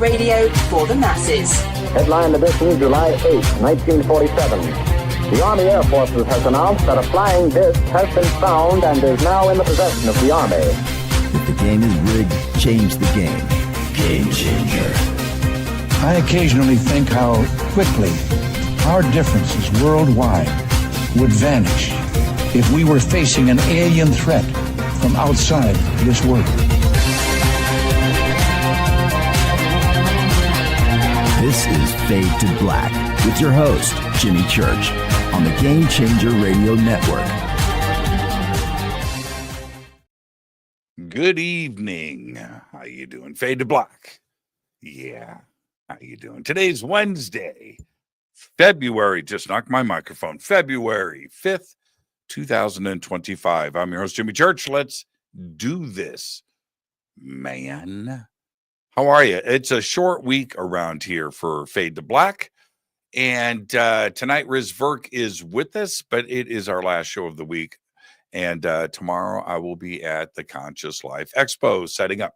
radio for the masses. Headline edition, July 8, 1947. The Army Air Forces has announced that a flying disc has been found and is now in the possession of the Army. If the game is rigged, change the game. Game changer. I occasionally think how quickly our differences worldwide would vanish if we were facing an alien threat from outside this world. This is Fade to Black with your host, Jimmy Church, on the Game Changer Radio Network. Good evening. How you doing? Fade to Black. Yeah. How you doing? Today's Wednesday, February, just knocked my microphone, February 5th, 2025. I'm your host, Jimmy Church. Let's do this, man. How are you? It's a short week around here for Fade to Black. And tonight, Riz Virk is with us, but it is our last show of the week. And tomorrow I will be at the Conscious Life Expo setting up.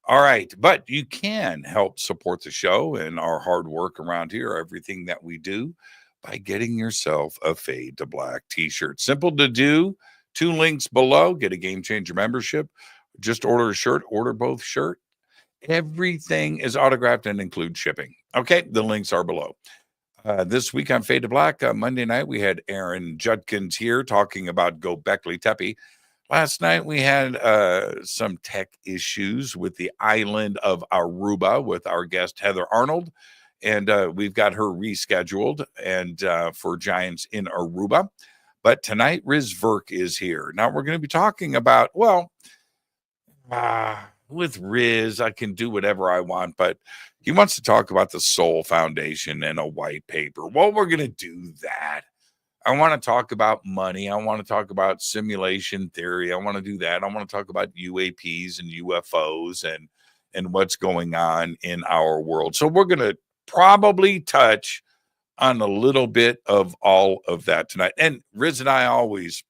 All right, but you can help support the show and our hard work around here, everything that we do, by getting yourself a Fade to Black t-shirt. Simple to do. 2 links below. Get a Game Changer membership. Just order a shirt, order both shirt. Everything is autographed and includes shipping. Okay, the links are below. This week on Fade to Black, Monday night, we had Aaron Judkins here talking about Göbekli Tepe. Last night, we had some tech issues with the island of Aruba with our guest, Heather Arnold. And we've got her rescheduled and for Giants in Aruba. But tonight, Riz Virk is here. Now, we're going to be talking about, with Riz, I can do whatever I want, but he wants to talk about the Soul Foundation and a white paper. Well, we're going to do that. I want to talk about money. I want to talk about simulation theory. I want to do that. I want to talk about UAPs and UFOs and what's going on in our world. So we're going to probably touch on a little bit of all of that tonight. And Riz and I always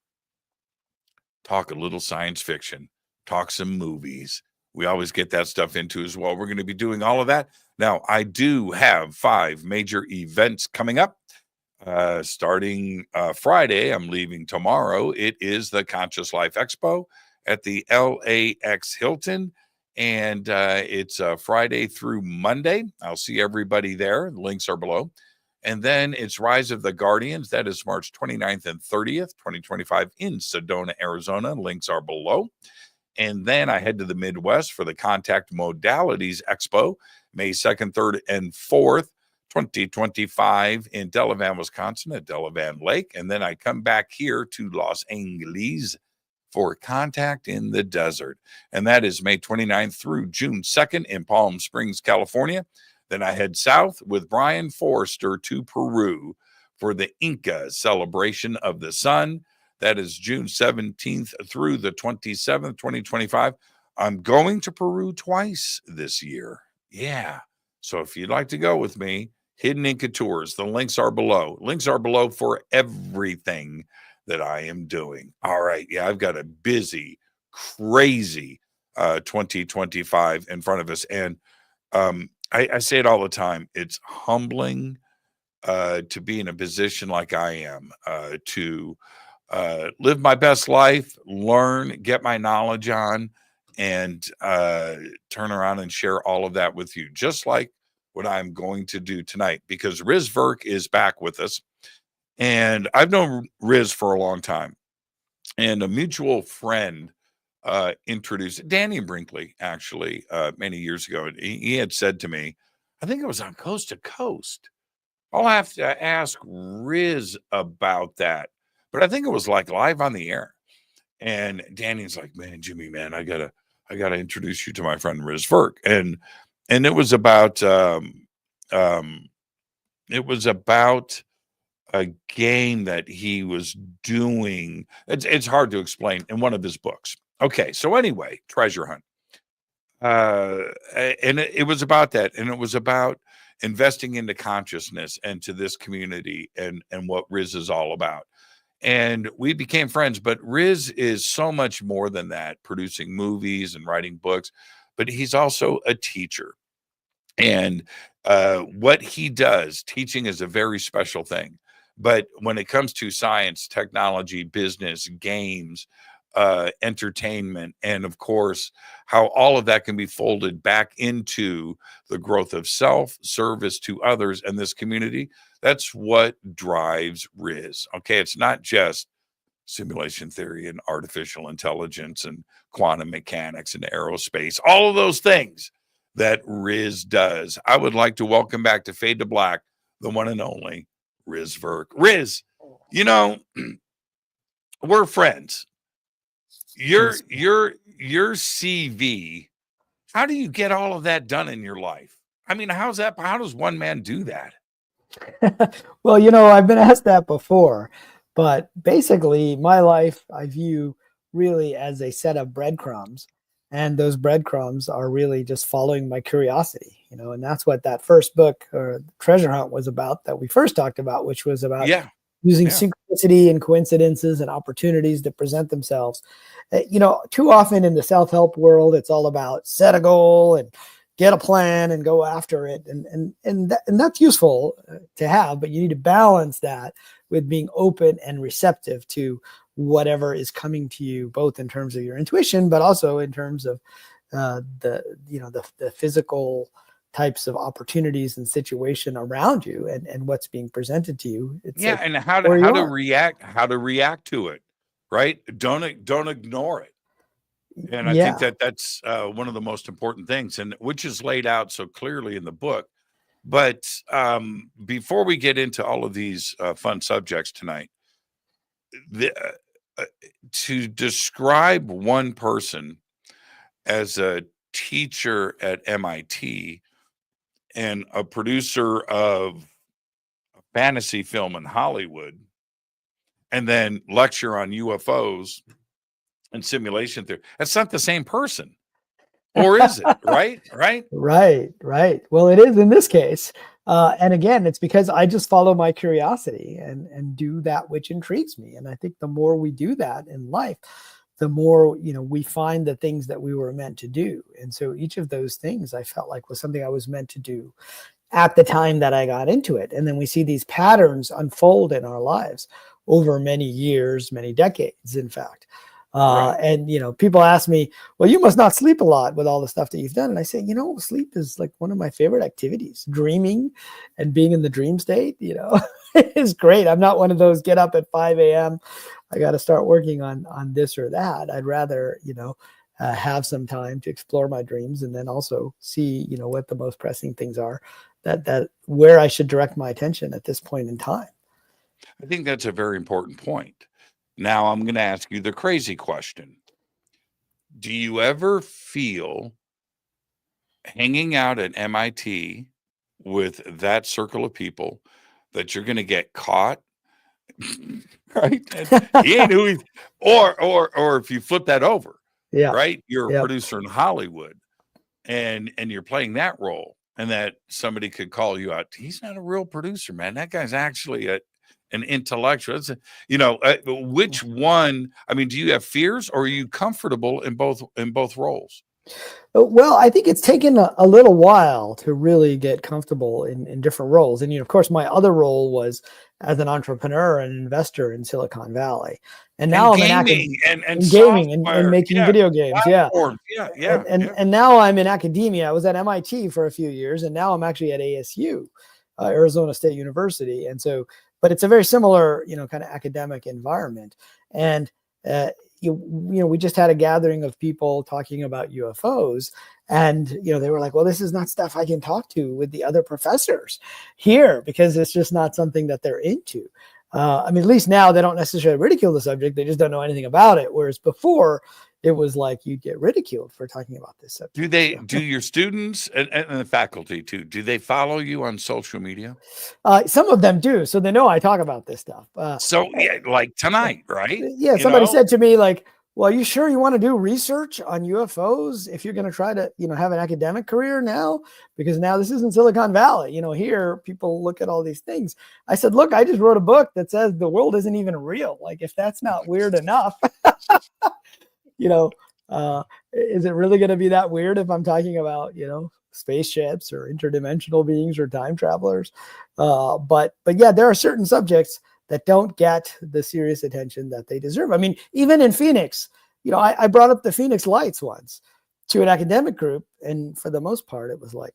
talk a little science fiction, talk some movies. We always get that stuff into as well. We're going to be doing all of that. Now, I do have 5 major events coming up. Starting Friday, I'm leaving tomorrow. It is the Conscious Life Expo at the LAX Hilton. And it's Friday through Monday. I'll see everybody there. The links are below. And then it's Rise of the Guardians. That is March 29th and 30th, 2025 in Sedona, Arizona. Links are below. And then I head to the Midwest for the Contact Modalities Expo, May 2nd, 3rd, and 4th, 2025 in Delavan, Wisconsin at Delavan Lake. And then I come back here to Los Angeles for Contact in the Desert. And that is May 29th through June 2nd in Palm Springs, California. Then I head south with Brian Forrester to Peru for the Inca Celebration of the Sun. That is June 17th through the 27th, 2025. I'm going to Peru twice this year. Yeah. So if you'd like to go with me, Hidden Inca Tours, the links are below. Links are below for everything that I am doing. All right. Yeah, I've got a busy, crazy 2025 in front of us. And I say it all the time. It's humbling to be in a position like I am, to live my best life, learn, get my knowledge on, and turn around and share all of that with you, just like what I'm going to do tonight, because Riz Virk is back with us. And I've known Riz for a long time. And a mutual friend introduced Danny Brinkley, actually, many years ago. He had said to me, I think it was on Coast to Coast. I'll have to ask Riz about that. But I think it was like live on the air. And Danny's like, man, Jimmy, man, I gotta introduce you to my friend Riz Virk. And it was about a game that he was doing. It's hard to explain in one of his books. Okay, so anyway, Treasure Hunt. And it was about that. And it was about investing into consciousness and to this community and what Riz is all about. And we became friends, but Riz is so much more than that, producing movies and writing books, but he's also a teacher. And what he does, teaching is a very special thing. But when it comes to science, technology, business, games, entertainment, and of course, how all of that can be folded back into the growth of self, service to others and this community, that's what drives Riz. Okay. It's not just simulation theory and artificial intelligence and quantum mechanics and aerospace, all of those things that Riz does. I would like to welcome back to Fade to Black, the one and only Riz Virk. Riz, you know, we're friends. Your CV, how do you get all of that done in your life? I mean, how does one man do that? Well, I've been asked that before, but basically my life I view really as a set of breadcrumbs, and those breadcrumbs are really just following my curiosity, and that's what that first book, or Treasure Hunt, was about, that we first talked about, which was about using synchronicity and coincidences and opportunities that present themselves. Too often in the self-help world, it's all about set a goal and get a plan and go after it. And that's useful to have, but you need to balance that with being open and receptive to whatever is coming to you, both in terms of your intuition, but also in terms of the physical types of opportunities and situation around you, and what's being presented to you. And how to react to it, right? Don't ignore it. And I think that's one of the most important things, and which is laid out so clearly in the book. But before we get into all of these fun subjects tonight, to describe one person as a teacher at MIT and a producer of a fantasy film in Hollywood, and then lecture on UFOs and simulation theory, that's not the same person. Or is it? Right? Right. Well, it is in this case. And again, it's because I just follow my curiosity and do that which intrigues me. And I think the more we do that in life, the more, we find the things that we were meant to do. And so each of those things I felt like was something I was meant to do at the time that I got into it. And then we see these patterns unfold in our lives over many years, many decades, in fact. And, people ask me, well, you must not sleep a lot with all the stuff that you've done. And I say, sleep is like one of my favorite activities. Dreaming and being in the dream state, is great. I'm not one of those get up at 5 a.m. I got to start working on this or that. I'd rather, have some time to explore my dreams, and then also see, what the most pressing things are that where I should direct my attention at this point in time. I think that's a very important point. Now I'm going to ask you the crazy question. Do you ever feel hanging out at MIT with that circle of people that you're going to get caught? Right? He ain't who he's, or if you flip that over, right? You're a producer in Hollywood and you're playing that role, and that somebody could call you out. He's not a real producer, man. That guy's actually an intellectual. Which one? I mean, do you have fears, or are you comfortable in both roles? Well, I think it's taken a little while to really get comfortable in different roles. And, of course, my other role was as an entrepreneur and investor in Silicon Valley. And now I'm gaming in gaming and making video games. And now I'm in academia. I was at MIT for a few years, and now I'm actually at ASU, Arizona State University. And so, but it's a very similar, kind of academic environment. And, we just had a gathering of people talking about UFOs, and, they were like, well, this is not stuff I can talk to with the other professors here, because it's just not something that they're into. At least now they don't necessarily ridicule the subject. They just don't know anything about it. Whereas before, it was like you'd get ridiculed for talking about this subject. Do your students and the faculty too, do they follow you on social media? Some of them do. So they know I talk about this stuff. Like tonight, right? Yeah. Somebody said to me, like, well, are you sure you want to do research on UFOs if you're going to try to, have an academic career now? Because now this isn't Silicon Valley. Here people look at all these things. I said, look, I just wrote a book that says the world isn't even real. Like, if that's not weird enough, Is it really going to be that weird if I'm talking about, spaceships or interdimensional beings or time travelers? But yeah, there are certain subjects that don't get the serious attention that they deserve. I mean, even in Phoenix, I brought up the Phoenix Lights once to an academic group, and for the most part, it was like,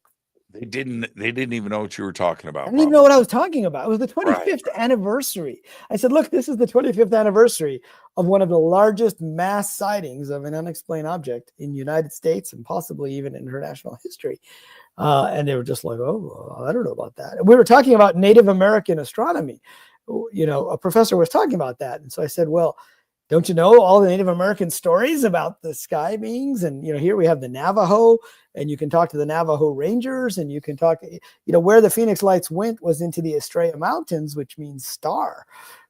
They didn't even know what you were talking about. I didn't even know what I was talking about. It was the 25th anniversary. I said, look, this is the 25th anniversary of one of the largest mass sightings of an unexplained object in the United States and possibly even international history. And they were just like, oh, I don't know about that. And we were talking about Native American astronomy. A professor was talking about that. And so I said, well, don't you know all the Native American stories about the sky beings? And, here we have the Navajo, and you can talk to the Navajo Rangers, and you can talk, where the Phoenix Lights went was into the Estrella Mountains, which means star,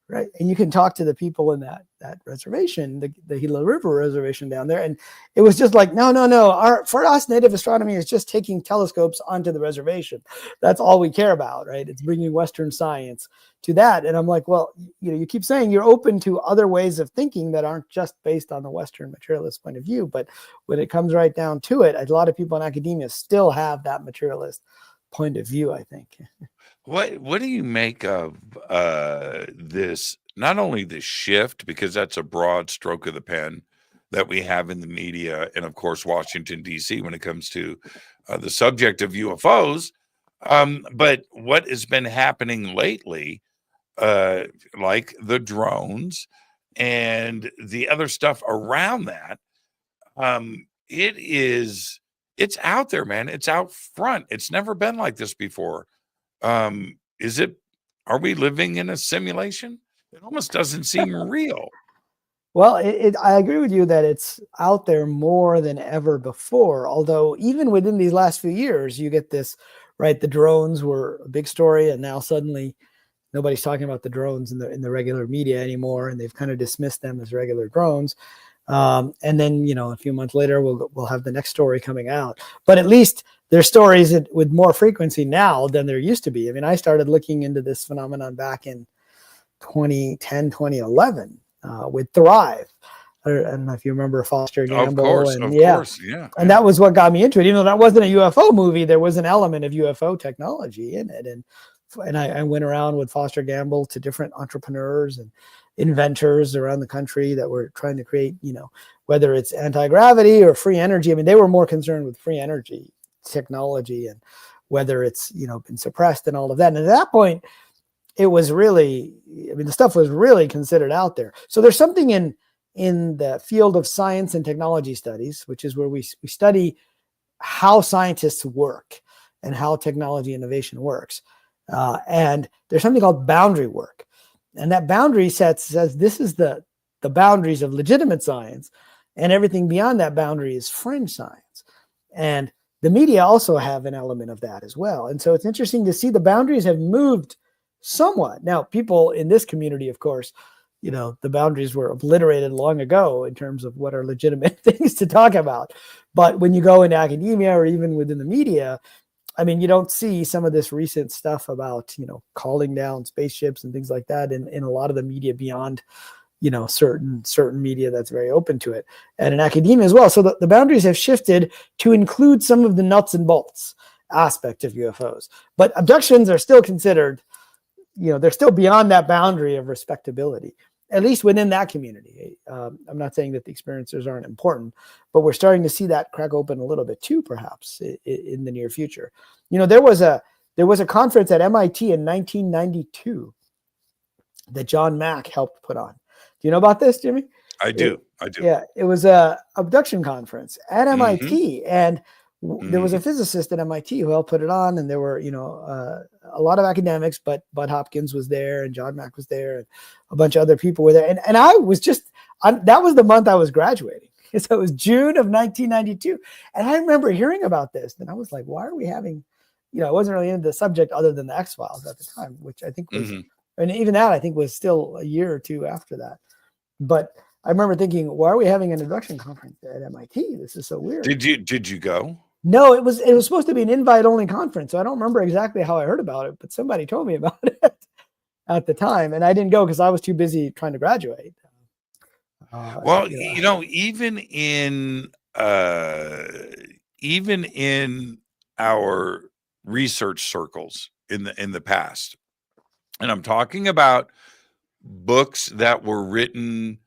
right? And you can talk to the people in that reservation, the Gila River Reservation down there. And it was just like, no. For us, Native astronomy is just taking telescopes onto the reservation. That's all we care about, right? It's bringing Western science to that. And I'm like, well, you keep saying you're open to other ways of thinking that aren't just based on the Western materialist point of view. But when it comes right down to it, a lot of people in academia still have that materialist point of view, I think. What do you make of this? Not only the shift, because that's a broad stroke of the pen that we have in the media, and of course Washington D.C. when it comes to the subject of UFOs, but what has been happening lately, like the drones and the other stuff around that. It's out there, man. It's out front. It's never been like this before. Are we living in a simulation? It almost doesn't seem real. Well, I agree with you that it's out there more than ever before. Although even within these last few years, you get this, right? The drones were a big story, and now suddenly nobody's talking about the drones in the regular media anymore, and they've kind of dismissed them as regular drones. And then, a few months later, we'll have the next story coming out. But at least there's stories with more frequency now than there used to be. I mean, I started looking into this phenomenon back in 2010, 2011 with Thrive. I don't know if you remember Foster Gamble. Of course, yeah. And that was what got me into it. Even though that wasn't a UFO movie, there was an element of UFO technology in it. And I went around with Foster Gamble to different entrepreneurs and inventors around the country that were trying to create, whether it's anti-gravity or free energy. I mean, they were more concerned with free energy technology and whether it's, been suppressed and all of that. And at that point, it was really, the stuff was really considered out there. So there's something in the field of science and technology studies, which is where we study how scientists work and how technology innovation works. And there's something called boundary work. And that boundary says this is the boundaries of legitimate science, and everything beyond that boundary is fringe science. And the media also have an element of that as well. And so it's interesting to see the boundaries have moved somewhat. Now, people in this community, of course, the boundaries were obliterated long ago in terms of what are legitimate things to talk about. But when you go into academia or even within the media, you don't see some of this recent stuff about, calling down spaceships and things like that in a lot of the media beyond, certain media that's very open to it, and in academia as well. So the boundaries have shifted to include some of the nuts and bolts aspect of UFOs. But abductions are still considered, they're still beyond that boundary of respectability, at least within that community. I'm not saying that the experiencers aren't important, but we're starting to see that crack open a little bit too, perhaps in the near future. There was a conference at MIT in 1992 that John Mack helped put on. Do you know about this, Jimmy? I do. Yeah, it was a abduction conference at MIT, and there was a physicist at MIT who helped put it on, and there were, a lot of academics, but Bud Hopkins was there, and John Mack was there, and a bunch of other people were there. And I was that was the month I was graduating. So it was June of 1992. And I remember hearing about this, and I was like, why are we having, I wasn't really into the subject other than the X-Files at the time, which I think was, and even that I think was still a year or two after that. But I remember thinking, why are we having an abduction conference at MIT? This is so weird. Did you go? No, it was supposed to be an invite-only conference. So I don't remember exactly how I heard about it, but somebody told me about it at the time, and I didn't go because I was too busy trying to graduate. Well, Yeah. you know, even in our research circles in the past, and I'm talking about books that were written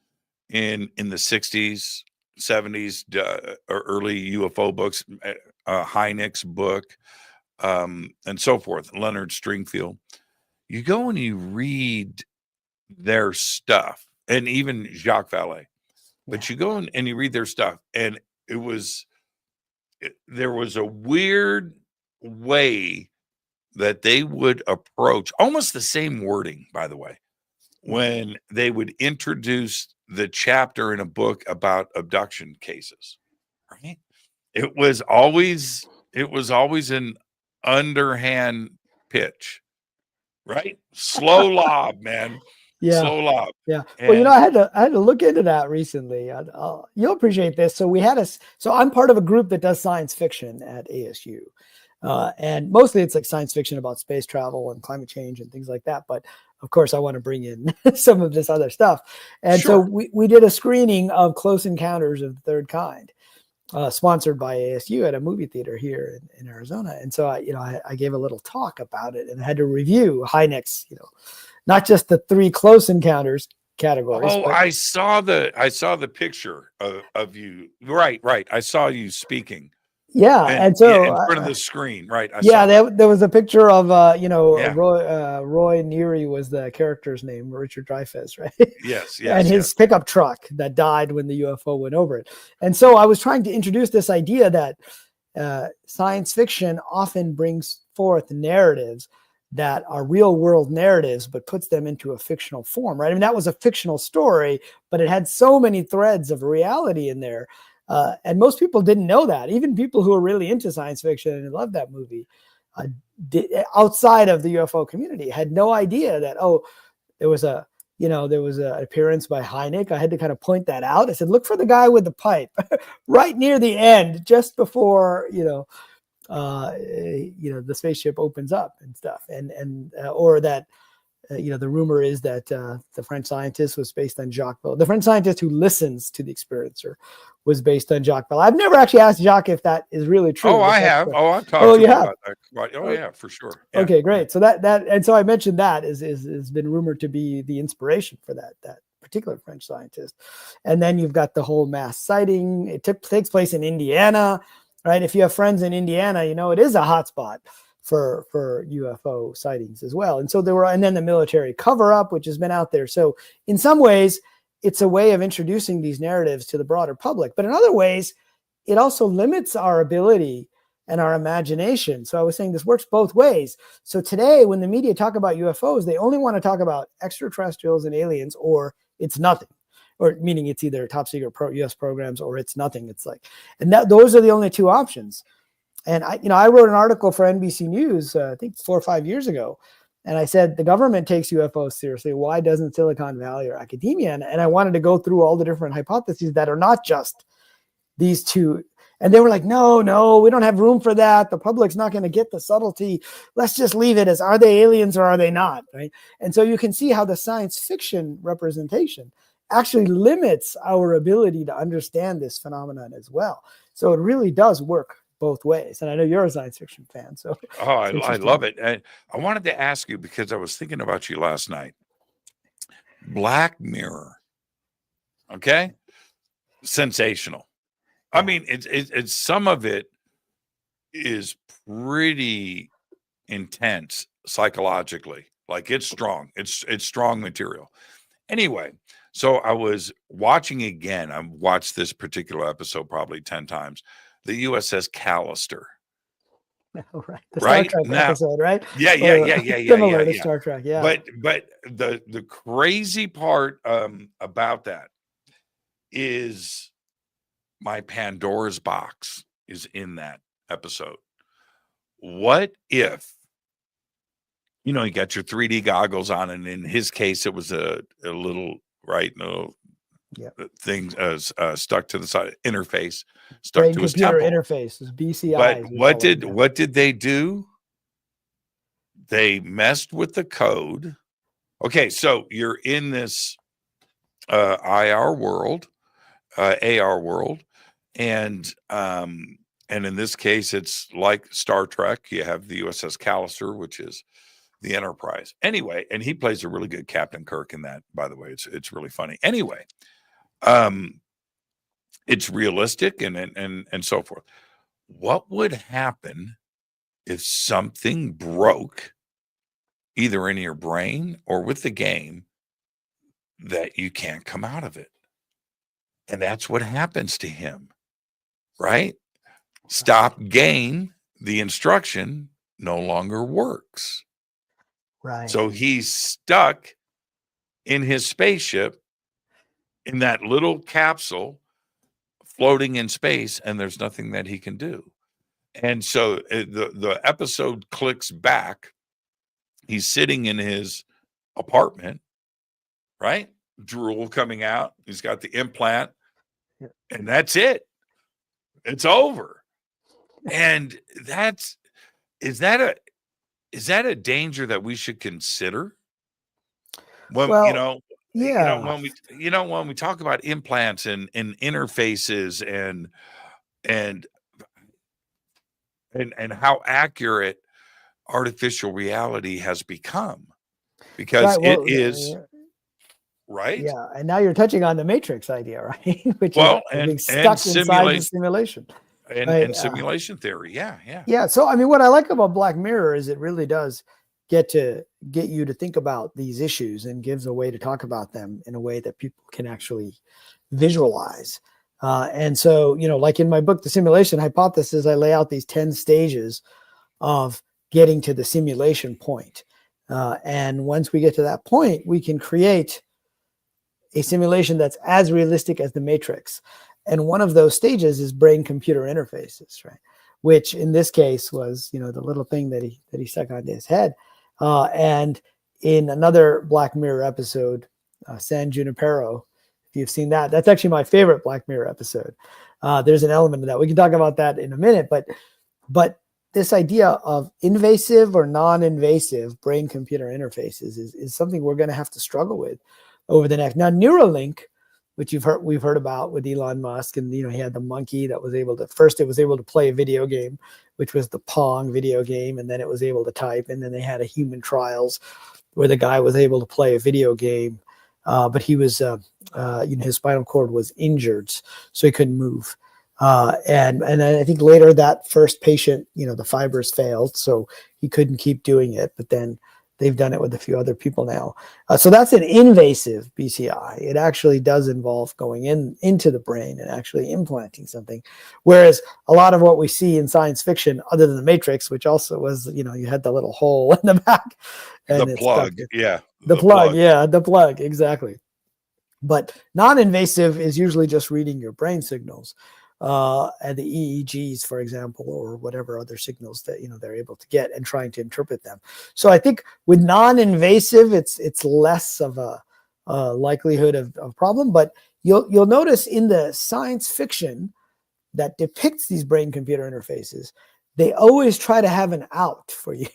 in the 60s, 70s, or early UFO books, Hynek's book, and so forth, Leonard Stringfield. You go and you read their stuff, and even Jacques Vallée, but you go and you read their stuff, and there was a weird way that they would approach almost the same wording, by the way, when they would introduce the chapter in a book about abduction cases, right? It was always an underhand pitch, right? Slow lob, man. Yeah. Slow lob. Yeah. Well, And I had to look into that recently. You'll appreciate this. So so I'm part of a group that does science fiction at ASU. And mostly it's like science fiction about space travel and climate change and things like that. But of course, I want to bring in some of this other stuff. And sure. so we did a screening of Close Encounters of the Third Kind, sponsored by ASU at a movie theater here in Arizona. And so I gave a little talk about it and had to review Hynek's, not just the 3 Close Encounters categories. Oh, I saw the picture of you. Right. I saw you speaking. Yeah, and so in front of the screen, right? There was a picture of Yeah. Roy Neary was the character's name, Richard Dreyfuss, right? Yes, and his pickup truck that died when the UFO went over it. And so I was trying to introduce this idea that science fiction often brings forth narratives that are real world narratives, but puts them into a fictional form, right? I mean, that was a fictional story, but it had so many threads of reality in there. And most people didn't know that. Even people who are really into science fiction and love that movie, outside of the UFO community, had no idea that, there was an appearance by Hynek. I had to kind of point that out. I said, look for the guy with the pipe right near the end, just before, the spaceship opens up and stuff. Or that, the rumor is that the French scientist was based on Jacques Vallée. The French scientist who listens to the experiencer was based on Jacques Vallée. I've never actually asked Jacques if that is really true. Oh, I have. I've talked to him about that. Oh, yeah, for sure. Yeah. Okay, great. So and so I mentioned that has been rumored to be the inspiration for that particular French scientist. And then you've got the whole mass sighting. It takes place in Indiana, right? If you have friends in Indiana, it is a hotspot for UFO sightings as well. And so and then the military cover up, which has been out there. So in some ways, it's a way of introducing these narratives to the broader public. But in other ways, it also limits our ability and our imagination. So I was saying this works both ways. So today, when the media talk about UFOs, they only want to talk about extraterrestrials and aliens, or it's nothing. Or meaning it's either top secret US programs or it's nothing. It's like, and those are the only 2 options. And I wrote an article for NBC News, I think 4 or 5 years ago. And I said, the government takes UFOs seriously. Why doesn't Silicon Valley or academia? And I wanted to go through all the different hypotheses that are not just these 2. And they were like, no, we don't have room for that. The public's not going to get the subtlety. Let's just leave it as, are they aliens or are they not? Right. And so you can see how the science fiction representation actually limits our ability to understand this phenomenon as well. So it really does work both ways. And I know you're a science fiction fan. So I love it. And I wanted to ask you, because I was thinking about you last night. Black Mirror. Okay. Sensational. I mean, it's some of it is pretty intense psychologically. Like, it's strong. It's strong material. Anyway, so I was watching again. I watched this particular episode probably 10 times. The USS Callister. Oh, right. The Star Trek episode, right? Yeah. Similar to Star Trek, yeah. But the crazy part about that is my Pandora's box is in that episode. What if, you got your 3D goggles on, and in his case, it was a little thing stuck to the side, interface stuck brain to his computer temple. interface, BCI. But what did they do? They messed with the code. Okay, so you're in this IR world, AR world. And in this case, it's like Star Trek. You have the USS Callister, which is the Enterprise. Anyway, and he plays a really good Captain Kirk in that, by the way. It's really funny. Anyway, it's realistic and so forth. What would happen if something broke either in your brain or with the game that you can't come out of it? And that's what happens to him, right? Stop game, the instruction no longer works. Right. So he's stuck in his spaceship in that little capsule floating in space, and there's nothing that he can do. And so the episode clicks back. He's sitting in his apartment, right? Drool coming out. He's got the implant, and that's it. It's over. And is that a danger that we should consider? When Well, when we talk about implants and interfaces and how accurate artificial reality has become, because right. Well, it is right. yeah, and now you're touching on the Matrix idea, right? Which Well, is being and stuck inside the simulation. and simulation theory. Yeah. Yeah. So, I mean, what I like about Black Mirror is it really does get you to think about these issues and gives a way to talk about them in a way that people can actually visualize. And so, like in my book, The Simulation Hypothesis, I lay out these 10 stages of getting to the simulation point. And once we get to that point, we can create a simulation that's as realistic as the Matrix. And one of those stages is brain-computer interfaces, right? Which in this case was, the little thing that he stuck onto his head. And in another Black Mirror episode, San Junipero, if you've seen that, that's actually my favorite Black Mirror episode. There's an element of that. We can talk about that in a minute, but this idea of invasive or non-invasive brain-computer interfaces is something we're going to have to struggle with over the next. Now, Neuralink, which we've heard about with Elon Musk, and he had the monkey that was able to play a video game, which was the Pong video game, and then it was able to type, and then they had a human trials where the guy was able to play a video game, but he was his spinal cord was injured, so he couldn't move. And I think later that first patient, the fibers failed, so he couldn't keep doing it. But then they've done it with a few other people now. So that's an invasive BCI. It actually does involve going into the brain and actually implanting something. Whereas a lot of what we see in science fiction, other than the Matrix, which also was, you had the little hole in the back. And the plug, yeah. The plug, yeah, the plug, exactly. But non-invasive is usually just reading your brain signals. And the EEGs, for example, or whatever other signals that they're able to get, and trying to interpret them. So I think with non-invasive, it's less of a likelihood of problem. But you'll notice in the science fiction that depicts these brain-computer interfaces, they always try to have an out for you.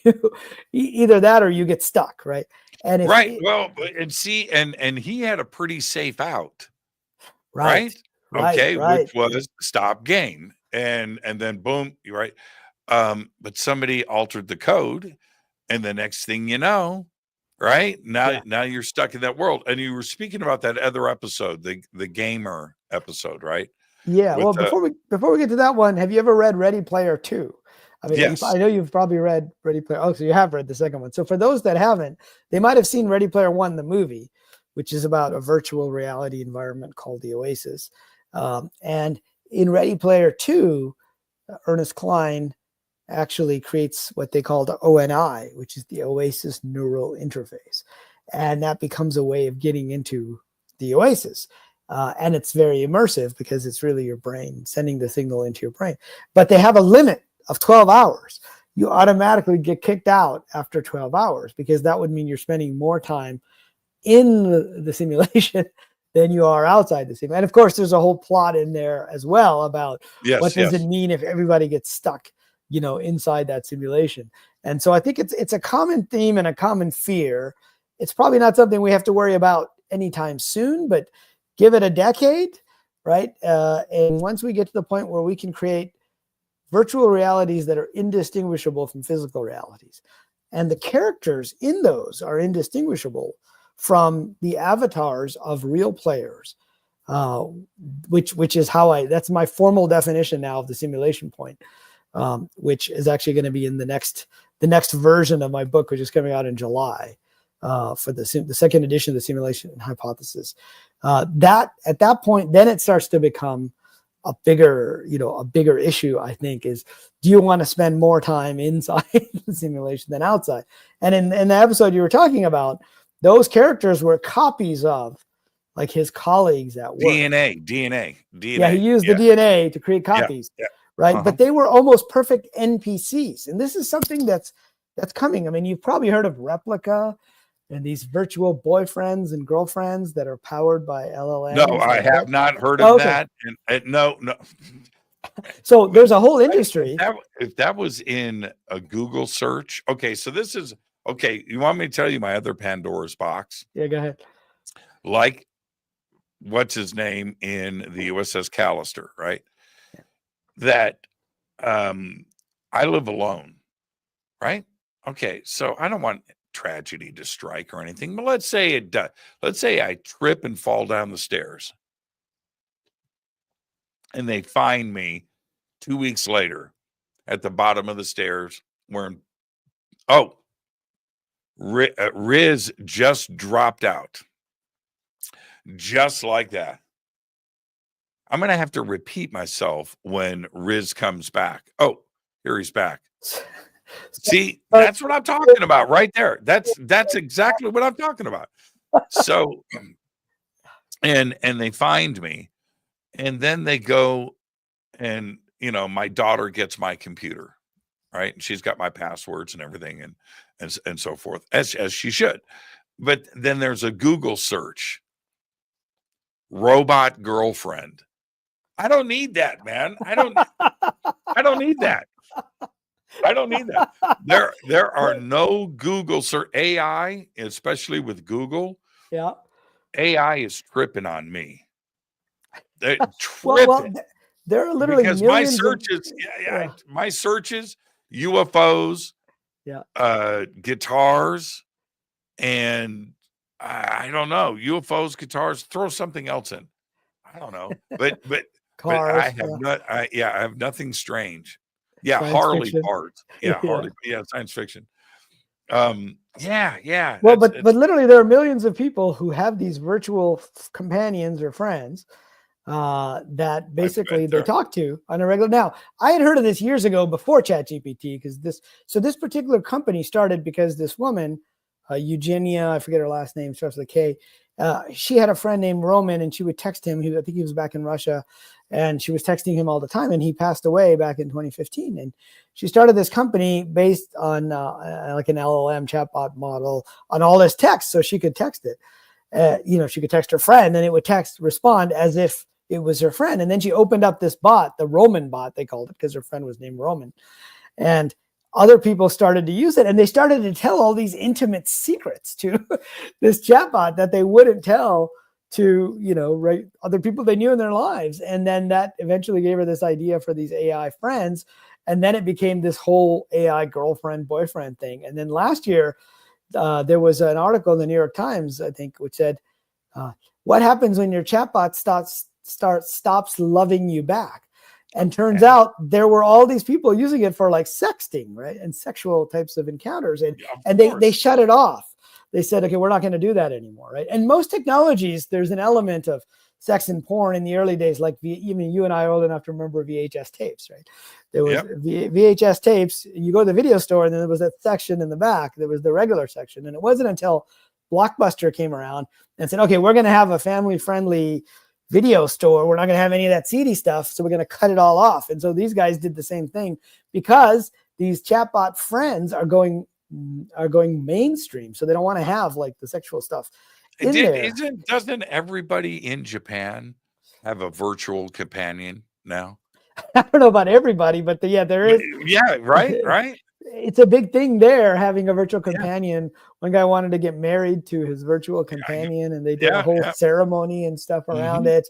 Either that or you get stuck, right? And and he had a pretty safe out, right? Right. Which was stop game, and then boom, you're right. But somebody altered the code, and the next thing you know, right now you're stuck in that world. And you were speaking about that other episode, the gamer episode, right? Yeah. Well, before we get to that one, have you ever read Ready Player 2? I mean, yes. I know you've probably read Ready Player. Oh, so you have read the second one. So for those that haven't, they might have seen Ready Player 1, the movie, which is about a virtual reality environment called the Oasis. And in Ready Player 2, Ernest Cline actually creates what they call the ONI, which is the Oasis Neural Interface. And that becomes a way of getting into the Oasis. And it's very immersive because it's really your brain sending the signal into your brain. But they have a limit of 12 hours. You automatically get kicked out after 12 hours because that would mean you're spending more time in the simulation than you are outside the simulation. And of course, there's a whole plot in there as well about what does it mean if everybody gets stuck, inside that simulation. And so I think it's a common theme and a common fear. It's probably not something we have to worry about anytime soon, but give it a decade, right? And once we get to the point where we can create virtual realities that are indistinguishable from physical realities, and the characters in those are indistinguishable from the avatars of real players, which is how that's my formal definition now of the simulation point, which is actually going to be in the next version of my book, which is coming out in July, for the second edition of the simulation hypothesis. That at that point, then it starts to become a bigger issue, I think, is, do you want to spend more time inside the simulation than outside? And in the episode you were talking about, those characters were copies of, like, his colleagues at work. DNA. Yeah, he used the DNA to create copies, right? But they were almost perfect NPCs. And this is something that's coming. I mean, you've probably heard of Replica and these virtual boyfriends and girlfriends that are powered by LLMs. No, I have not heard of that. And no. So there's a whole industry. If that was in a Google search, okay, so this is, okay, you want me to tell you my other Pandora's box? Yeah, go ahead. Like, what's his name in the USS Callister, right? That I live alone, right? Okay, so I don't want tragedy to strike or anything, but let's say it does. Let's say I trip and fall down the stairs, and they find me 2 weeks later at the bottom of the stairs wearing, Riz just dropped out. Just like that. I'm going to have to repeat myself when Riz comes back. Oh, here he's back. See, that's what I'm talking about right there. That's exactly what I'm talking about. So, and they find me, and then they go, and my daughter gets my computer, right? And she's got my passwords and everything, and so forth, as she should. But then there's a Google search. Robot girlfriend. I don't need that, man. I don't need that. I don't need that. There are no Google search. AI, especially with Google. Yeah. AI is tripping on me. They're tripping. Well, there are literally because my searches, my searches, UFOs, guitars, and I don't know, UFOs, guitars. Throw something else in. I don't know, but cars, I have I have nothing strange. Yeah, science Harley fiction. Parts. Yeah, Harley. Yeah, science fiction. Yeah. Well, but literally, there are millions of people who have these virtual companions or friends that basically they talk to on a regular. Now, I had heard of this years ago before ChatGPT, because this particular company started because this woman, Eugenia, I forget her last name, starts with a K. She had a friend named Roman, and she would text him. I think he was back in Russia, and she was texting him all the time, and he passed away back in 2015. And she started this company based on like an LLM chatbot model on all this text, so she could text it. She could text her friend, and it would respond as if it was her friend. And then she opened up this bot, the Roman bot, they called it, because her friend was named Roman. And other people started to use it, and they started to tell all these intimate secrets to this chatbot that they wouldn't tell to, other people they knew in their lives. And then that eventually gave her this idea for these AI friends. And then it became this whole AI girlfriend, boyfriend thing. And then last year, there was an article in the New York Times, I think, which said, what happens when your chatbot stops loving you back? And turns out there were all these people using it for like sexting, right? And sexual types of encounters. And they shut it off. They said, okay, we're not going to do that anymore, right? And most technologies, there's an element of sex and porn in the early days. Like, you and I are old enough to remember VHS tapes, right? There was VHS tapes. You go to the video store, and then there was that section in the back. There was the regular section. And it wasn't until Blockbuster came around and said, okay, we're going to have a family-friendly video store. We're not going to have any of that seedy stuff, so we're going to cut it all off. And so these guys did the same thing, because these chatbot friends are going mainstream, so they don't want to have like the sexual stuff in there. Doesn't everybody in Japan have a virtual companion now? I don't know about everybody, but there is. Yeah, right. It's a big thing there, having a virtual companion. One guy wanted to get married to his virtual companion, and they did a whole ceremony and stuff around it.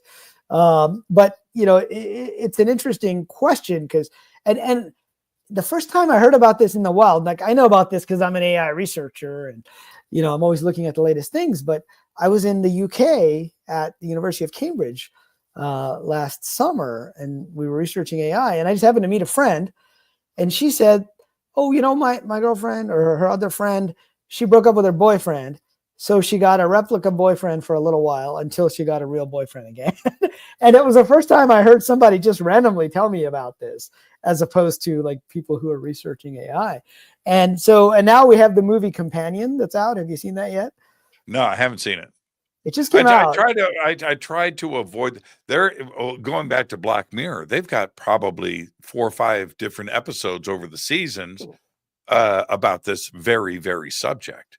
But it's an interesting question because and the first time I heard about this in the wild, like I know about this because I'm an AI researcher and I'm always looking at the latest things. But I was in the UK at the University of Cambridge last summer, and we were researching AI, and I just happened to meet a friend, and she said, "Oh, my girlfriend or her other friend, she broke up with her boyfriend. So she got a replica boyfriend for a little while until she got a real boyfriend again." And it was the first time I heard somebody just randomly tell me about this, as opposed to like people who are researching AI. And now we have the movie Companion that's out. Have you seen that yet? No, I haven't seen it. It just came out. I tried to avoid going back to Black Mirror. They've got probably 4 or 5 different episodes over the seasons about this very, very subject.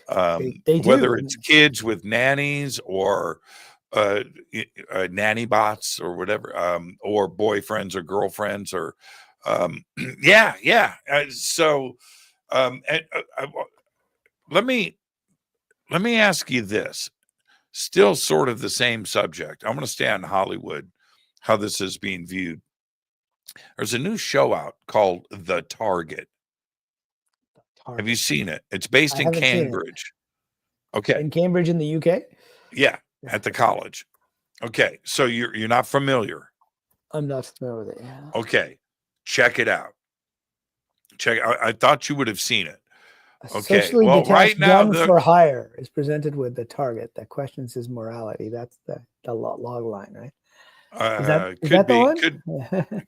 They do. Whether it's kids with nannies or nanny bots or whatever, or boyfriends or girlfriends or let me ask you this, still sort of the same subject. I'm going to stay on Hollywood, how this is being viewed. There's a new show out called The Target. Have you seen it? It's based in Cambridge. Okay. In Cambridge in the UK? Yeah, at the college. Okay, so you're not familiar. I'm not familiar with it. Yeah. Okay, check it out. I thought you would have seen it. Okay, socially well, detached right now gun for hire is presented with The Target that questions his morality. That's the log line, right? Is that the one?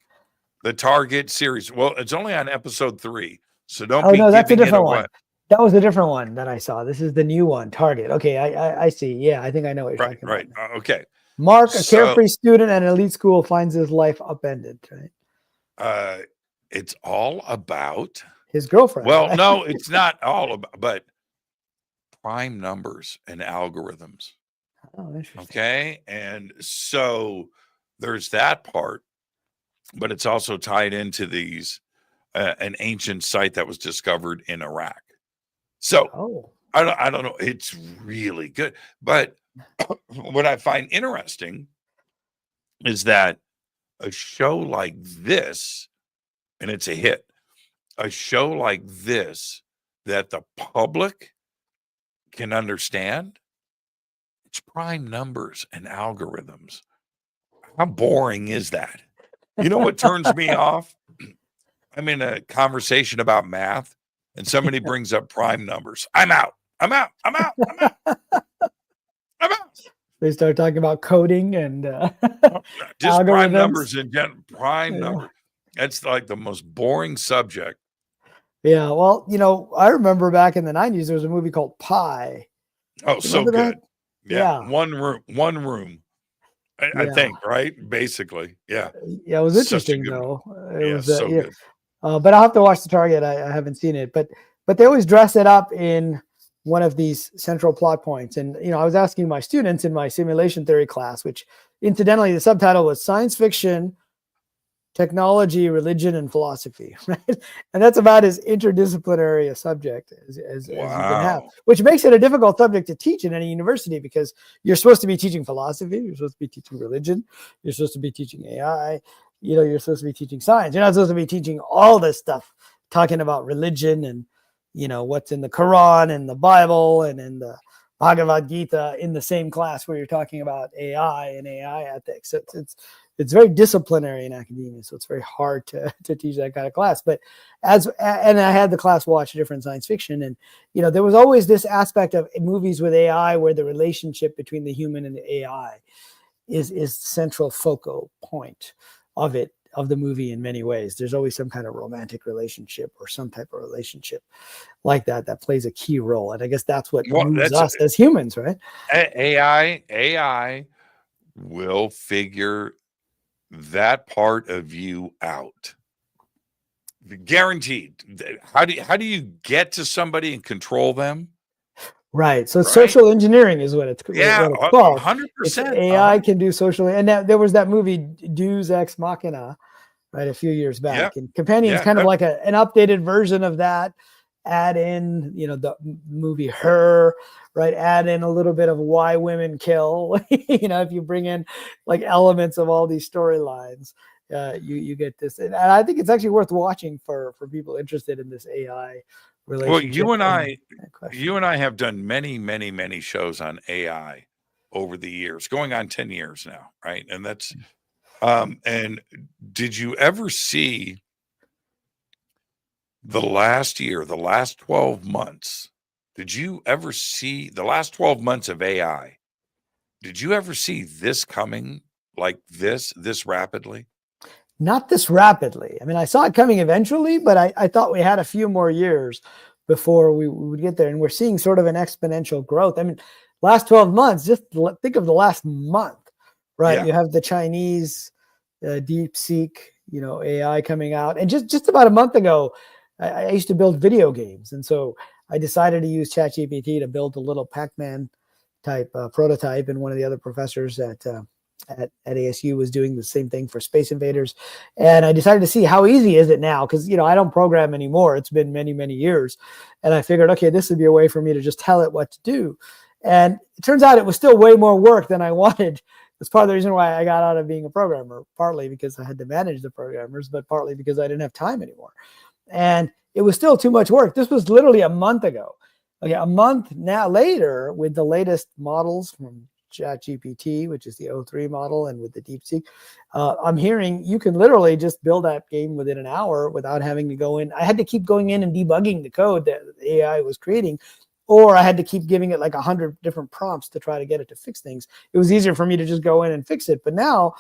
The Target series. Well, it's only on episode 3, so don't. Oh no, that's a different one. That was a different one that I saw. This is the new one, Target. Okay, I see. Yeah, I think I know what you're talking about. Right. Okay. Mark, a carefree student at an elite school, finds his life upended. Right. It's all about his girlfriend. Well, right? no, it's not all about, but prime numbers and algorithms. Oh, interesting. Okay, and so there's that part, but it's also tied into these an ancient site that was discovered in Iraq. So I don't know. It's really good. But what I find interesting is that a show like this, and it's a hit, a show like this that the public can understand, it's prime numbers and algorithms. How boring is that? You know what turns me off? I'm in a conversation about math and somebody brings up prime numbers. I'm out. They start talking about coding and just algorithms. Prime numbers and prime number. That's like the most boring subject. Yeah, well, I remember back in the 90s there was a movie called Pi. Oh, so good. That? Yeah. One room. I think, right? Basically. Yeah. Yeah, it was interesting though. It was so good. But I'll have to watch The Target. I haven't seen it, but they always dress it up in one of these central plot points. And, I was asking my students in my simulation theory class, which incidentally, the subtitle was Science Fiction, Technology, Religion, and Philosophy, right? And that's about as interdisciplinary a subject as you can have, which makes it a difficult subject to teach in any university because you're supposed to be teaching philosophy, you're supposed to be teaching religion, you're supposed to be teaching AI, you're supposed to be teaching science. You're not supposed to be teaching all this stuff, talking about religion and, what's in the Quran and the Bible and in the Bhagavad Gita in the same class where you're talking about AI and AI ethics. It's very disciplinary in academia, so it's very hard to teach that kind of class. But and I had the class watch different science fiction, and there was always this aspect of movies with AI where the relationship between the human and the AI is the central focal point of the movie in many ways. There's always some kind of romantic relationship or some type of relationship like that plays a key role, and I guess that's what moves us as humans, right? AI will figure that part of you out, guaranteed. How do you get to somebody and control them? Right. So social engineering is what it's called. 100%. AI can do social, and there was that movie Deus Ex Machina, right, a few years back, and Companion is kind of like an updated version of that. add in, the movie Her, right? Add in a little bit of why women kill. If you bring in like elements of all these storylines, you get this. And I think it's actually worth watching for people interested in this AI relationship. Well, you and I have done many, many, many shows on AI over the years, going on 10 years now, right? And that's and did you ever see the last 12 months? Did you ever see the last 12 months of AI? Did you ever see this coming like this rapidly? Not this rapidly. I mean, I saw it coming eventually, but I thought we had a few more years before we would get there. And we're seeing sort of an exponential growth. I mean, last 12 months, just think of the last month, right? Yeah. You have the Chinese DeepSeek, AI coming out. And just about a month ago, I used to build video games. And so I decided to use ChatGPT to build a little Pac-Man type prototype. And one of the other professors at ASU was doing the same thing for Space Invaders. And I decided to see how easy is it now? Because, I don't program anymore. It's been many, many years. And I figured, okay, this would be a way for me to just tell it what to do. And it turns out it was still way more work than I wanted. That's part of the reason why I got out of being a programmer, partly because I had to manage the programmers, but partly because I didn't have time anymore. And it was still too much work. This was literally a month ago. Okay, a month now later, with the latest models from ChatGPT, which is the O3 model, and with the DeepSeek, I'm hearing you can literally just build that game within an hour without having to go in. I had to keep going in and debugging the code that the AI was creating, or I had to keep giving it like 100 different prompts to try to get it to fix things. It was easier for me to just go in and fix it. But now,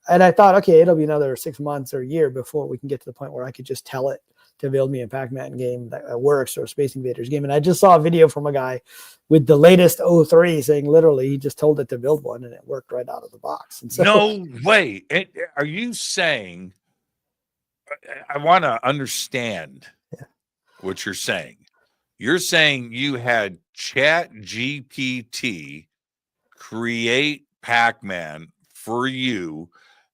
and I thought, okay, it'll be another 6 months or a year before we can get to the point where I could just tell it to build me a Pac-Man game that works, or a Space Invaders game. And I just saw a video from a guy with the latest O3 saying literally he just told it to build one and it worked right out of the box. And so, no way. Are you saying, I want to understand what you're saying. You're saying you had ChatGPT create Pac-Man for you.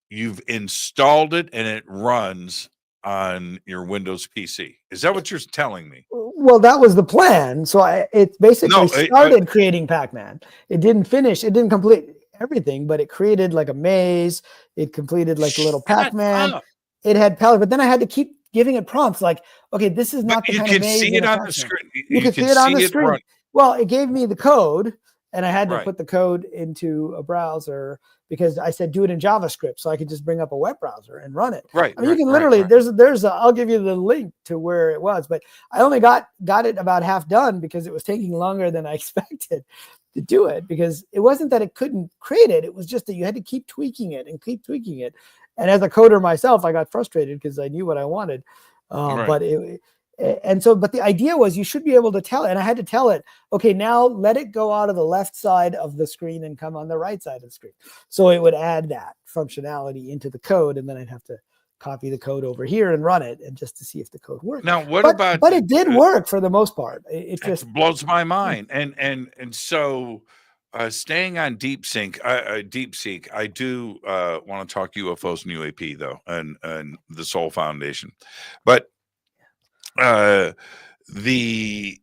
You've installed it and it runs on your Windows PC. Is that what you're telling me? Well, that was the plan. So it basically started creating Pac-Man. It didn't finish. It didn't complete everything, but it created like a maze. It completed like a little Pac-Man. It had pellets, but then I had to keep giving it prompts like, okay, this is not the kind of maze. You can see it on the screen. You can see it on the screen. Well, it gave me the code, and I had to put the code into a browser because I said do it in JavaScript, so I could just bring up a web browser and run it. Right. I mean, you can literally there's I'll give you the link to where it was, but I only got it about half done because it was taking longer than I expected to do it, because it wasn't that it couldn't create it. It was just that you had to keep tweaking it and keep tweaking it. And as a coder myself, I got frustrated because I knew what I wanted. But the idea was you should be able to tell it. And I had to tell it, okay, now let it go out of the left side of the screen and come on the right side of the screen. So it would add that functionality into the code. And then I'd have to copy the code over here and run it, and just to see if the code worked. Now, but it did work for the most part. It just blows my mind. And so staying on DeepSeek, I do want to talk UFOs and UAP though, and the Soul Foundation, but the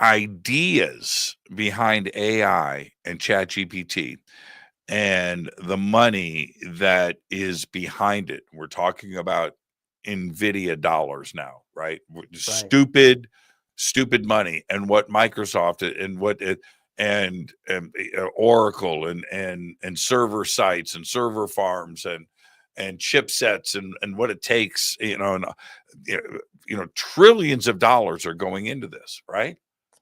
ideas behind AI and ChatGPT and the money that is behind it. We're talking about NVIDIA dollars now, right? Stupid money, and what Microsoft and what it and Oracle and server sites and server farms and chipsets and what it takes, trillions of dollars are going into this, right?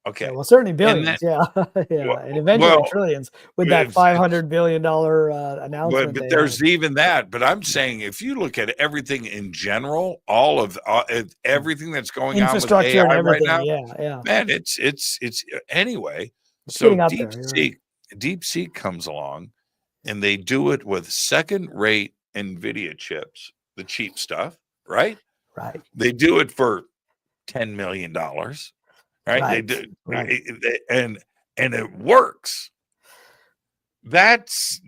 Okay. Yeah, well, certainly billions. And eventually trillions with that $500 billion announcement. But there's even that. But I'm saying, if you look at everything in general, all of everything that's going on with AI and everything right now, man, it's anyway. So DeepSeek comes along, and they do it with second-rate NVIDIA chips, the cheap stuff, right? Right. They do it for $10 million. Right. They do, and it works. That's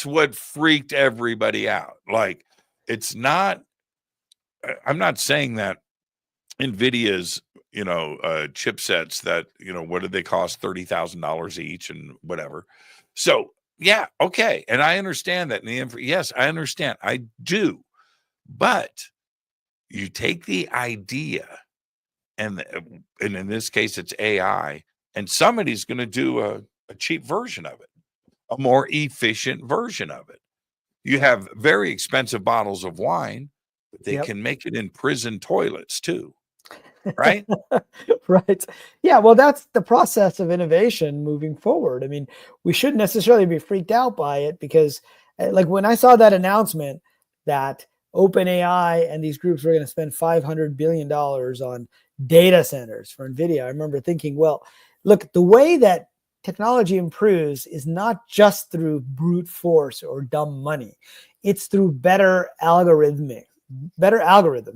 what freaked everybody out. Like, it's not, I'm not saying that NVIDIA's, chipsets that, what did they cost? $30,000 each and whatever. So yeah, okay. And I understand that. Yes, I understand. I do. But you take the idea and in this case, it's AI, and somebody's going to do a cheap version of it, a more efficient version of it. You have very expensive bottles of wine, but they can make it in prison toilets too. Right? Right. Yeah. Well, that's the process of innovation moving forward. I mean, we shouldn't necessarily be freaked out by it because, like, when I saw that announcement that OpenAI and these groups were going to spend $500 billion on data centers for NVIDIA, I remember thinking, well, look, the way that technology improves is not just through brute force or dumb money. It's through better algorithms,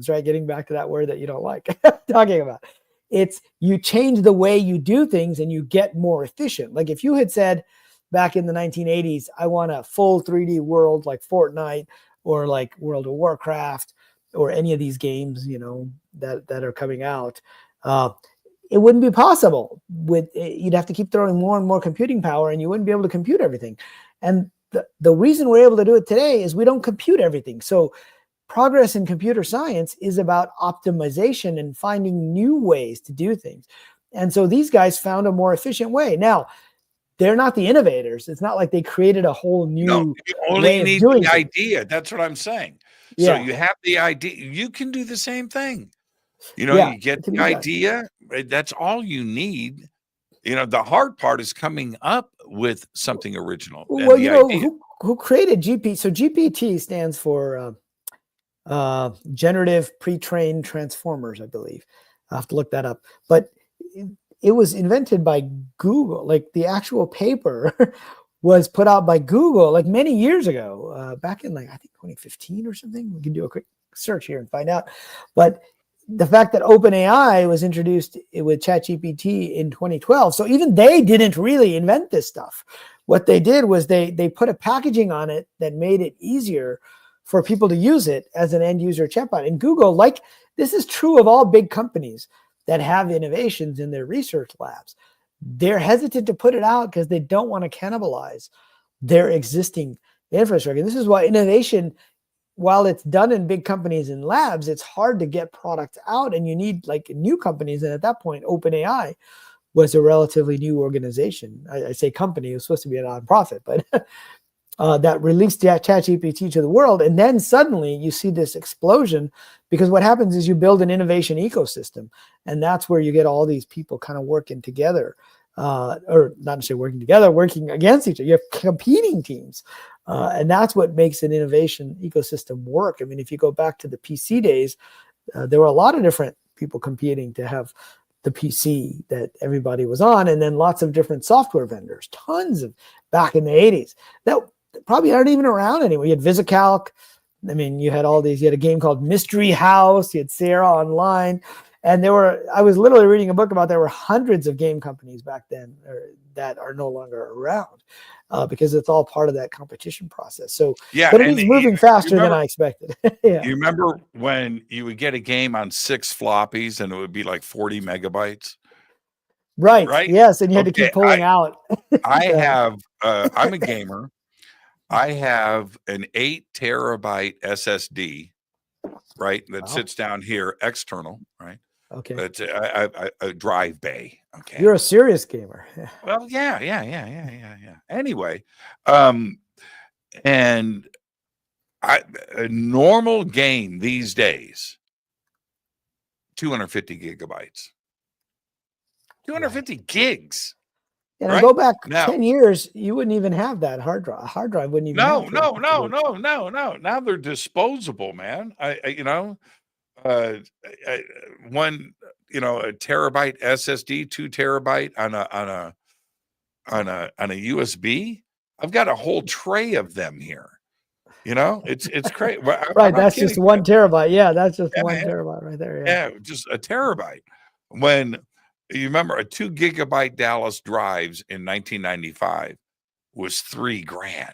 right? Getting back to that word that you don't like talking about. It's you change the way you do things and you get more efficient. Like if you had said back in the 1980s, I want a full 3D world like Fortnite or like World of Warcraft or any of these games, that are coming out, it wouldn't be possible. You'd have to keep throwing more and more computing power and you wouldn't be able to compute everything. And the reason we're able to do it today is we don't compute everything. So progress in computer science is about optimization and finding new ways to do things. And so these guys found a more efficient way. Now, they're not the innovators. It's not like they created a whole new you only need the idea. That's what I'm saying. So you have the idea. You can do the same thing. You get the idea. That's all you need. The hard part is coming up with something original. Well, who created GPT? So GPT stands for generative pre-trained transformers, I believe. I have to look that up. But it was invented by Google. Like the actual paper was put out by Google like many years ago, back in I think 2015 or something. We can do a quick search here and find out. But the fact that OpenAI was introduced with ChatGPT in 2012, so even they didn't really invent this stuff. What they did was they put a packaging on it that made it easier for people to use it as an end user chatbot. And Google, this is true of all big companies that have innovations in their research labs. They're hesitant to put it out because they don't want to cannibalize their existing infrastructure. And this is why innovation, while it's done in big companies and labs, it's hard to get products out, and you need new companies. And at that point, OpenAI was a relatively new organization. I say company, it was supposed to be a nonprofit, but that released ChatGPT to the world. And then suddenly you see this explosion, because what happens is you build an innovation ecosystem, and that's where you get all these people kind of working together, or not necessarily working together, working against each other. You have competing teams. And that's what makes an innovation ecosystem work. I mean, if you go back to the PC days, there were a lot of different people competing to have the PC that everybody was on, and then lots of different software vendors, tons of back in the 80s that probably aren't even around anymore. You had VisiCalc. I mean, you had all these. You had a game called Mystery House. You had Sarah Online. And I was literally reading a book about there were hundreds of game companies back then that are no longer around because it's all part of that competition process. So, but it is moving faster than I expected. You remember when you would get a game on 6 floppies and it would be like 40 megabytes? Right. Yes. And you had to keep pulling out. I'm a gamer. I have an 8 terabyte SSD, right? That sits down here, external, right? Okay. It's a drive bay. Okay. You're a serious gamer. Well, yeah. Anyway, and a normal game these days, 250 gigabytes, 250 gigs. And I go back 10 years, you wouldn't even have that hard drive. A hard drive wouldn't even. No. Now they're disposable, man. One, a terabyte SSD, 2 terabyte on a USB. I've got a whole tray of them here. It's crazy. Right, that's just 1 terabyte. Yeah, that's just 1 terabyte right there. Yeah, just a terabyte. When you remember, a 2 gigabyte Dallas drives in 1995 was $3,000.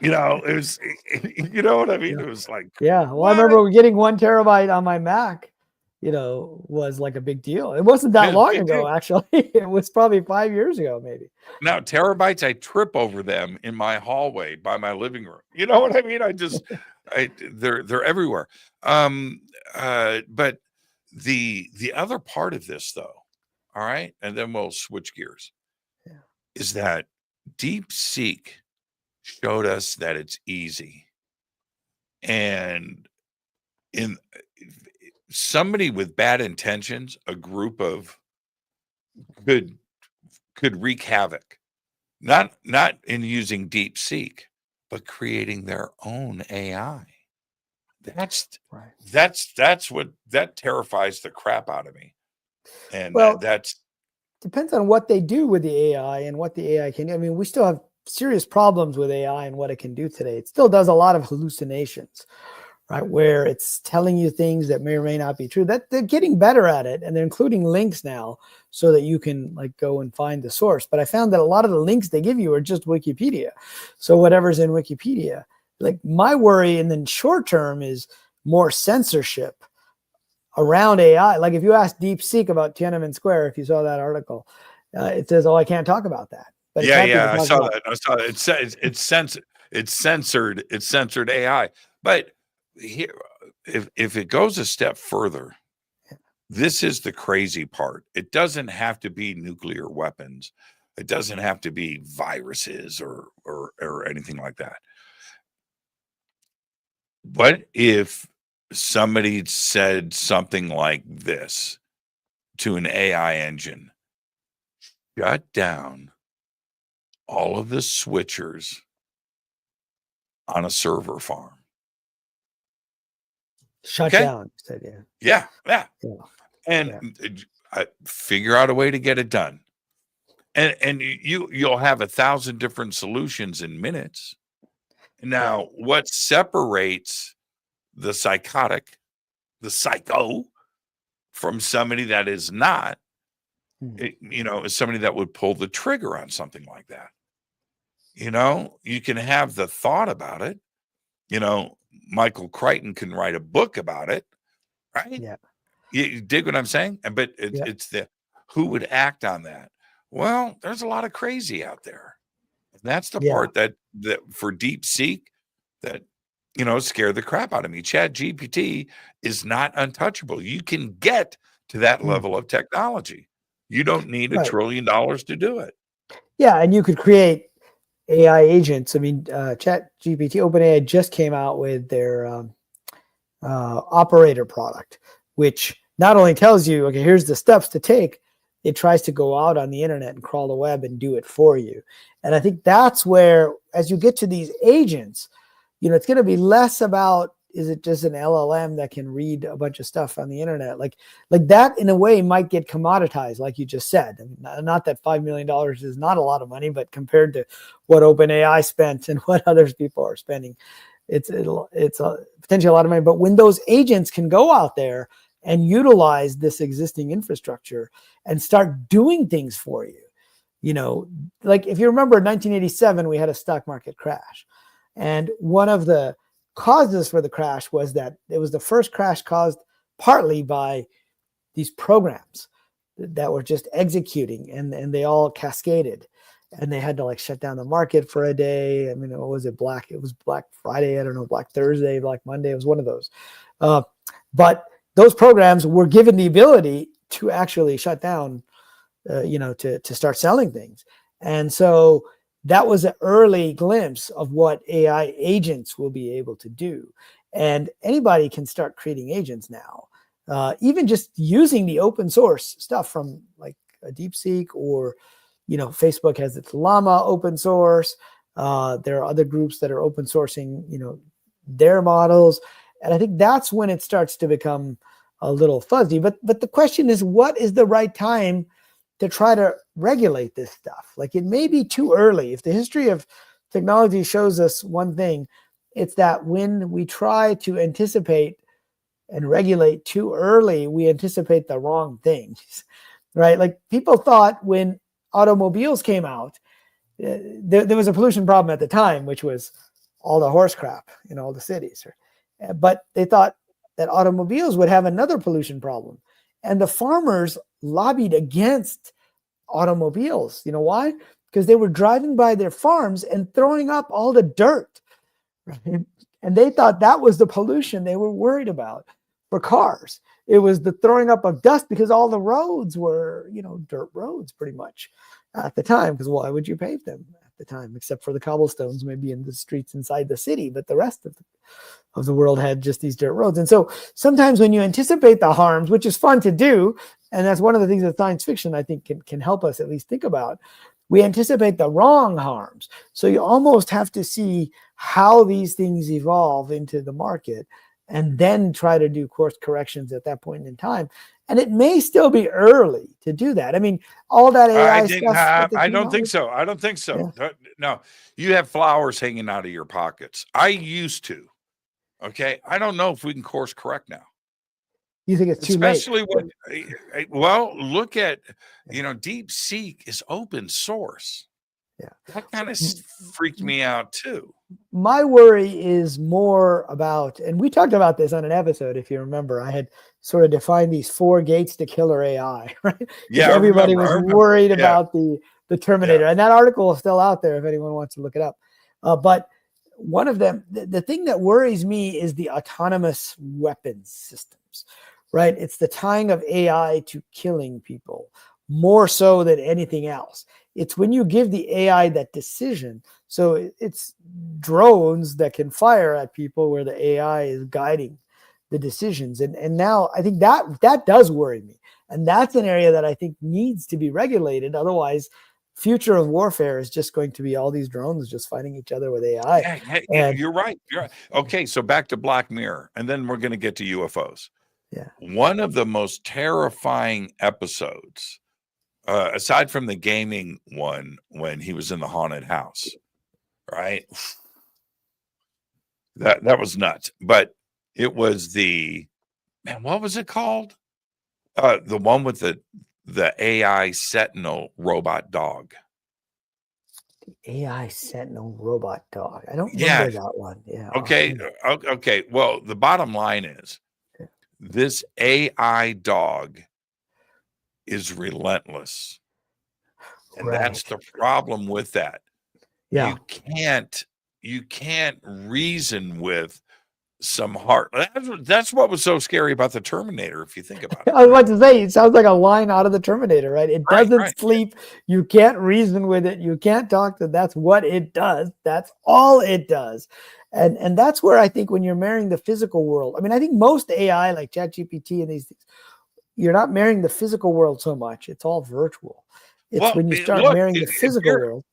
It was, what I mean? It was like, well, I remember getting 1 terabyte on my Mac was like a big deal. It wasn't that long ago, actually. It was probably 5 years ago, maybe. Now, terabytes, I trip over them in my hallway by my living room. You know what I mean? They're everywhere. But the other part of this, though, all right, and then we'll switch gears, is that DeepSeek showed us that it's easy. And in somebody with bad intentions, a group of could wreak havoc, not in using DeepSeek, but creating their own AI. That's what terrifies the crap out of me. And that's depends on what they do with the AI and what the AI can do. I mean, we still have serious problems with AI and what it can do today. It still does a lot of hallucinations, right? Where it's telling you things that may or may not be true. That they're getting better at it, and they're including links now so that you can like go and find the source. But I found that a lot of the links they give you are just Wikipedia. So whatever's in Wikipedia. Like my worry in the short term is more censorship around AI. Like if you ask DeepSeek about Tiananmen Square, if you saw that article, it says, "Oh, I can't talk about that." But I saw that. I saw that. It says it's censored AI. But here, if it goes a step further, this is the crazy part. It doesn't have to be nuclear weapons. It doesn't have to be viruses or anything like that. What if somebody said something like this to an AI engine? Shut down all of the switchers on a server farm. Shut down. Said, yeah. And figure out a way to get it done. And you'll have 1,000 different solutions in minutes. Now, what separates the psycho, from somebody that is not, is somebody that would pull the trigger on something like that. You can have the thought about it. Michael Crichton can write a book about it, right? Yeah. You dig what I'm saying? But it's the who would act on that. Well, there's a lot of crazy out there. And that's the part that for DeepSeek that scared the crap out of me. ChatGPT is not untouchable. You can get to that level of technology. You don't need $1 trillion to do it. Yeah, and you could create AI agents. I mean, ChatGPT, OpenAI just came out with their operator product, which not only tells you, okay, here's the steps to take, it tries to go out on the internet and crawl the web and do it for you. And I think that's where, as you get to these agents, it's going to be less about, is it just an LLM that can read a bunch of stuff on the internet? Like that in a way might get commoditized, like you just said. I mean, not that $5 million is not a lot of money, but compared to what OpenAI spent and what others people are spending, it's potentially a lot of money. But when those agents can go out there and utilize this existing infrastructure and start doing things for you, like if you remember in 1987, we had a stock market crash. And one of the causes for the crash was that it was the first crash caused partly by these programs that were just executing, and they all cascaded, and they had to like shut down the market for a day. I mean, what was it? It was Black Friday. I don't know, Black Thursday, Black Monday. It was one of those. But those programs were given the ability to actually shut down, to start selling things. And so that was an early glimpse of what AI agents will be able to do. And anybody can start creating agents now, even just using the open source stuff from like a DeepSeek, or, Facebook has its Llama open source. There are other groups that are open sourcing, their models. And I think that's when it starts to become a little fuzzy. But the question is, what is the right time to try to regulate this stuff? Like, it may be too early. If the history of technology shows us one thing, it's that when we try to anticipate and regulate too early, we anticipate the wrong things, right? Like people thought when automobiles came out, there was a pollution problem at the time, which was all the horse crap in all the cities. But they thought that automobiles would have another pollution problem. And the farmers lobbied against automobiles. You know why? Because they were driving by their farms and throwing up all the dirt. Right? And they thought that was the pollution they were worried about for cars. It was the throwing up of dust because all the roads were, dirt roads pretty much at the time. Because why would you pave them at the time, except for the cobblestones maybe in the streets inside the city? But the rest of the world had just these dirt roads. And so sometimes when you anticipate the harms, which is fun to do, and that's one of the things that science fiction, I think, can help us at least think about, we anticipate the wrong harms. So you almost have to see how these things evolve into the market and then try to do course corrections at that point in time. And it may still be early to do that. I mean, all that AI stuff. I don't think so. I don't think so. Yeah. No, you have flowers hanging out of your pockets. I used to. Okay. I don't know if we can course correct now. You think it's too Especially late? Well, look at, DeepSeek is open source. Yeah. That kind of freaked me out too. My worry is more about, and we talked about this on an episode, if you remember, I had sort of defined these 4 gates to killer AI, right? Yeah. Everybody was worried about the Terminator. And that article is still out there if anyone wants to look it up. But one of them, the thing that worries me is the autonomous weapons systems, right? It's the tying of AI to killing people more so than anything else. It's when you give the AI that decision. So it's drones that can fire at people where the AI is guiding the decisions. And now I think that does worry me. And that's an area that I think needs to be regulated. Otherwise, future of warfare is just going to be all these drones just fighting each other with AI. Hey, you're right. You're right. Okay, so back to Black Mirror, and then we're going to get to UFOs. Yeah. One of the most terrifying episodes, aside from the gaming one when he was in the haunted house, right? That was nuts. But it was what was it called? The one with the AI Sentinel robot dog. The AI Sentinel robot dog. I don't remember that one. Yeah. Okay. Okay. Well, the bottom line is this AI dog is relentless. And that's the problem with that. Yeah. You can't reason with some heart. That's what was so scary about the Terminator, if you think about it. I was about to say, it sounds like a line out of the Terminator, right? It doesn't sleep. You can't reason with it. You can't talk to it. That's what it does. That's all it does. And that's where I think when you're marrying the physical world, I mean, I think most AI like ChatGPT and these things, you're not marrying the physical world so much. It's all virtual. It's when you start marrying the physical world.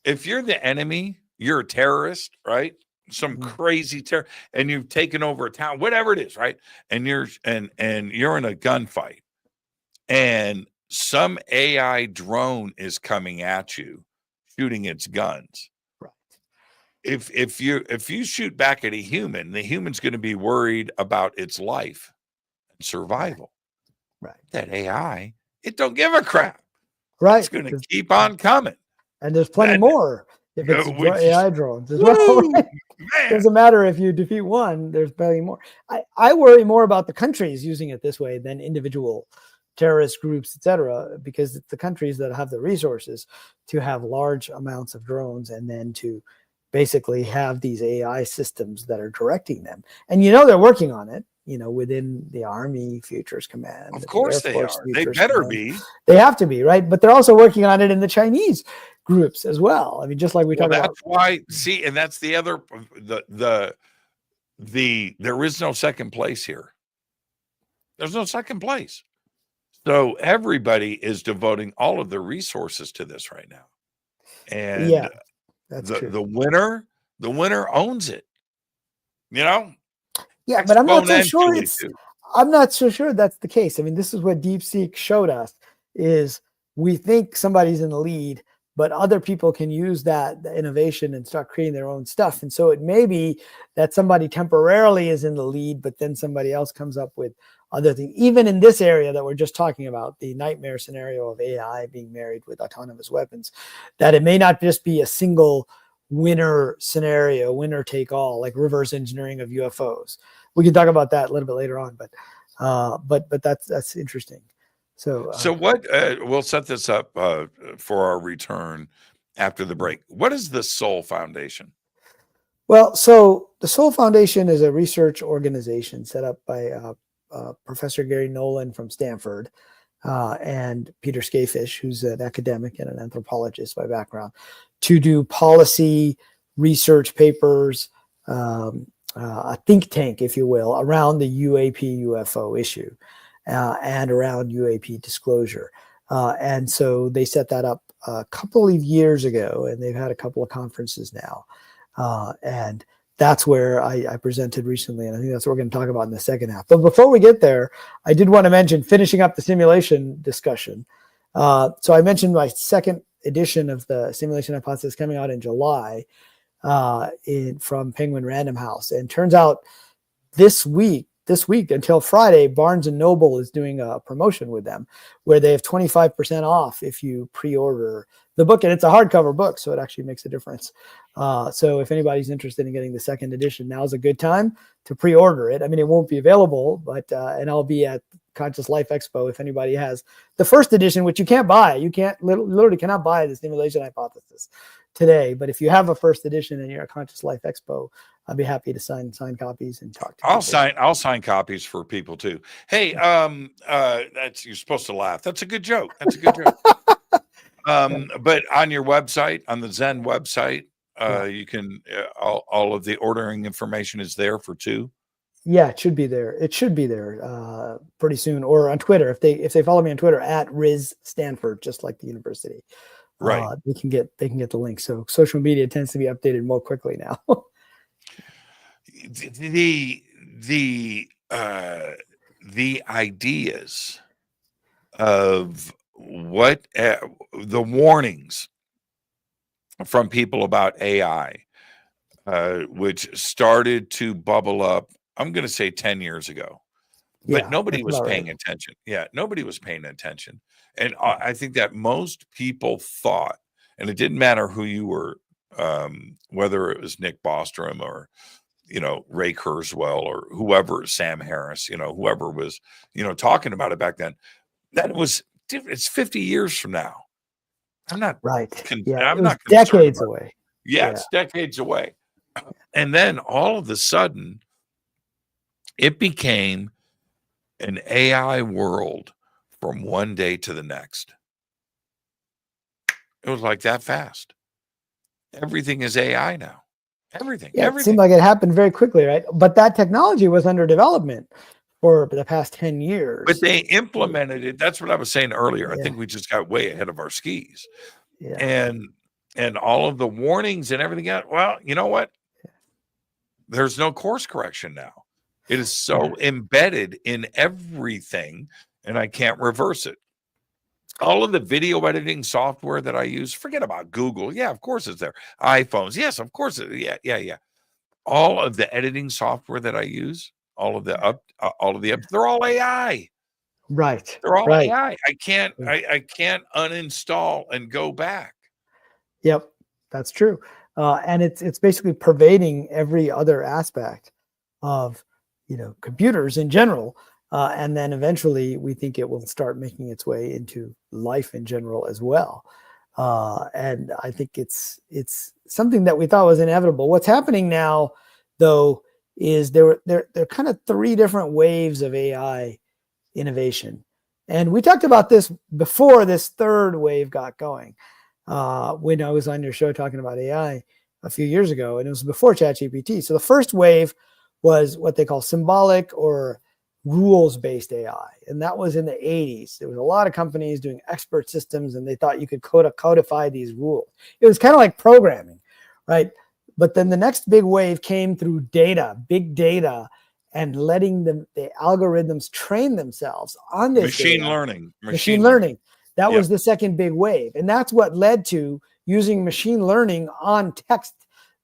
If you're the enemy, you're a terrorist, right? Some crazy terror, and you've taken over a town, whatever it is, right? And you're in a gunfight, and some AI drone is coming at you, shooting its guns. Right. If you shoot back at a human, the human's going to be worried about its life and survival. Right. That AI, it don't give a crap. Right. It's going to keep on coming. And there's plenty more. If it's AI drones as well. Right? Doesn't matter if you defeat one, there's plenty more. I worry more about the countries using it this way than individual terrorist groups, etc., because it's the countries that have the resources to have large amounts of drones and then to basically have these AI systems that are directing them. And they're working on it, within the Army Futures Command. Of course they are. They better be. They have to be, right? But they're also working on it in the Chinese groups as well. I mean, just like we talked about. That's why, see, and that's the other, there is no second place here. There's no second place. So everybody is devoting all of their resources to this right now. And yeah, that's true. The winner owns it. Yeah, but I'm not so sure I'm not so sure that's the case. I mean, this is what DeepSeek showed us is we think somebody's in the lead, but other people can use the innovation and start creating their own stuff. And so it may be that somebody temporarily is in the lead, but then somebody else comes up with other things. Even in this area that we're just talking about, the nightmare scenario of AI being married with autonomous weapons, that it may not just be a single winner scenario, winner take all, like reverse engineering of UFOs. We can talk about that a little bit later on, but that's interesting. So what we'll set this up for our return after the break. What is the Soul Foundation? Well, so the Soul Foundation is a research organization set up by Professor Gary Nolan from Stanford and Peter Skafish, who's an academic and an anthropologist by background, to do policy research papers, a think tank, if you will, around the UAP UFO issue and around UAP disclosure. And so they set that up a couple of years ago, and they've had a couple of conferences now. And that's where I presented recently, and I think that's what we're going to talk about in the second half. But before we get there, I did want to mention finishing up the simulation discussion. So I mentioned my second edition of the simulation hypothesis coming out in July from Penguin Random House. And turns out this week until Friday, Barnes & Noble is doing a promotion with them where they have 25% off if you pre-order the book. And it's a hardcover book, so it actually makes a difference. So if anybody's interested in getting the second edition, now's a good time to pre-order it. I mean, it won't be available, but and I'll be at Conscious Life Expo if anybody has the first edition, which you can't buy. You can't literally cannot buy the simulation hypothesis today. But if you have a first edition and you're at Conscious Life Expo, I'd be happy to sign copies and talk to people. I'll sign copies for people too. Hey, you're supposed to laugh. That's a good joke. That's a good joke. But on your website, on the Zen website, you can all of the ordering information is there for two. Yeah, it should be there. It should be there pretty soon, or on Twitter. If they follow me on Twitter at Riz Stanford, just like the university, right? They can get the link. So social media tends to be updated more quickly now. The ideas of what the warnings from people about AI, which started to bubble up, I'm going to say 10 years ago, but nobody was paying attention. Yeah, nobody was paying attention. And I think that most people thought, and it didn't matter who you were, whether it was Nick Bostrom or, Ray Kurzweil or whoever, Sam Harris, whoever was, talking about it back then, that it was different. It's 50 years from now. I'm not right. I'm not decades away. Yeah, it's decades away. And then all of a sudden, it became an AI world from one day to the next. It was like that fast. Everything is AI now. Everything. Yeah, it seemed like it happened very quickly, right? But that technology was under development for the past 10 years. But they implemented it. That's what I was saying earlier. I think we just got way ahead of our skis. Yeah. And all of the warnings and everything else. Well, you know what? There's no course correction now. It is so embedded in everything, and I can't reverse it. All of the video editing software that I use, forget about Google. Yeah, of course it's there. iPhones. Yes, of course. Yeah. All of the editing software that I use, all of the they're all AI. Right. They're all AI. I can't uninstall and go back. Yep, that's true. And it's basically pervading every other aspect of, computers in general. And then eventually we think it will start making its way into life in general as well. And I think it's something that we thought was inevitable. What's happening now, though, is there are kind of three different waves of AI innovation. And we talked about this before this third wave got going. When I was on your show talking about AI a few years ago, and it was before ChatGPT. So the first wave was what they call symbolic or rules-based AI. And that was in the 80s. There was a lot of companies doing expert systems, and they thought you could codify these rules. It was kind of like programming, right? But then the next big wave came through data, big data, and letting the algorithms train themselves on this machine data. learning. That was the second big wave. And that's what led to using machine learning on text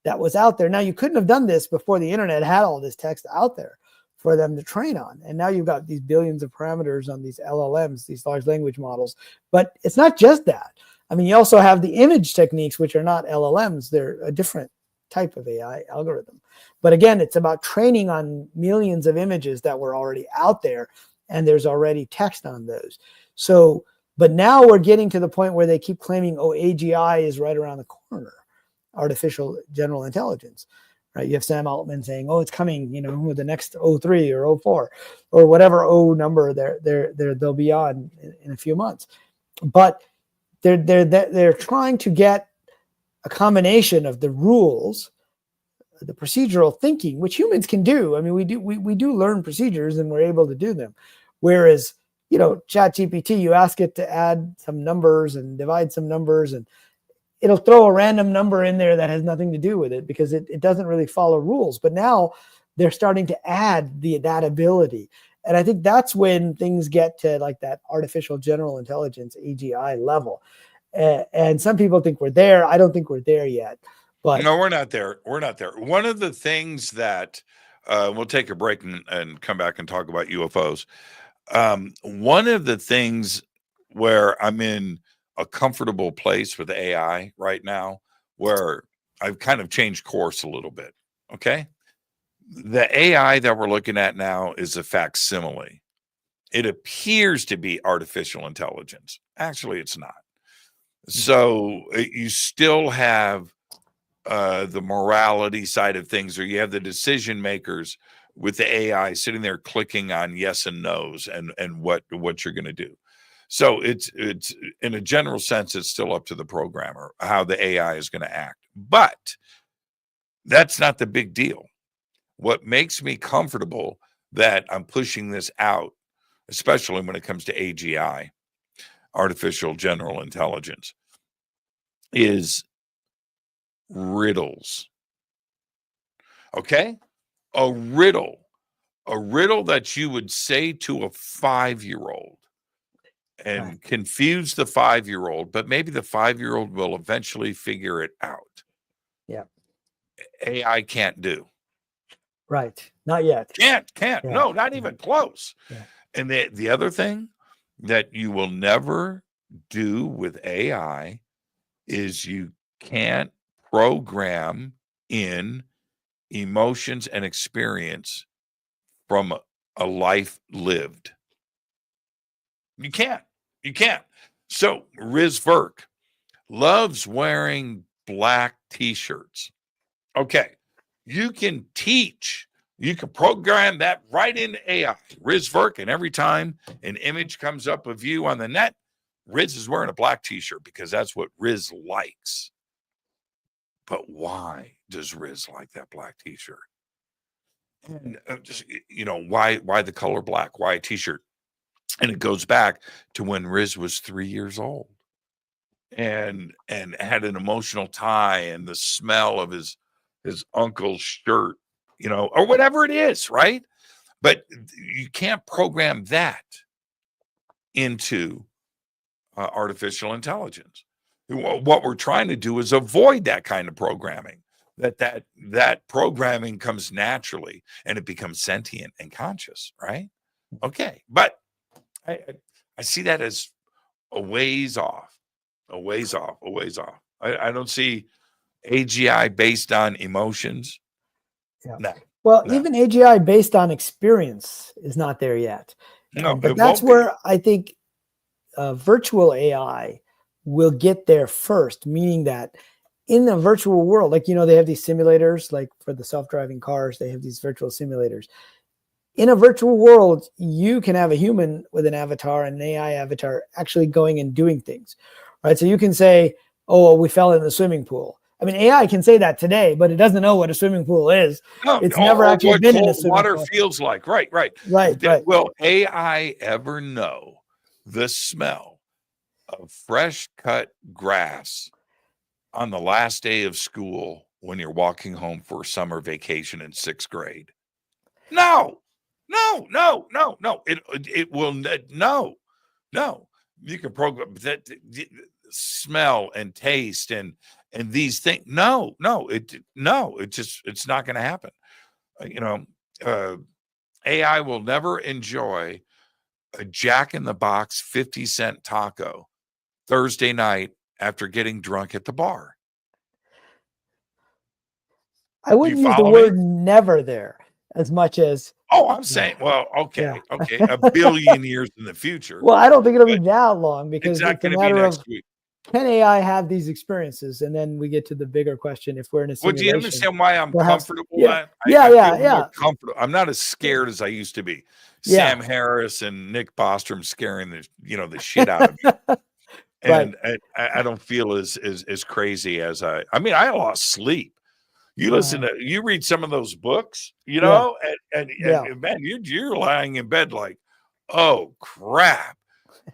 that was out there. Now, you couldn't have done this before the internet had all this text out there for them to train on. And now you've got these billions of parameters on these LLMs, these large language models. But it's not just that. I mean, you also have the image techniques, which are not LLMs. They're a different type of AI algorithm. But again, it's about training on millions of images that were already out there, and there's already text on those. So, but now we're getting to the point where they keep claiming, oh, AGI is right around the corner, artificial general intelligence. Right? You have Sam Altman saying, "Oh, it's coming," with the next O3 or O4 or whatever O number they'll be on in a few months. But they're trying to get a combination of the rules, the procedural thinking, which humans can do. I mean, we do learn procedures and we're able to do them. Whereas, ChatGPT, you ask it to add some numbers and divide some numbers, and it'll throw a random number in there that has nothing to do with it because it doesn't really follow rules. But now they're starting to add that ability. And I think that's when things get to like that artificial general intelligence, AGI level. And some people think we're there. I don't think we're there yet. But no, we're not there. We're not there. One of the things that we'll take a break and come back and talk about UFOs. One of the things where I'm in a comfortable place with AI right now, where I've kind of changed course a little bit. Okay. The AI that we're looking at now is a facsimile. It appears to be artificial intelligence. Actually, it's not. So you still have the morality side of things, or you have the decision makers with the AI sitting there clicking on yes and no's and what you're going to do. So it's in a general sense, it's still up to the programmer how the AI is going to act. But that's not the big deal. What makes me comfortable that I'm pushing this out, especially when it comes to AGI, artificial general intelligence, is riddles. Okay? A riddle that you would say to a 5-year-old and confuse the 5-year-old, but maybe the 5-year-old will eventually figure it out. Yeah. AI can't do. Right. Not yet. Can't. Yeah. No, not even close. Yeah. And the other thing that you will never do with AI is you can't program in emotions and experience from a life lived. You can't. So Riz Virk loves wearing black t-shirts. Okay. You can program that right into AI. Riz Virk, and every time an image comes up of you on the net, Riz is wearing a black t-shirt because that's what Riz likes. But why does Riz like that black t-shirt? And why the color black? Why a t-shirt? And it goes back to when Riz was 3 years old and had an emotional tie, and the smell of his uncle's shirt, or whatever it is, right? But you can't program that into artificial intelligence. What we're trying to do is avoid that kind of programming. That programming comes naturally and it becomes sentient and conscious, right? Okay, but I see that as a ways off. I don't see AGI based on emotions. Yeah. No. Even AGI based on experience is not there yet. No, but that's where I think virtual AI will get there first, meaning that in the virtual world, like, they have these simulators, like for the self-driving cars, they have these virtual simulators. In a virtual world, you can have a human with an avatar and an AI avatar actually going and doing things, right? So you can say, oh, well, we fell in the swimming pool. I mean, AI can say that today, but it doesn't know what a swimming pool is. No, it's never actually been in a swimming water pool. feels like. Right. Will AI ever know the smell of fresh cut grass on the last day of school when you're walking home for summer vacation in 6th grade? No. It will no. You can program that smell and taste and these things. It's not going to happen. AI will never enjoy a Jack in the Box 50-cent taco Thursday night after getting drunk at the bar. I wouldn't use the word never there as much as. Oh, I'm saying, well, okay, a billion years in the future. Well, I don't think it'll be that long, because it's a matter of, week. Can AI have these experiences? And then we get to the bigger question: if we're in a simulation. Well, do you understand why I'm comfortable? Yeah, More comfortable. I'm not as scared as I used to be. Sam Harris and Nick Bostrom scaring the shit out of me. And I don't feel as crazy as I lost sleep. You you read some of those books, and man, you're lying in bed like, oh crap,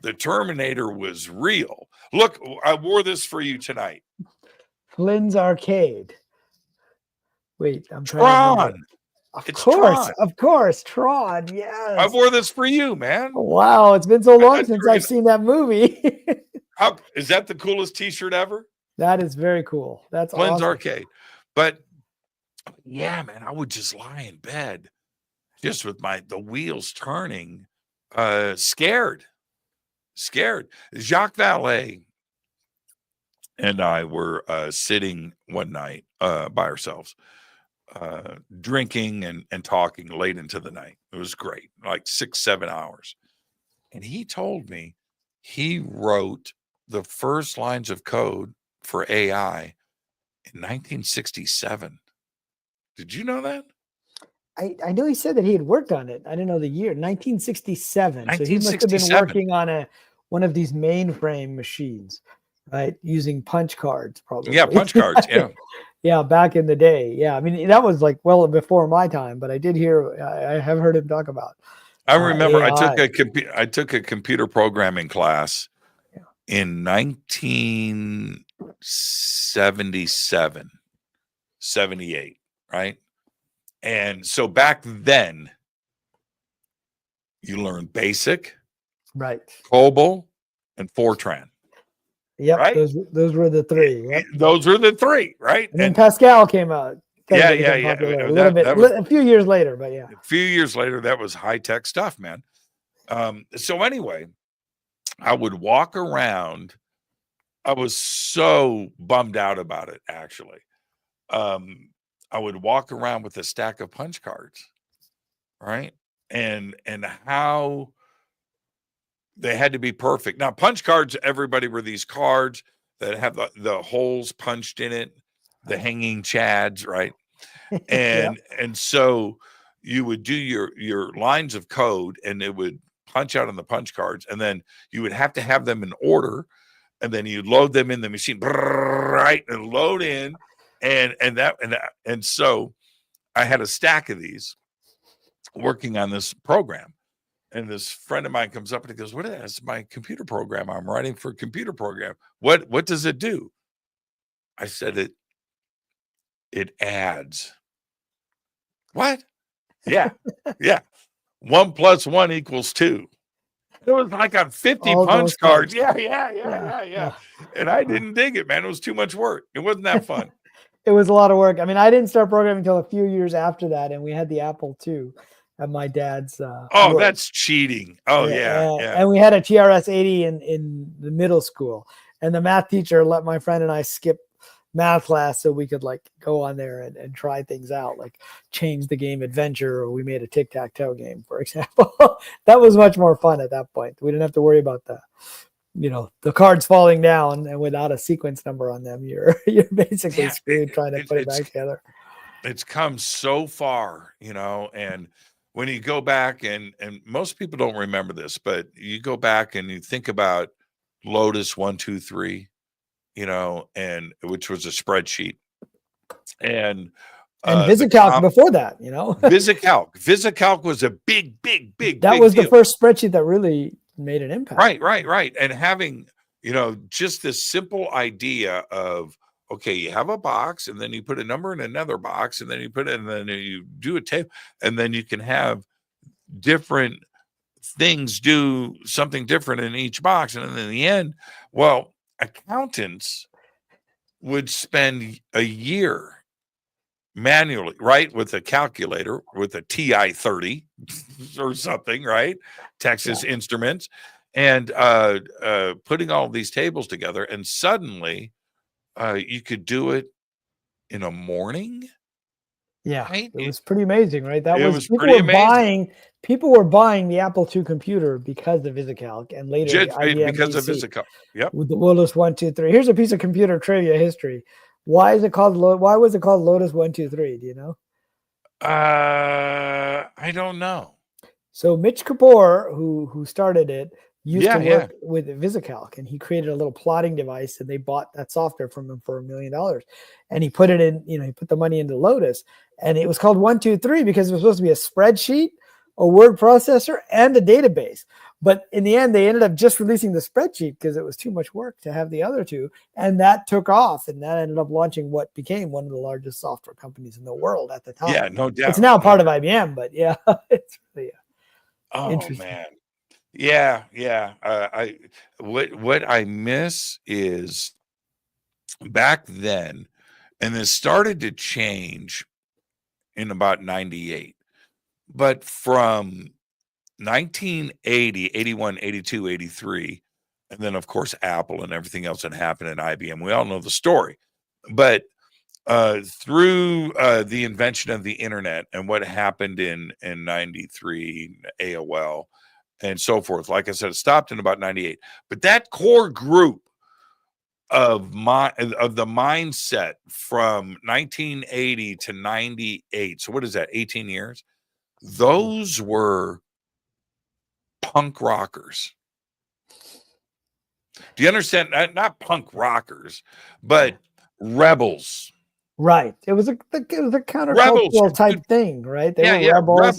the Terminator was real. Look, I wore this for you tonight. Flynn's Arcade. Wait, I'm Tron. Of course, Tron. Yes, I wore this for you, man. Wow, it's been so long since I've seen that movie. Is that the coolest T-shirt ever? That is very cool. That's Flynn's awesome. Arcade. But yeah, man, I would just lie in bed, just with the wheels turning, scared. Jacques Vallée and I were sitting one night by ourselves, drinking and talking late into the night. It was great, like 6-7 hours. And he told me he wrote the first lines of code for AI in 1967. Did you know that? I know he said that he had worked on it. I didn't know the year. 1967. So he must have been working on one of these mainframe machines, right? Using punch cards, probably. Yeah, punch cards. Yeah. Yeah, back in the day. Yeah, I mean, that was like well before my time, but I have heard him talk about. I remember AI. I took a computer programming class in 1977, 78, right? And so back then, you learned BASIC, right, COBOL, and Fortran. Yep, right? those were the three. Yep. Those were the three, right? And then Pascal came out. Yeah. A little bit, a few years later, but yeah. A few years later, that was high-tech stuff, man. So anyway, I would walk around. I was so bummed out about it, actually. I would walk around with a stack of punch cards, right? And how they had to be perfect. Now, punch cards, everybody were these cards that have the holes punched in it, the hanging chads, right? And and so you would do your lines of code, and it would punch out on the punch cards, and then you would have to have them in order, and then you load them in the machine, right? And load in, and so I had a stack of these working on this program. And this friend of mine comes up and he goes, "What is that? It's my computer program. I'm writing for a computer program. What does it do?" I said, it adds. What? Yeah. 1 + 1 = 2. It was like on 50 punch cards. Yeah. And I didn't dig it, man. It was too much work. It wasn't that fun. It was a lot of work. I mean, I didn't start programming until a few years after that, and we had the Apple II at my dad's. Oh, that's cheating. Oh, yeah. And we had a TRS-80 in the middle school, and the math teacher let my friend and I skip math class so we could like go on there and try things out, like change the game adventure, or we made a tic-tac-toe game, for example. That was much more fun at that point. We didn't have to worry about the cards falling down, and without a sequence number on them, you're basically screwed trying to put it back together. It's come so far, and when you go back, and most people don't remember this, but you go back and you think about Lotus 1, 2, 3, and which was a spreadsheet, and VisiCalc before that, VisiCalc was a big that was deal. The first spreadsheet that really made an impact. Right. And having, just this simple idea of, okay, you have a box, and then you put a number in another box, and then you put it, and then you do a table, and then you can have different things do something different in each box. And then in the end, well, accountants would spend a year manually, right, with a calculator, with a TI-30 or something, right? Texas Instruments. and putting all these tables together, and suddenly you could do it in a morning. Yeah, Right? it was pretty amazing, right? That It was was pretty amazing. people were buying the Apple II computer because of VisiCalc and later the Just IBM because of PC physical. Yep. with the Lotus 123. Here's a piece of computer trivia history. Why was it called Lotus 123? Do you know? I don't know. So Mitch Kapoor, who started it, used to Yeah. work with VisiCalc, and he created a little plotting device, and they bought that software from him for $1 million. And he put it in, he put the money into Lotus, and it was called 123 because it was supposed to be a spreadsheet, a word processor, and a database. But in the end, they ended up just releasing the spreadsheet because it was too much work to have the other two, and that took off, and that ended up launching what became one of the largest software companies in the world at the time. Yeah, no doubt. It's now part of IBM, but yeah, it's really interesting. Man. Yeah. What I miss is back then, and this started to change in about 98, but from 1980, 81, 82, 83, and then of course Apple and everything else that happened at IBM, we all know the story. But through the invention of the internet and what happened in 93, AOL and so forth, like I said, it stopped in about 98. But that core group of the mindset from 1980 to 98, so what is that, 18 years? Those were punk rockers. Do you understand? Not punk rockers, but rebels. Right. It was a countercultural type thing, right? They were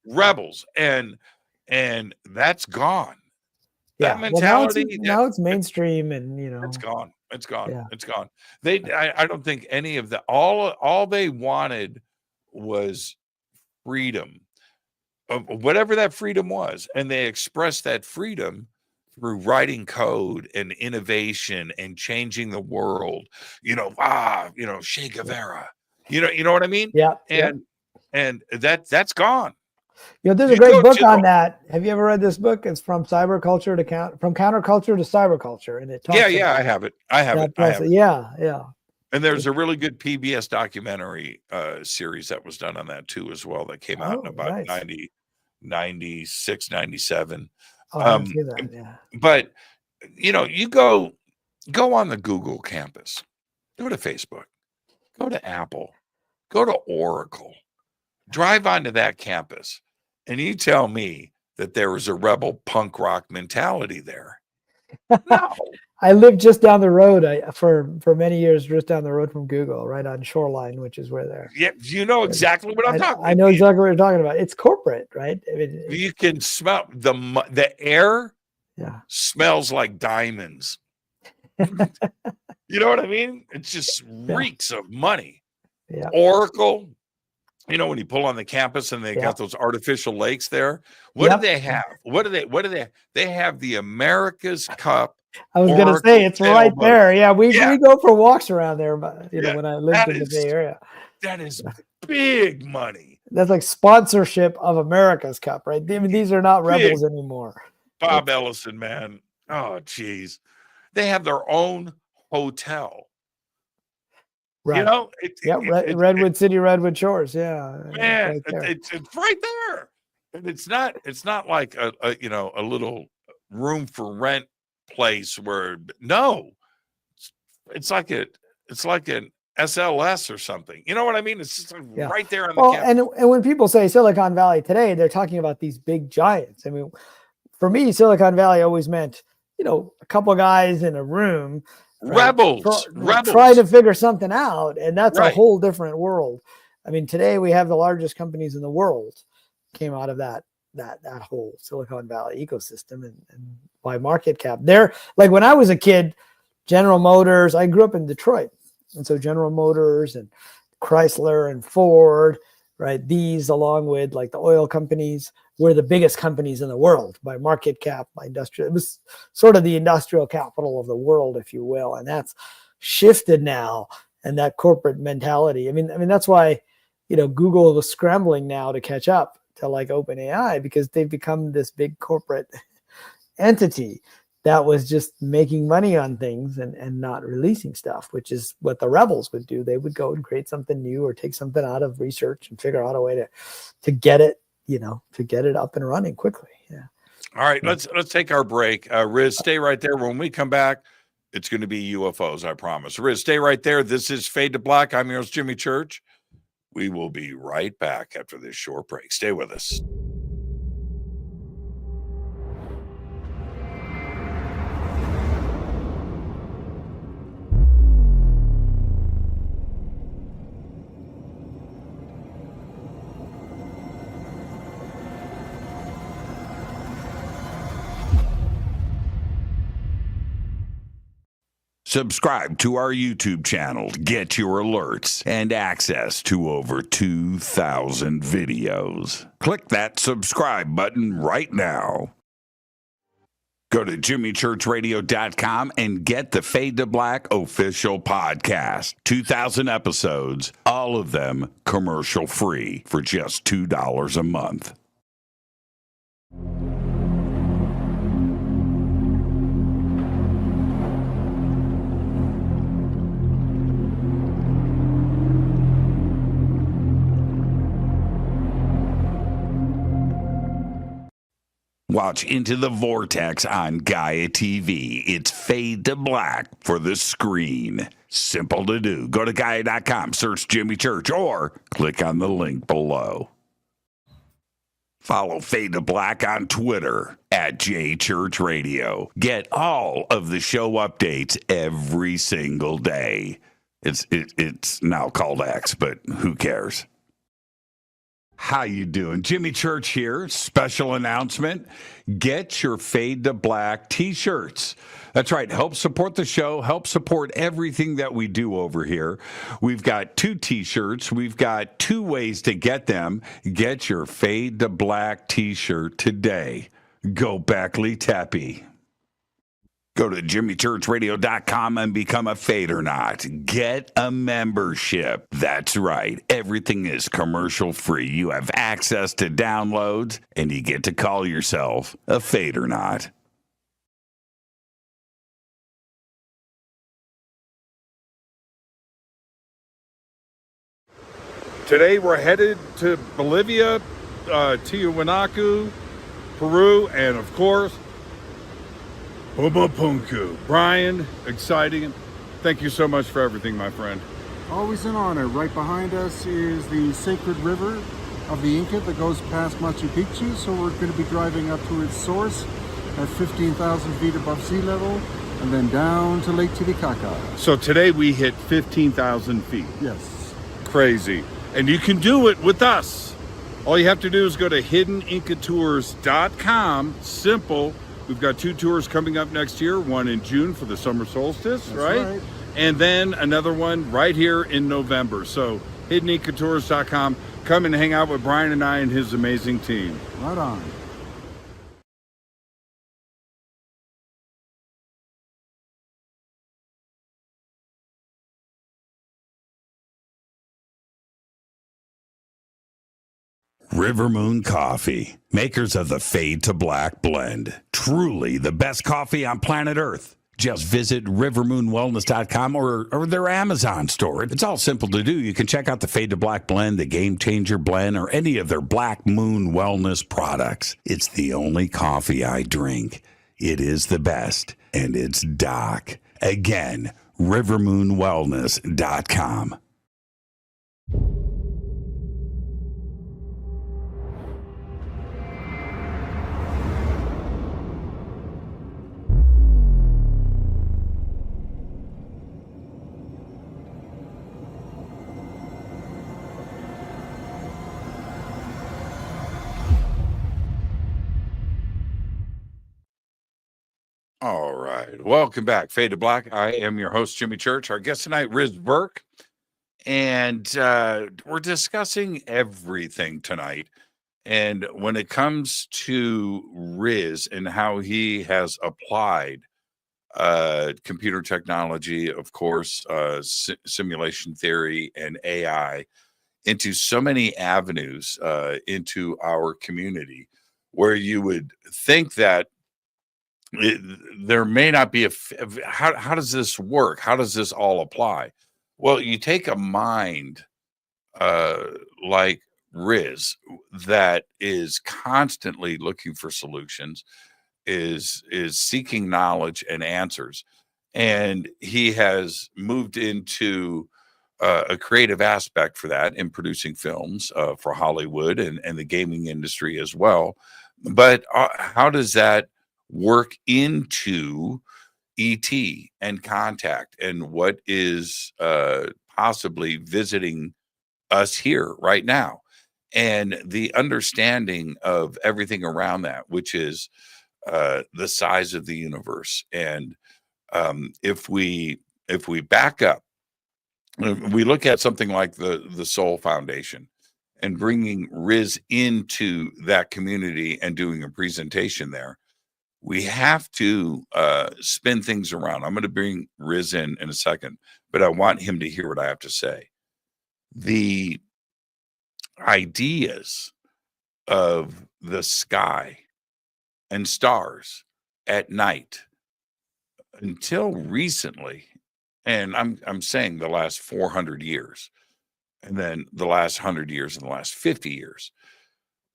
rebels. And that's gone. Yeah. That mentality. Now it's mainstream, and it's gone. It's gone. Yeah. It's gone. I don't think any of the all they wanted was freedom, of whatever that freedom was, and they expressed that freedom through writing code and innovation and changing the world. Che Guevara. You know what I mean? Yeah. And that's gone. There's a great book on that. Have you ever read this book? It's from counterculture to cyberculture, and it talks. Yeah, I have it. I have it. Yeah. And there's a really good PBS documentary series that was done on that too, as well, that came out in about 96, 97. I didn't see that, yeah. But you go on the Google campus, go to Facebook, go to Apple, go to Oracle, drive onto that campus, and you tell me that there was a rebel punk rock mentality there. No. I lived just down the road for many years, just down the road from Google, right on Shoreline, which is where they're. Yeah, you know exactly what I'm talking about. I know exactly what you're talking about. It's corporate, right? I mean, you can smell the air. Yeah, smells like diamonds. You know what I mean? It just reeks of money. Yeah. Oracle. When you pull on the campus and they got those artificial lakes there. What do they have? What do they? They have the America's Cup. I was going to say it's right there. Yeah, we go for walks around there. But when I lived in the Bay Area, that is big money. That's like sponsorship of America's Cup, right? I mean, these are not rebels anymore. Bob Ellison, man. Oh, geez, they have their own hotel. Right. Redwood City, Redwood Shores. Yeah, man, it's right there, and it's not like a little room for rent place where it's like an SLS or something. You know what I mean? It's just right there on the campus. And when people say Silicon Valley today, they're talking about these big giants. I mean, for me, Silicon Valley always meant a couple guys in a room. Rebels try to figure something out, and that's a whole different world. I mean, today we have the largest companies in the world came out of that whole Silicon Valley ecosystem, and by market cap. They're like, when I was a kid, General Motors, I grew up in Detroit, and so General Motors and Chrysler and Ford, right? These, along with like the oil companies, were the biggest companies in the world by market cap, by industrial. It was sort of the industrial capital of the world, if you will. And that's shifted now. And that corporate mentality. I mean, that's why, Google was scrambling now to catch up to like OpenAI, because they've become this big corporate entity that was just making money on things and not releasing stuff, which is what the rebels would do. They would go and create something new or take something out of research and figure out a way to get it, to get it up and running quickly. Yeah. All right, let's take our break. Riz, stay right there. When we come back, it's going to be UFOs, I promise. Riz, stay right there. This is Fade to Black. I'm your host, Jimmy Church. We will be right back after this short break. Stay with us. Subscribe to our YouTube channel to get your alerts and access to over 2,000 videos. Click that subscribe button right now. Go to jimmychurchradio.com and get the Fade to Black official podcast. 2,000 episodes, all of them commercial free for just $2 a month. Watch Into the Vortex on Gaia TV. It's Fade to Black for the screen. Simple to do. Go to Gaia.com, search Jimmy Church, or click on the link below. Follow Fade to Black on Twitter at JChurchRadio. Get all of the show updates every single day. It's now called X, but who cares? How you doing? Jimmy Church here. Special announcement. Get your Fade to Black t-shirts. That's right. Help support the show. Help support everything that we do over here. We've got 2 t-shirts. We've got 2 ways to get them. Get your Fade to Black t-shirt today. Go Beckley Teppy. Go to jimmychurchradio.com and become a Fadernaut. Get a membership. That's right. Everything is commercial free. You have access to downloads, and you get to call yourself a Fadernaut. Today we're headed to Bolivia, Tiwanaku, Peru, and of course, Pumapunku. Brian, exciting. Thank you so much for everything, my friend. Always an honor. Right behind us is the sacred river of the Inca that goes past Machu Picchu. So we're going to be driving up to its source at 15,000 feet above sea level and then down to Lake Titicaca. So today we hit 15,000 feet. Yes. Crazy. And you can do it with us. All you have to do is go to hiddenincatours.com. Simple. We've got 2 tours coming up next year, one in June for the summer solstice, right? And then another one right here in November. So hiddenincatours.com. Come and hang out with Brian and I and his amazing team. Right on. River Moon Coffee, makers of the Fade to Black blend. Truly the best coffee on planet Earth. Just visit rivermoonwellness.com or their Amazon store. It's all simple to do. You can check out the Fade to Black blend, the Game Changer blend, or any of their Black Moon Wellness products. It's the only coffee I drink. It is the best, and it's Doc. Again, rivermoonwellness.com. All right. Welcome back. Fade to Black. I am your host, Jimmy Church. Our guest tonight, Riz Virk. And we're discussing everything tonight. And when it comes to Riz and how he has applied computer technology, of course, simulation theory and AI into so many avenues into our community, where you would think that there may not be how does this work? How does this all apply? Well, you take a mind like Riz that is constantly looking for solutions, is seeking knowledge and answers, and he has moved into a creative aspect for that in producing films for Hollywood and the gaming industry as well. But how does that work into ET and contact and what is possibly visiting us here right now, and the understanding of everything around that, which is the size of the universe. And if we back up, we look at something like the Soul Foundation and bringing Riz into that community and doing a presentation there, we have to spin things around. I'm going to bring Riz in a second, but I want him to hear what I have to say. The ideas of the sky and stars at night until recently, and I'm saying the last 400 years, and then the last 100 years and the last 50 years,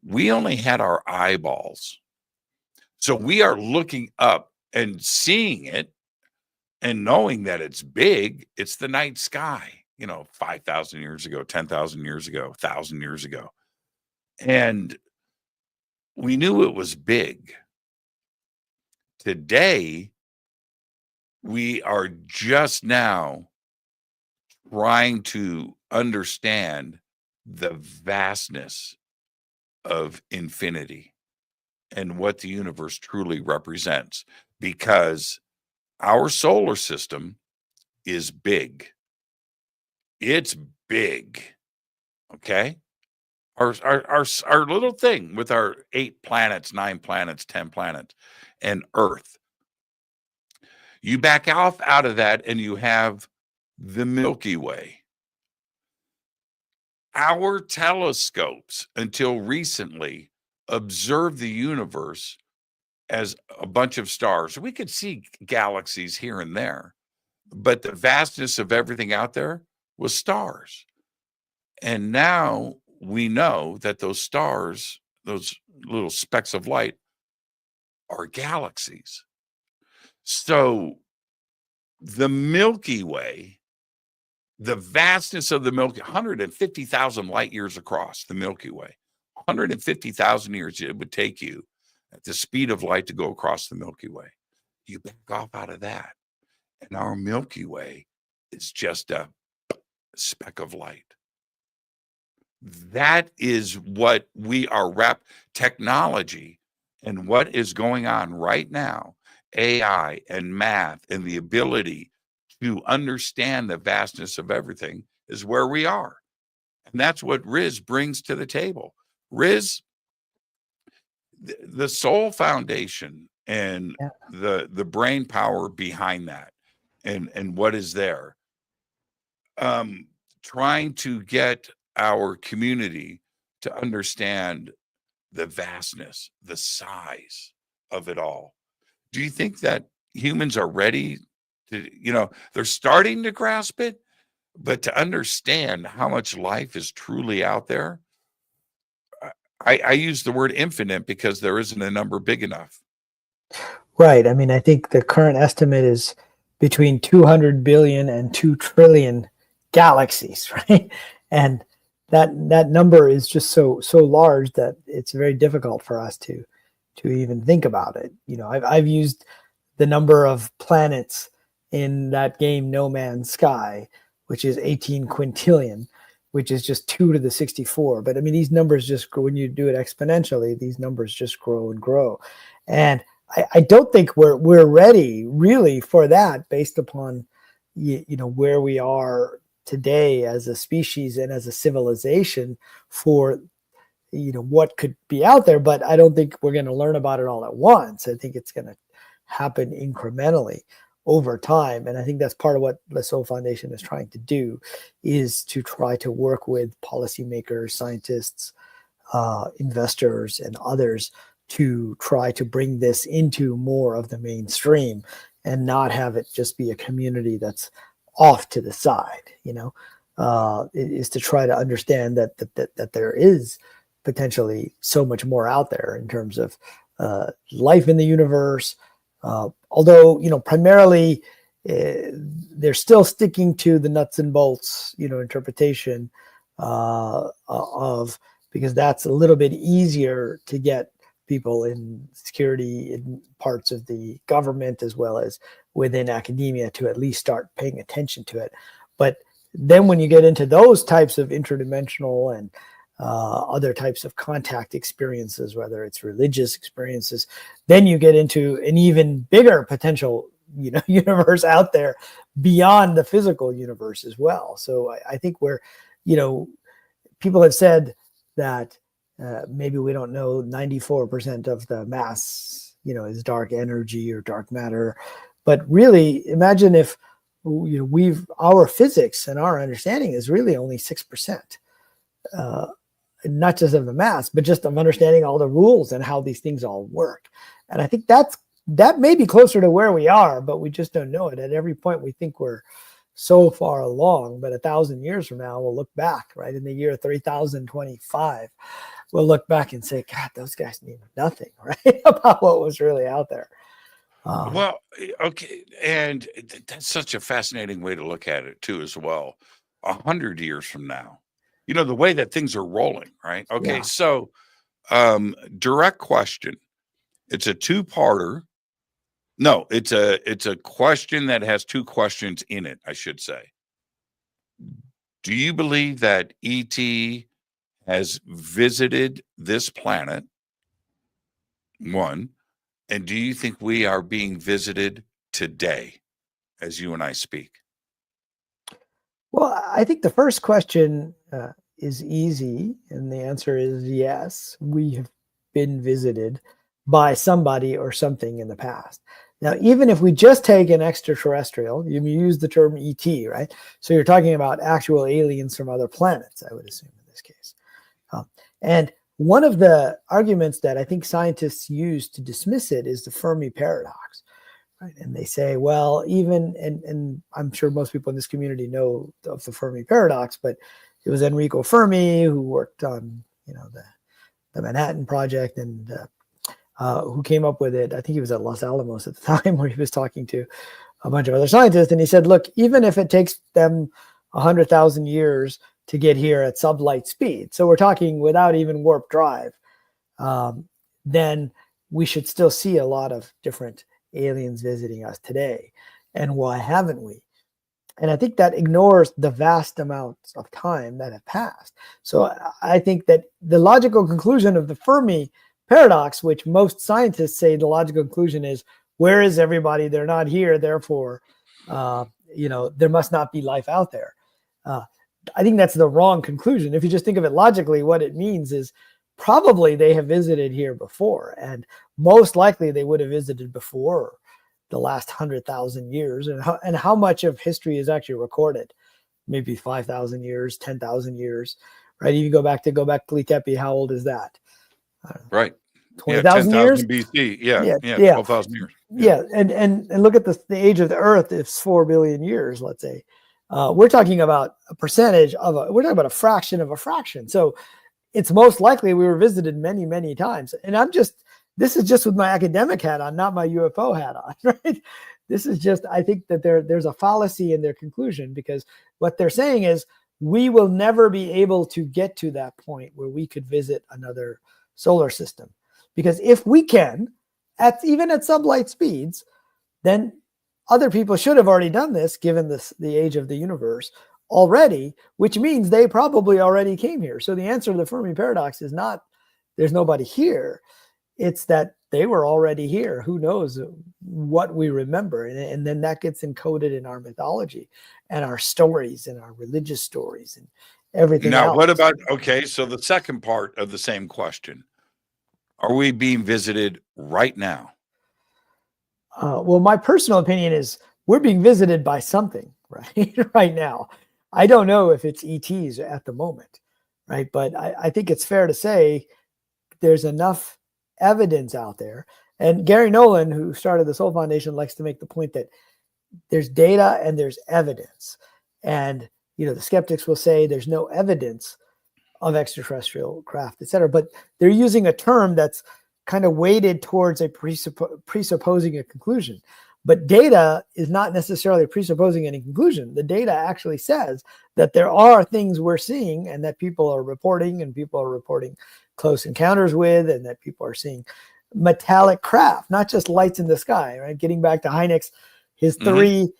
we only had our eyeballs. So we are looking up and seeing it and knowing that it's big. It's the night sky, 5,000 years ago, 10,000 years ago, 1,000 years ago. And we knew it was big. Today, we are just now trying to understand the vastness of infinity and what the universe truly represents, because our solar system is big. It's big. Okay. Our little thing with our 8 planets, 9 planets, 10 planets, and Earth. You back off out of that and you have the Milky Way. Our telescopes, until recently, observed the universe as a bunch of stars. We could see galaxies here and there, but the vastness of everything out there was stars. And now we know that those stars, those little specks of light, are galaxies. So the Milky Way, the vastness of the Milky, 150,000 light years across the Milky Way, 150,000 years it would take you at the speed of light to go across the Milky Way. You back off out of that, and our Milky Way is just a speck of light. That is what we are technology and what is going on right now, AI and math and the ability to understand the vastness of everything is where we are. And that's what Riz brings to the table. Riz, the Soul Foundation and the brain power behind that and what is there, trying to get our community to understand the vastness, the size of it all. Do you think that humans are ready to, they're starting to grasp it, but to understand how much life is truly out there? I use the word infinite because there isn't a number big enough. Right. I mean, I think the current estimate is between 200 billion and 2 trillion galaxies, right? And that number is just so large that it's very difficult for us to even think about it. I've used the number of planets in that game No Man's Sky, which is 18 quintillion, which is just 2 to the 64. But I mean, these numbers just grow. When you do it exponentially, these numbers just grow and grow. And I don't think we're ready really for that, based upon where we are today as a species and as a civilization, for what could be out there. But I don't think we're going to learn about it all at once. I think it's going to happen incrementally over time. And I think that's part of what the Soul Foundation is trying to do, is to try to work with policymakers, scientists, investors, and others to try to bring this into more of the mainstream and not have it just be a community that's off to the side, is to try to understand that there is potentially so much more out there in terms of life in the universe. Although, primarily they're still sticking to the nuts and bolts, interpretation of, because that's a little bit easier to get people in security in parts of the government as well as within academia to at least start paying attention to it. But then when you get into those types of interdimensional and other types of contact experiences, whether it's religious experiences, then you get into an even bigger potential universe out there beyond the physical universe as well. So I think where, people have said that maybe we don't know 94% of the mass, is dark energy or dark matter. But really, imagine if our physics and our understanding is really only 6%, not just of the mass, but just of understanding all the rules and how these things all work. And I think that may be closer to where we are, but we just don't know it. At every point, we think we're so far along, but 1,000 years from now, we'll look back, right? In the year 3025, we'll look back and say, God, those guys knew nothing, right? About what was really out there. Well, okay. And that's such a fascinating way to look at it too, as well. 100 years from now, the way that things are rolling, right? Okay. Yeah. So, direct question. It's a two-parter. No, it's a question that has two questions in it, I should say. Do you believe that ET has visited this planet? One. And do you think we are being visited today as you and I speak? Well, I think the first question is easy. And the answer is yes, we have been visited by somebody or something in the past. Now, even if we just take an extraterrestrial, you use the term ET, right? So you're talking about actual aliens from other planets, I would assume in this case. And one of the arguments that I think scientists use to dismiss it is the Fermi paradox, right? And they say, well, and I'm sure most people in this community know of the Fermi paradox, but it was Enrico Fermi who worked on, the Manhattan Project and who came up with it. I think he was at Los Alamos at the time where he was talking to a bunch of other scientists. And he said, look, even if it takes them 100,000 years to get here at sublight speed, so we're talking without even warp drive, then we should still see a lot of different aliens visiting us today. And why haven't we? And I think that ignores the vast amounts of time that have passed. So I think that the logical conclusion of the Fermi paradox, which most scientists say the logical conclusion is, where is everybody? They're not here. Therefore, there must not be life out there. I think that's the wrong conclusion. If you just think of it logically, what it means is probably they have visited here before, and most likely they would have visited before the last 100,000 years. And how much of history is actually recorded? Maybe 5,000 years, 10,000 years, right? You go back to Göbekli Tepe. How old is that? Right. 20,000 years? BC. Yeah. 12,000 years. Yeah. And look at the age of the Earth. It's 4 billion years, let's say. We're talking about a percentage we're talking about a fraction of a fraction. So it's most likely we were visited many, many times. And this is just with my academic hat on, not my UFO hat on, right? This is just, I think that there's a fallacy in their conclusion, because what they're saying is we will never be able to get to that point where we could visit another solar system. Because if we can, even at sublight speeds, then other people should have already done this, given the age of the universe already, which means they probably already came here. So the answer to the Fermi paradox is not there's nobody here. It's that they were already here. Who knows what we remember? And then that gets encoded in our mythology and our stories and our religious stories and everything else. Now, what about, so the second part of the same question. Are we being visited right now? Well, my personal opinion is we're being visited by something right now. I don't know if it's ETs at the moment, right? But I think it's fair to say there's enough evidence out there. And Gary Nolan, who started the Soul Foundation, likes to make the point that there's data and there's evidence. And, the skeptics will say there's no evidence of extraterrestrial craft, et cetera. But they're using a term that's kind of weighted towards a presupposing a conclusion. But data is not necessarily presupposing any conclusion. The data actually says that there are things we're seeing and that people are reporting, and people are reporting close encounters with, and that people are seeing metallic craft, not just lights in the sky, right? Getting back to Hynek's, his three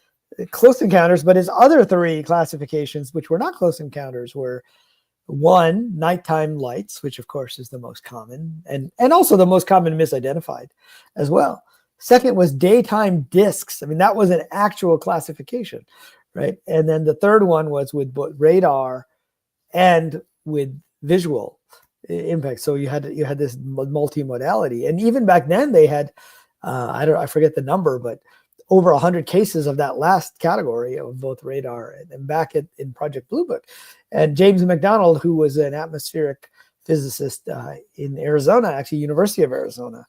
close encounters, but his other three classifications, which were not close encounters, were one, nighttime lights, which of course is the most common and also the most common misidentified as well. Second was daytime discs. I mean, that was an actual classification, right? And then the third one was with radar and with visual impact. So you had this multimodality. And even back then they had, I forget the number, but over 100 cases of that last category of both radar and back in Project Blue Book. And James McDonald, who was an atmospheric physicist in Arizona, actually University of Arizona,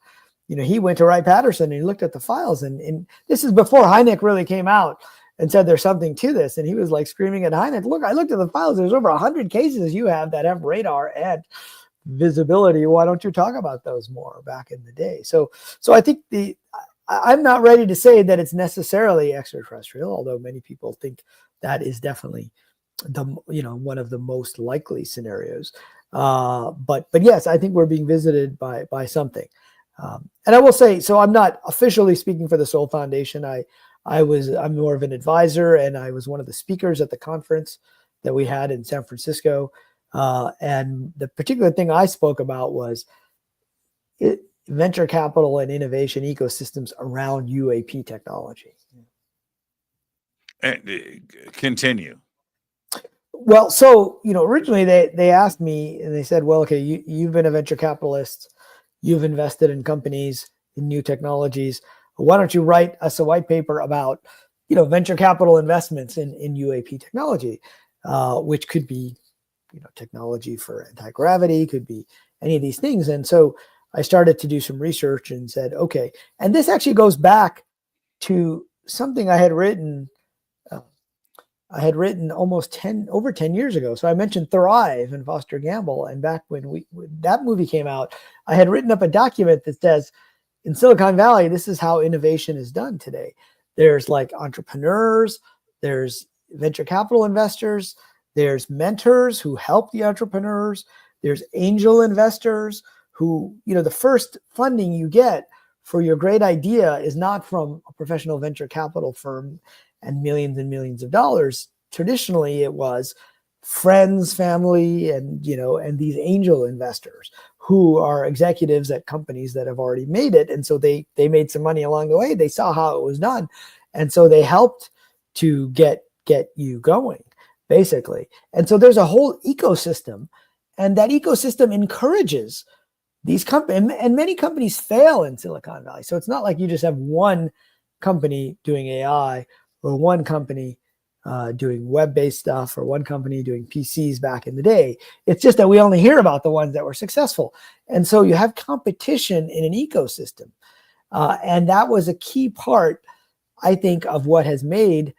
he went to Wright-Patterson and he looked at the files. And this is before Hynek really came out and said there's something to this. And he was like screaming at Hynek, look, I looked at the files. There's over 100 cases you have that have radar and visibility. Why don't you talk about those more back in the day? So I think I'm not ready to say that it's necessarily extraterrestrial, although many people think that is definitely one of the most likely scenarios. But yes, I think we're being visited by something. And I will say, so I'm not officially speaking for the Soul Foundation. I'm more of an advisor, and I was one of the speakers at the conference that we had in San Francisco. And the particular thing I spoke about was venture capital and innovation ecosystems around UAP technology. Continue. Well, so, originally they asked me and they said, well, okay, you've been a venture capitalist, you've invested in companies, in new technologies. Why don't you write us a white paper about, venture capital investments in UAP technology, which could be, technology for anti-gravity, could be any of these things. And so I started to do some research and said, okay, and this actually goes back to something I had written almost over 10 years ago. So I mentioned Thrive and Foster Gamble. And back when that movie came out, I had written up a document that says, in Silicon Valley, this is how innovation is done today. There's like entrepreneurs, there's venture capital investors, there's mentors who help the entrepreneurs, there's angel investors who, the first funding you get for your great idea is not from a professional venture capital firm and millions of dollars. Traditionally, it was friends, family, and these angel investors who are executives at companies that have already made it. And so they made some money along the way. They saw how it was done. And so they helped to get you going, basically. And so there's a whole ecosystem, and that ecosystem encourages these companies, and many companies fail in Silicon Valley. So it's not like you just have one company doing AI or one company doing web-based stuff or one company doing PCs back in the day. It's just that we only hear about the ones that were successful. And so you have competition in an ecosystem. And that was a key part, I think, of what has made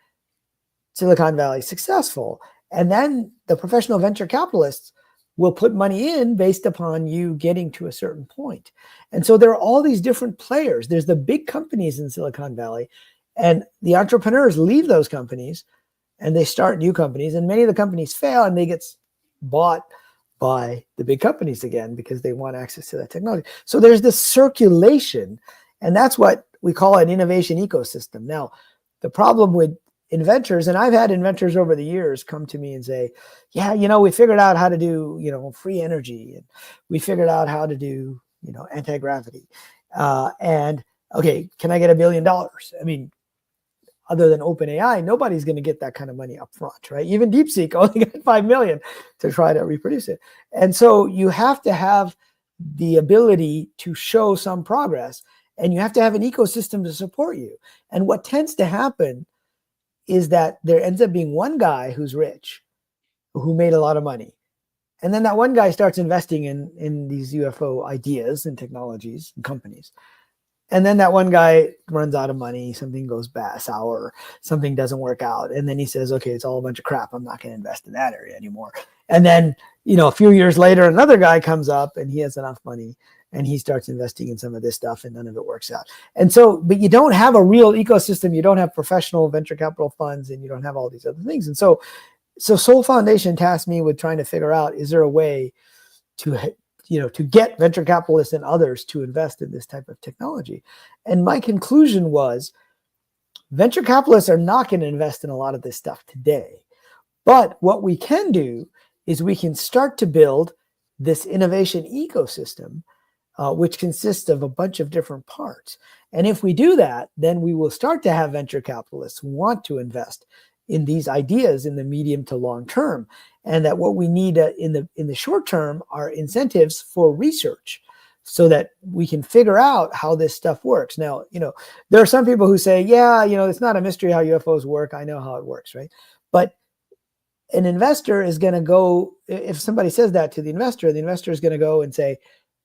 Silicon Valley successful. And then the professional venture capitalists will put money in based upon you getting to a certain point. And so there are all these different players. There's the big companies in Silicon Valley, and the entrepreneurs leave those companies and they start new companies, and many of the companies fail and they get bought by the big companies again because they want access to that technology. So there's this circulation, and that's what we call an innovation ecosystem. Now, the problem with inventors, and I've had inventors over the years come to me and say, yeah, we figured out how to do, free energy, and we figured out how to do, anti-gravity. And okay, can I get $1 billion? I mean, other than OpenAI, nobody's going to get that kind of money up front, right? Even DeepSeek only got $5 million to try to reproduce it. And so you have to have the ability to show some progress, and you have to have an ecosystem to support you. And what tends to happen is that there ends up being one guy who's rich, who made a lot of money, And then that one guy starts investing in these UFO ideas and technologies and companies. And then that one guy runs out of money, something goes sour, something doesn't work out. And then he says, okay, it's all a bunch of crap. I'm not going to invest in that area anymore. And then, a few years later, another guy comes up and he has enough money and he starts investing in some of this stuff and none of it works out. And so, but you don't have a real ecosystem. You don't have professional venture capital funds and you don't have all these other things. And so Soul Foundation tasked me with trying to figure out, is there a way to get venture capitalists and others to invest in this type of technology? And my conclusion was, venture capitalists are not going to invest in a lot of this stuff today. But what we can do is we can start to build this innovation ecosystem, which consists of a bunch of different parts. And if we do that, then we will start to have venture capitalists want to invest in these ideas in the medium to long term. And that what we need in the short term are incentives for research so that we can figure out how this stuff works. Now, there are some people who say, yeah, it's not a mystery how UFOs work. I know how it works, right? But an investor is going to go, if somebody says that to the investor is going to go and say,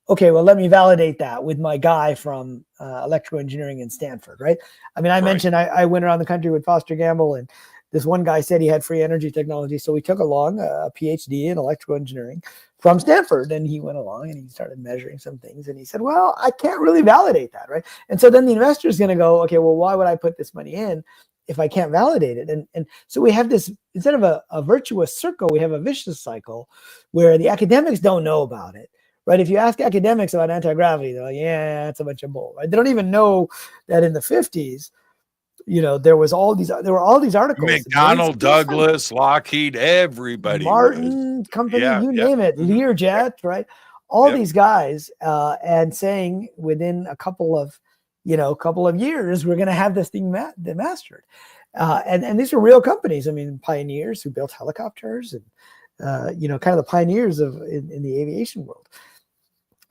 okay, well, let me validate that with my guy from electrical engineering in Stanford, right? I mean, I mentioned I went around the country with Foster Gamble, and this one guy said he had free energy technology. So we took along a PhD in electrical engineering from Stanford, and he went along and he started measuring some things. And he said, well, I can't really validate that, right? And so then the investor is going to go, okay, well, why would I put this money in if I can't validate it? And so we have this, instead of a virtuous circle, we have a vicious cycle where the academics don't know about it, right? If you ask academics about anti-gravity, they're like, yeah, it's a bunch of bull, right? They don't even know that in the 50s, there were all these articles. McDonnell Douglas, Lockheed, everybody. Martin Company, you name it, Learjet, right? All these guys, and saying within a couple of years, we're going to have this thing mastered. And these are real companies. I mean, pioneers who built helicopters and, kind of the pioneers in the aviation world.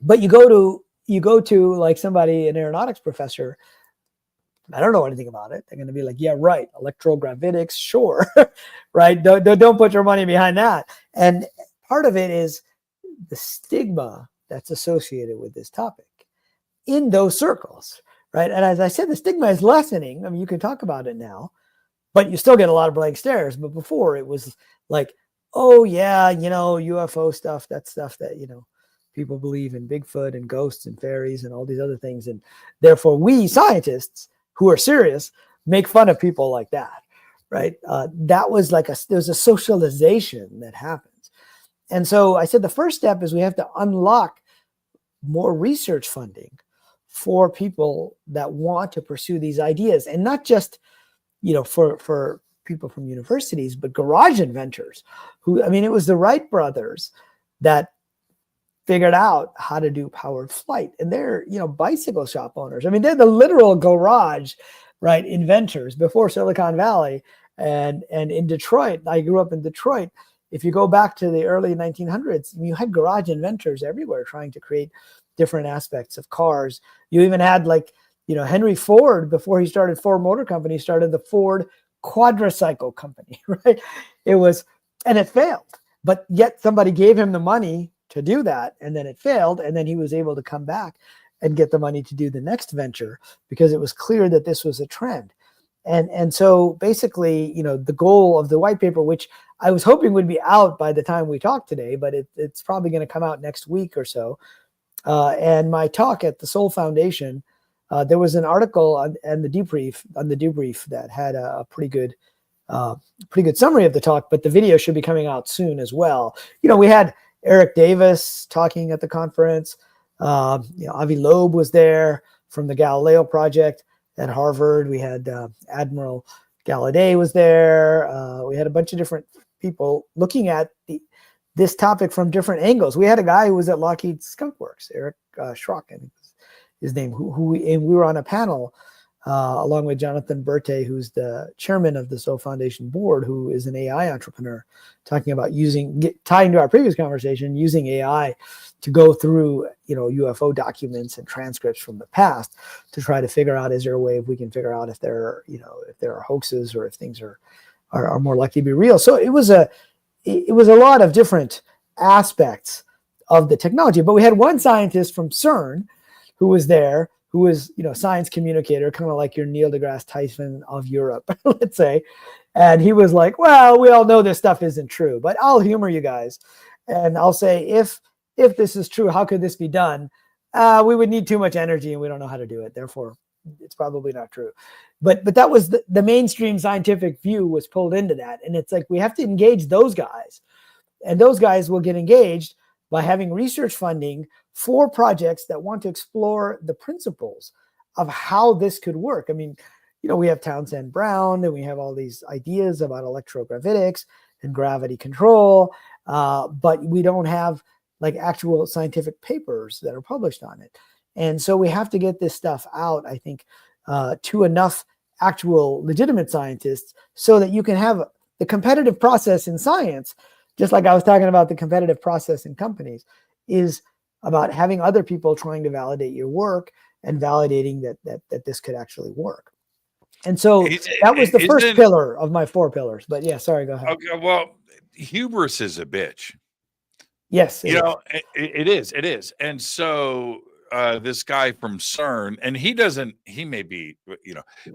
But you go to like somebody, an aeronautics professor, I don't know anything about it. They're going to be like, yeah, right. Electrogravitics, sure. Right. Don't put your money behind that. And part of it is the stigma that's associated with this topic in those circles. Right. And as I said, the stigma is lessening. I mean, you can talk about it now, but you still get a lot of blank stares. But before it was like, oh yeah, UFO stuff, that's stuff that, people believe in Bigfoot and ghosts and fairies and all these other things. And therefore we scientists who are serious make fun of people like that, right? That was like there's a socialization that happens. And so I said the first step is we have to unlock more research funding for people that want to pursue these ideas, and not just, for people from universities, but garage inventors it was the Wright brothers that figured out how to do powered flight, and they're, bicycle shop owners. I mean, they're the literal garage, right, inventors before Silicon Valley. And in Detroit, I grew up in Detroit. If you go back to the early 1900s, you had garage inventors everywhere trying to create different aspects of cars. You even had Henry Ford, before he started Ford Motor Company, started the Ford Quadricycle Company, right? And it failed, but yet somebody gave him the money to do that, and then it failed, and then he was able to come back and get the money to do the next venture because it was clear that this was a trend. And so basically, the goal of the white paper, which I was hoping would be out by the time we talk today, but it's probably going to come out next week or so. And my talk at the Soul Foundation, there was an article on the debrief that had a pretty good summary of the talk, but the video should be coming out soon as well. We had Eric Davis talking at the conference. Avi Loeb was there from the Galileo Project at Harvard. We had Admiral Gallaudet was there. We had a bunch of different people looking at this topic from different angles. We had a guy who was at Lockheed Skunk Works, Eric Schrocken, his name, and we were on a panel along with Jonathan Berthe, who's the chairman of the Soul Foundation board, who is an AI entrepreneur, talking about tying to our previous conversation, using AI to go through, UFO documents and transcripts from the past to try to figure out, is there a way if we can figure out if there are hoaxes or if things are more likely to be real. So it was a lot of different aspects of the technology. But we had one scientist from CERN who was there, who was, science communicator, kind of like your Neil deGrasse Tyson of Europe, let's say. And he was like, well, we all know this stuff isn't true, but I'll humor you guys. And I'll say, if this is true, how could this be done? We would need too much energy and we don't know how to do it. Therefore, it's probably not true. But that was the mainstream scientific view was pulled into that. And it's like, we have to engage those guys. And those guys will get engaged by having research funding for projects that want to explore the principles of how this could work. I mean, we have Townsend Brown, and we have all these ideas about electrogravitics and gravity control, but we don't have like actual scientific papers that are published on it. And so we have to get this stuff out, I think, to enough actual legitimate scientists so that you can have the competitive process in science, just like I was talking about the competitive process in companies, is about having other people trying to validate your work and validating that this could actually work. And so that was the first pillar of my 4 pillars. But yeah, sorry, go ahead. Okay, well, hubris is a bitch. Yes, it is. And so this guy from CERN, and he may be,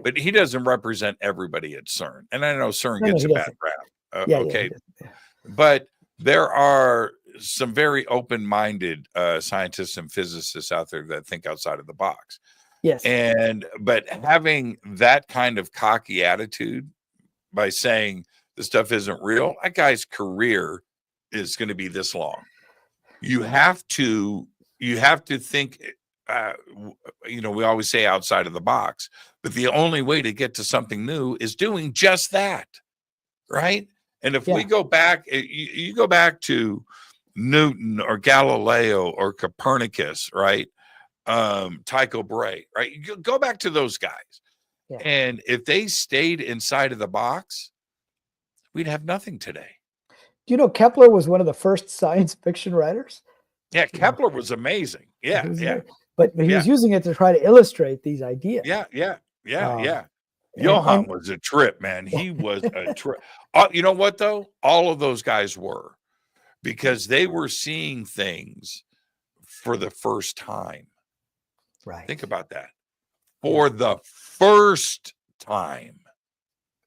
but he doesn't represent everybody at CERN. And I know CERN gets a bad rap. Okay. Yeah. But there are some very open-minded scientists and physicists out there that think outside of the box. Yes. But having that kind of cocky attitude by saying the stuff isn't real, that guy's career is going to be this long. You have to think, we always say outside of the box, but the only way to get to something new is doing just that. Right. And if we go back, you go back to Newton or Galileo or Copernicus, right? Tycho Brahe, right? You go back to those guys. Yeah. And if they stayed inside of the box, we'd have nothing today. Do you know Kepler was one of the first science fiction writers? Yeah, Kepler was amazing. Yeah. But he was using it to try to illustrate these ideas. Yeah. Johann was a trip, man. He was a trip. You know what, though? All of those guys were, because they were seeing things for the first time. Right. Think about that. For the first time.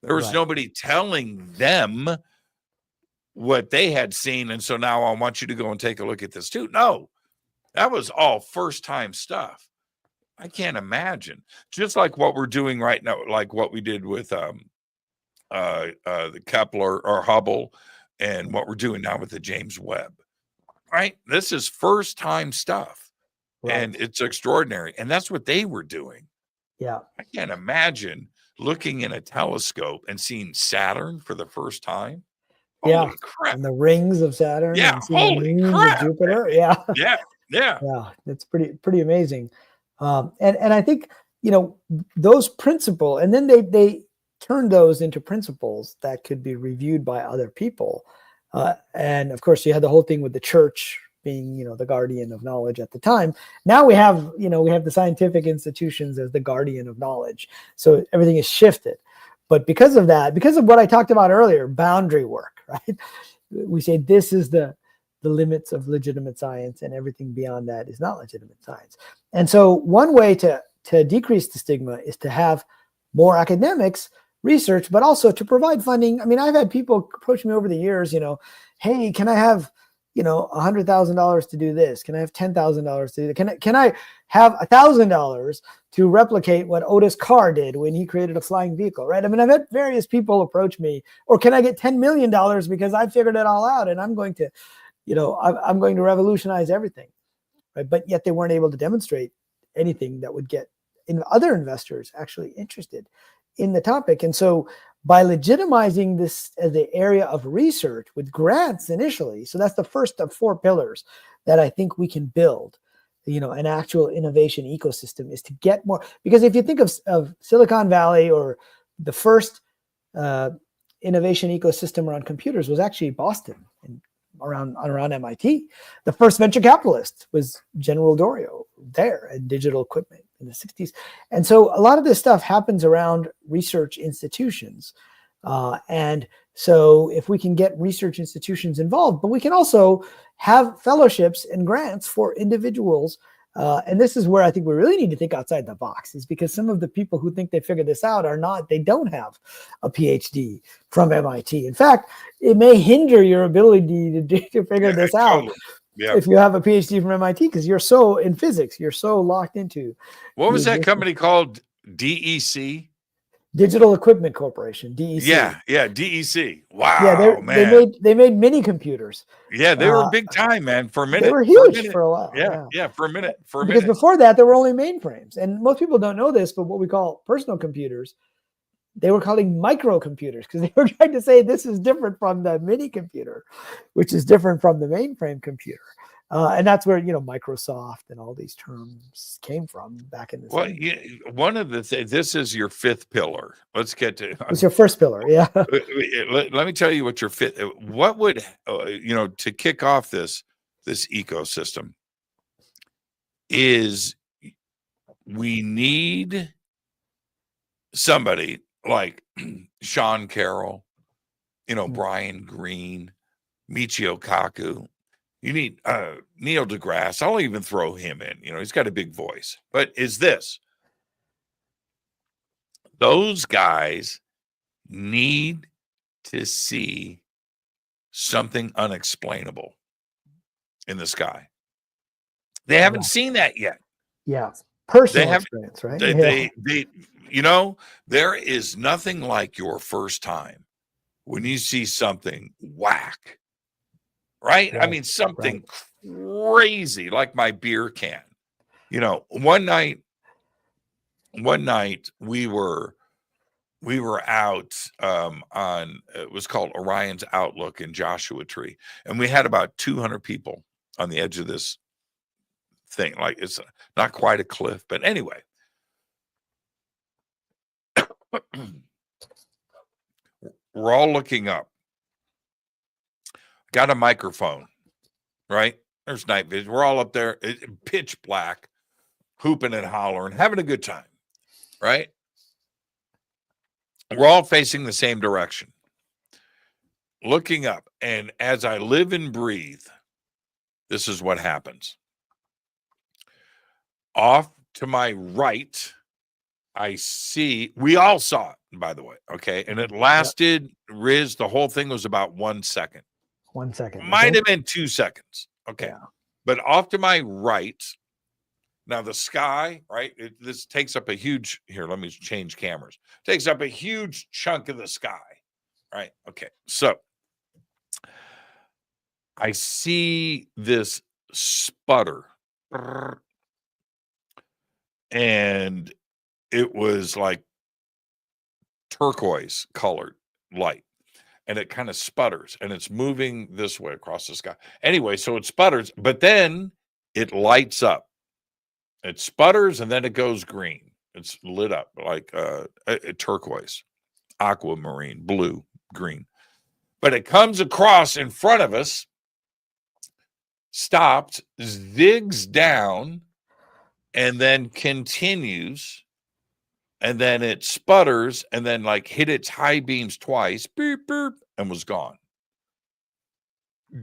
There was nobody telling them what they had seen. And so now I want you to go and take a look at this too. No, that was all first time stuff. I can't imagine. Just like what we're doing right now, like what we did with the Kepler or Hubble, and what we're doing now with the James Webb. Right? This is first time stuff. Right. And it's extraordinary. And that's what they were doing. Yeah. I can't imagine looking in a telescope and seeing Saturn for the first time. Yeah. Holy crap. And the rings of Saturn. Yeah. And holy crap. Of Jupiter. Yeah. Yeah. Yeah. It's pretty amazing. And I think, those principles, and then they turned those into principles that could be reviewed by other people. And of course you had the whole thing with the church being, the guardian of knowledge at the time. Now we have the scientific institutions as the guardian of knowledge. So everything is shifted. But because of what I talked about earlier, boundary work, right? We say this is the limits of legitimate science, and everything beyond that is not legitimate science. And so one way to decrease the stigma is to have more academics research, but also to provide funding. I mean, I've had people approach me over the years, hey, can I have, $100,000 to do this? Can I have $10,000 to do that? Can I have $1,000 to replicate what Otis Carr did when he created a flying vehicle, right? I mean, I've had various people approach me, or can I get $10 million because I figured it all out and I'm going to, I'm going to revolutionize everything, right? But yet they weren't able to demonstrate anything that would get other investors actually interested in the topic. And so by legitimizing this as an area of research with grants initially, so that's the first of 4 pillars that I think we can build, an actual innovation ecosystem, is to get more. Because if you think of Silicon Valley, or the first innovation ecosystem around computers was actually Boston, and around MIT. The first venture capitalist was General Dorio there at Digital Equipment in the 60s. And so a lot of this stuff happens around research institutions. And So if we can get research institutions involved, but we can also have fellowships and grants for individuals. And this is where I think we really need to think outside the box, is because some of the people who think they figured this out they don't have a PhD from MIT. In fact, it may hinder your ability to figure this out. Totally. Yeah. If you have a PhD from MIT, because you're so in physics, you're so locked into. What was that company called? DEC? Digital Equipment Corporation, DEC. Yeah, DEC. Wow, Yeah, man. they made mini computers. Yeah, they were big time, man. For a minute, they were huge for a while. Yeah, for a minute. Because before that, there were only mainframes, and most people don't know this, but what we call personal computers, they were calling microcomputers because they were trying to say this is different from the mini computer, which is different from the mainframe computer. And that's where, Microsoft and all these terms came from back in the day. One of the things, this is your fifth pillar. Let's get to it's your first pillar. Yeah. Let me tell you what your fifth, what would, to kick off this ecosystem is we need somebody like Sean Carroll, Brian Greene, Michio Kaku. You need Neil deGrasse. I'll even throw him in. He's got a big voice. But is this? Those guys need to see something unexplainable in the sky. They haven't seen that yet. Yeah. Personal experience, right? They there is nothing like your first time when you see something whack. Right? I mean, something crazy, like my beer can. One night we were out on, it was called Orion's Outlook in Joshua Tree, and we had about 200 people on the edge of this thing. Like, it's not quite a cliff, but anyway. We're all looking up. Got a microphone, right? There's night vision. We're all up there, pitch black, hooping and hollering, having a good time, right? We're all facing the same direction, looking up. And as I live and breathe, this is what happens. Off to my right, I see, we all saw it, by the way, okay? And it lasted, Riz, the whole thing was about 1 second. 1 second. Might have been 2 seconds. Okay. Yeah. But off to my right, now the sky, right? This takes up a huge, here, let me change cameras. Takes up a huge chunk of the sky, right? Okay. So I see this sputter. And it was like turquoise colored light. And it kind of sputters, and it's moving this way across the sky. Anyway, so it sputters, but then it lights up. It sputters, and then it goes green. It's lit up like a turquoise, aquamarine, blue, green. But it comes across in front of us, stopped, zigs down, and then continues. And then it sputters and then like hit its high beams twice, beep, beep, and was gone.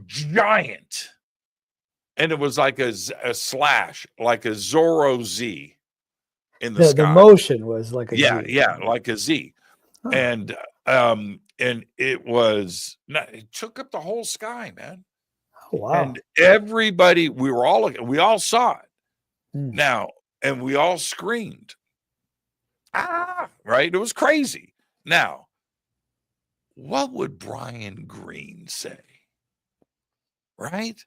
Giant. And it was like a slash, like a Zorro Z in the sky. The motion was like a Z. Yeah, like a Z. Oh. And it was, it took up the whole sky, man. Oh, wow. And everybody, we all saw it. Now, and we all screamed. Right? It was crazy. Now, what would Brian Greene say? Right?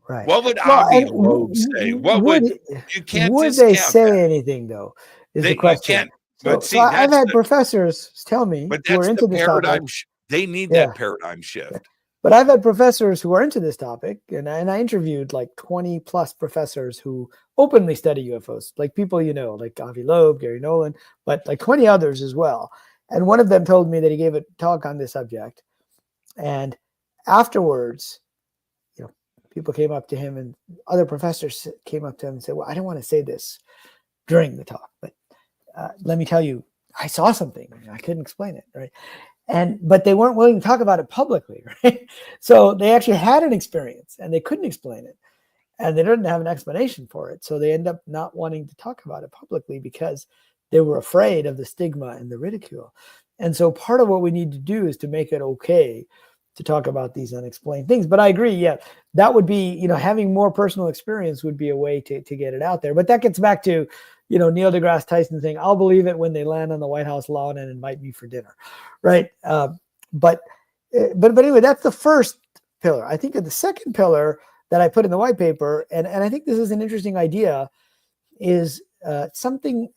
Right. What would Avi Loeb say? You can't would they say anything though? Is the question. So I've had professors tell me who are into this topic. They need that paradigm shift. But I've had professors who are into this topic, and I interviewed like 20 plus professors who openly study UFOs, like people like Avi Loeb, Gary Nolan, but like 20 others as well. And one of them told me that he gave a talk on this subject, and afterwards, people came up to him, and other professors came up to him and said, "Well, I don't want to say this during the talk, but let me tell you, I saw something. I couldn't explain it, right?" But they weren't willing to talk about it publicly, right? So they actually had an experience and they couldn't explain it, and they didn't have an explanation for it. So they end up not wanting to talk about it publicly because they were afraid of the stigma and the ridicule. And so part of what we need to do is to make it okay to talk about these unexplained things. But I agree, yeah, that would be, having more personal experience would be a way to get it out there. But that gets back to, Neil deGrasse Tyson saying, I'll believe it when they land on the White House lawn and invite me for dinner, right? But anyway, that's the first pillar. I think of the second pillar that I put in the white paper, and I think this is an interesting idea, is something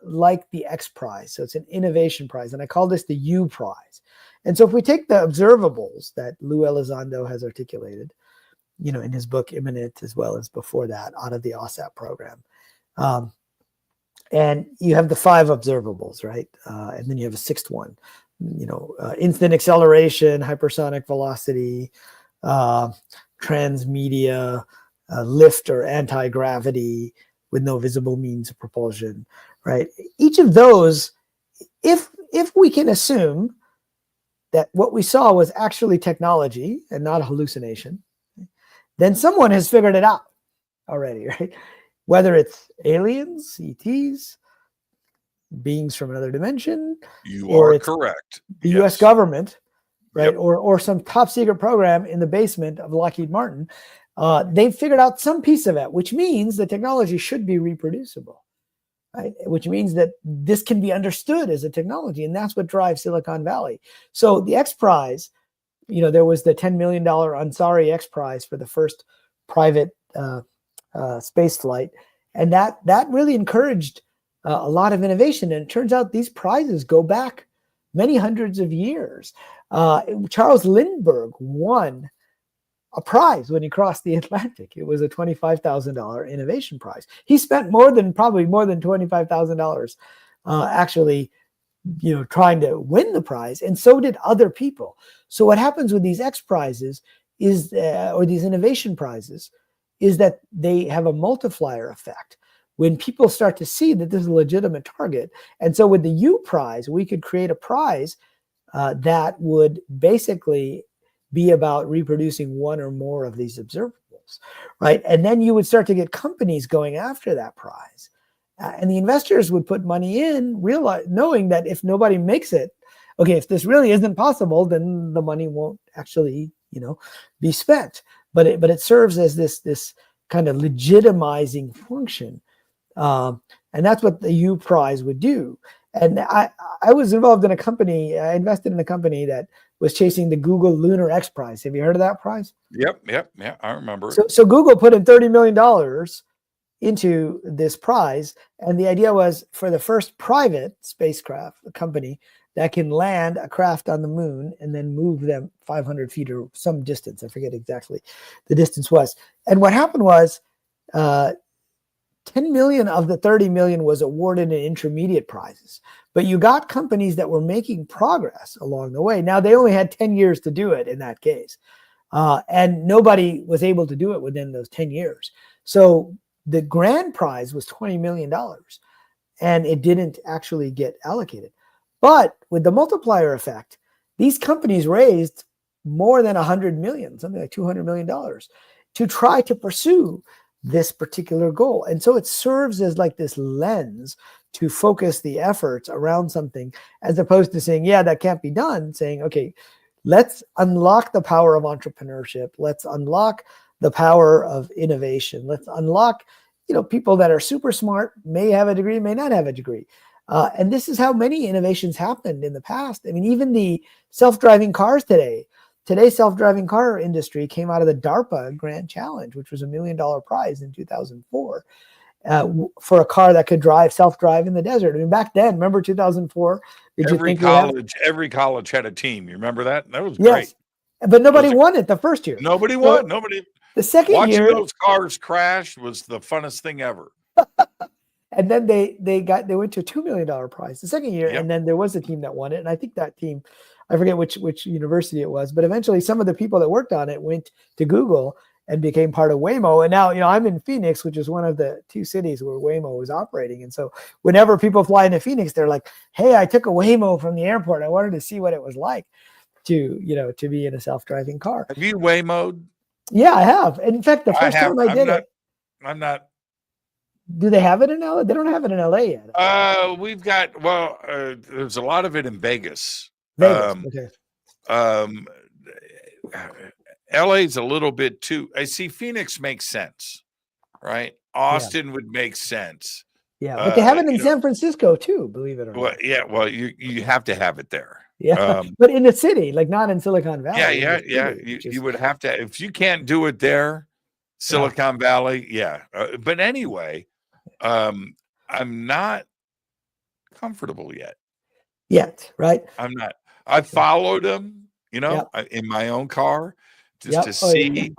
like the X Prize. So it's an innovation prize, and I call this the U Prize. And so if we take the observables that Lou Elizondo has articulated, in his book Imminent, as well as before that, out of the OSAP program, and you have the 5 observables, right? And then you have a 6th one, instant acceleration, hypersonic velocity, transmedia, lift or anti-gravity with no visible means of propulsion, right? Each of those, if we can assume that what we saw was actually technology and not a hallucination, then someone has figured it out already, right? Whether it's aliens, ETs, beings from another dimension, or it's correct. The US government, right? Yep. Or some top secret program in the basement of Lockheed Martin. They've figured out some piece of it, which means the technology should be reproducible, right? Which means that this can be understood as a technology, and that's what drives Silicon Valley. So the X Prize, there was the $10 million Ansari X Prize for the first private space flight, and that really encouraged a lot of innovation. And it turns out these prizes go back many hundreds of years. Charles Lindbergh won a prize when he crossed the Atlantic. It was a $25,000 innovation prize. He spent probably more than $25,000 actually, trying to win the prize, and so did other people. So what happens with these X prizes is, or these innovation prizes, is that they have a multiplier effect when people start to see that this is a legitimate target. And so with the U Prize, we could create a prize that would basically be about reproducing one or more of these observables, right? And then you would start to get companies going after that prize. And the investors would put money in, knowing that if nobody makes it, okay, if this really isn't possible, then the money won't actually, be spent. But it serves as this kind of legitimizing function. And that's what the U Prize would do. And I was involved in a company, I invested in a company that was chasing the Google Lunar X Prize. Have you heard of that prize? Yep, I remember. So Google put in $30 million into this prize. And the idea was for the first private spacecraft, a company that can land a craft on the moon and then move them 500 feet or some distance. I forget exactly the distance was. And what happened was 10 million of the 30 million was awarded in intermediate prizes. But you got companies that were making progress along the way. Now, they only had 10 years to do it in that case. And nobody was able to do it within those 10 years. So the grand prize was $20 million, and it didn't actually get allocated. But with the multiplier effect, these companies raised more than 100 million, something like $200 million, to try to pursue this particular goal. And so it serves as like this lens to focus the efforts around something, as opposed to saying, yeah, that can't be done, saying, okay, let's unlock the power of entrepreneurship. Let's unlock the power of innovation. Let's unlock, people that are super smart, may have a degree, may not have a degree. And this is how many innovations happened in the past. I mean, even the self-driving cars today. Today's self-driving car industry came out of the DARPA Grand Challenge, which was $1 million prize in 2004 for a car that could self-drive in the desert. I mean, back then, remember 2004? Every college had a team. You remember that? That was great. But nobody won it the first year. Nobody won. Nobody. The second year, watching those cars crash was the funnest thing ever. And then they went to a $2 million prize the second year, and then there was a team that won it. And I think that team, I forget which university it was, but eventually some of the people that worked on it went to Google and became part of Waymo. And now, I'm in Phoenix, which is one of the 2 cities where Waymo is operating. And so whenever people fly into Phoenix, they're like, hey, I took a Waymo from the airport. I wanted to see what it was like to be in a self-driving car. Have you Waymo'd? Yeah, I have. And in fact, the first time I did it. I'm not. Do they have it in LA? They don't have it in LA yet. We've got, there's a lot of it in Vegas. Okay. LA's a little bit too, I see Phoenix makes sense, right? Austin would make sense. Yeah, but they have it in San Francisco too, believe it or not. Well, yeah, well, you have to have it there. Yeah, but in the city, like not in Silicon Valley. Yeah. You would have to, if you can't do it there, Silicon Valley, but anyway, I'm not comfortable yet. Right? I'm not. I followed them, in my own car just to see.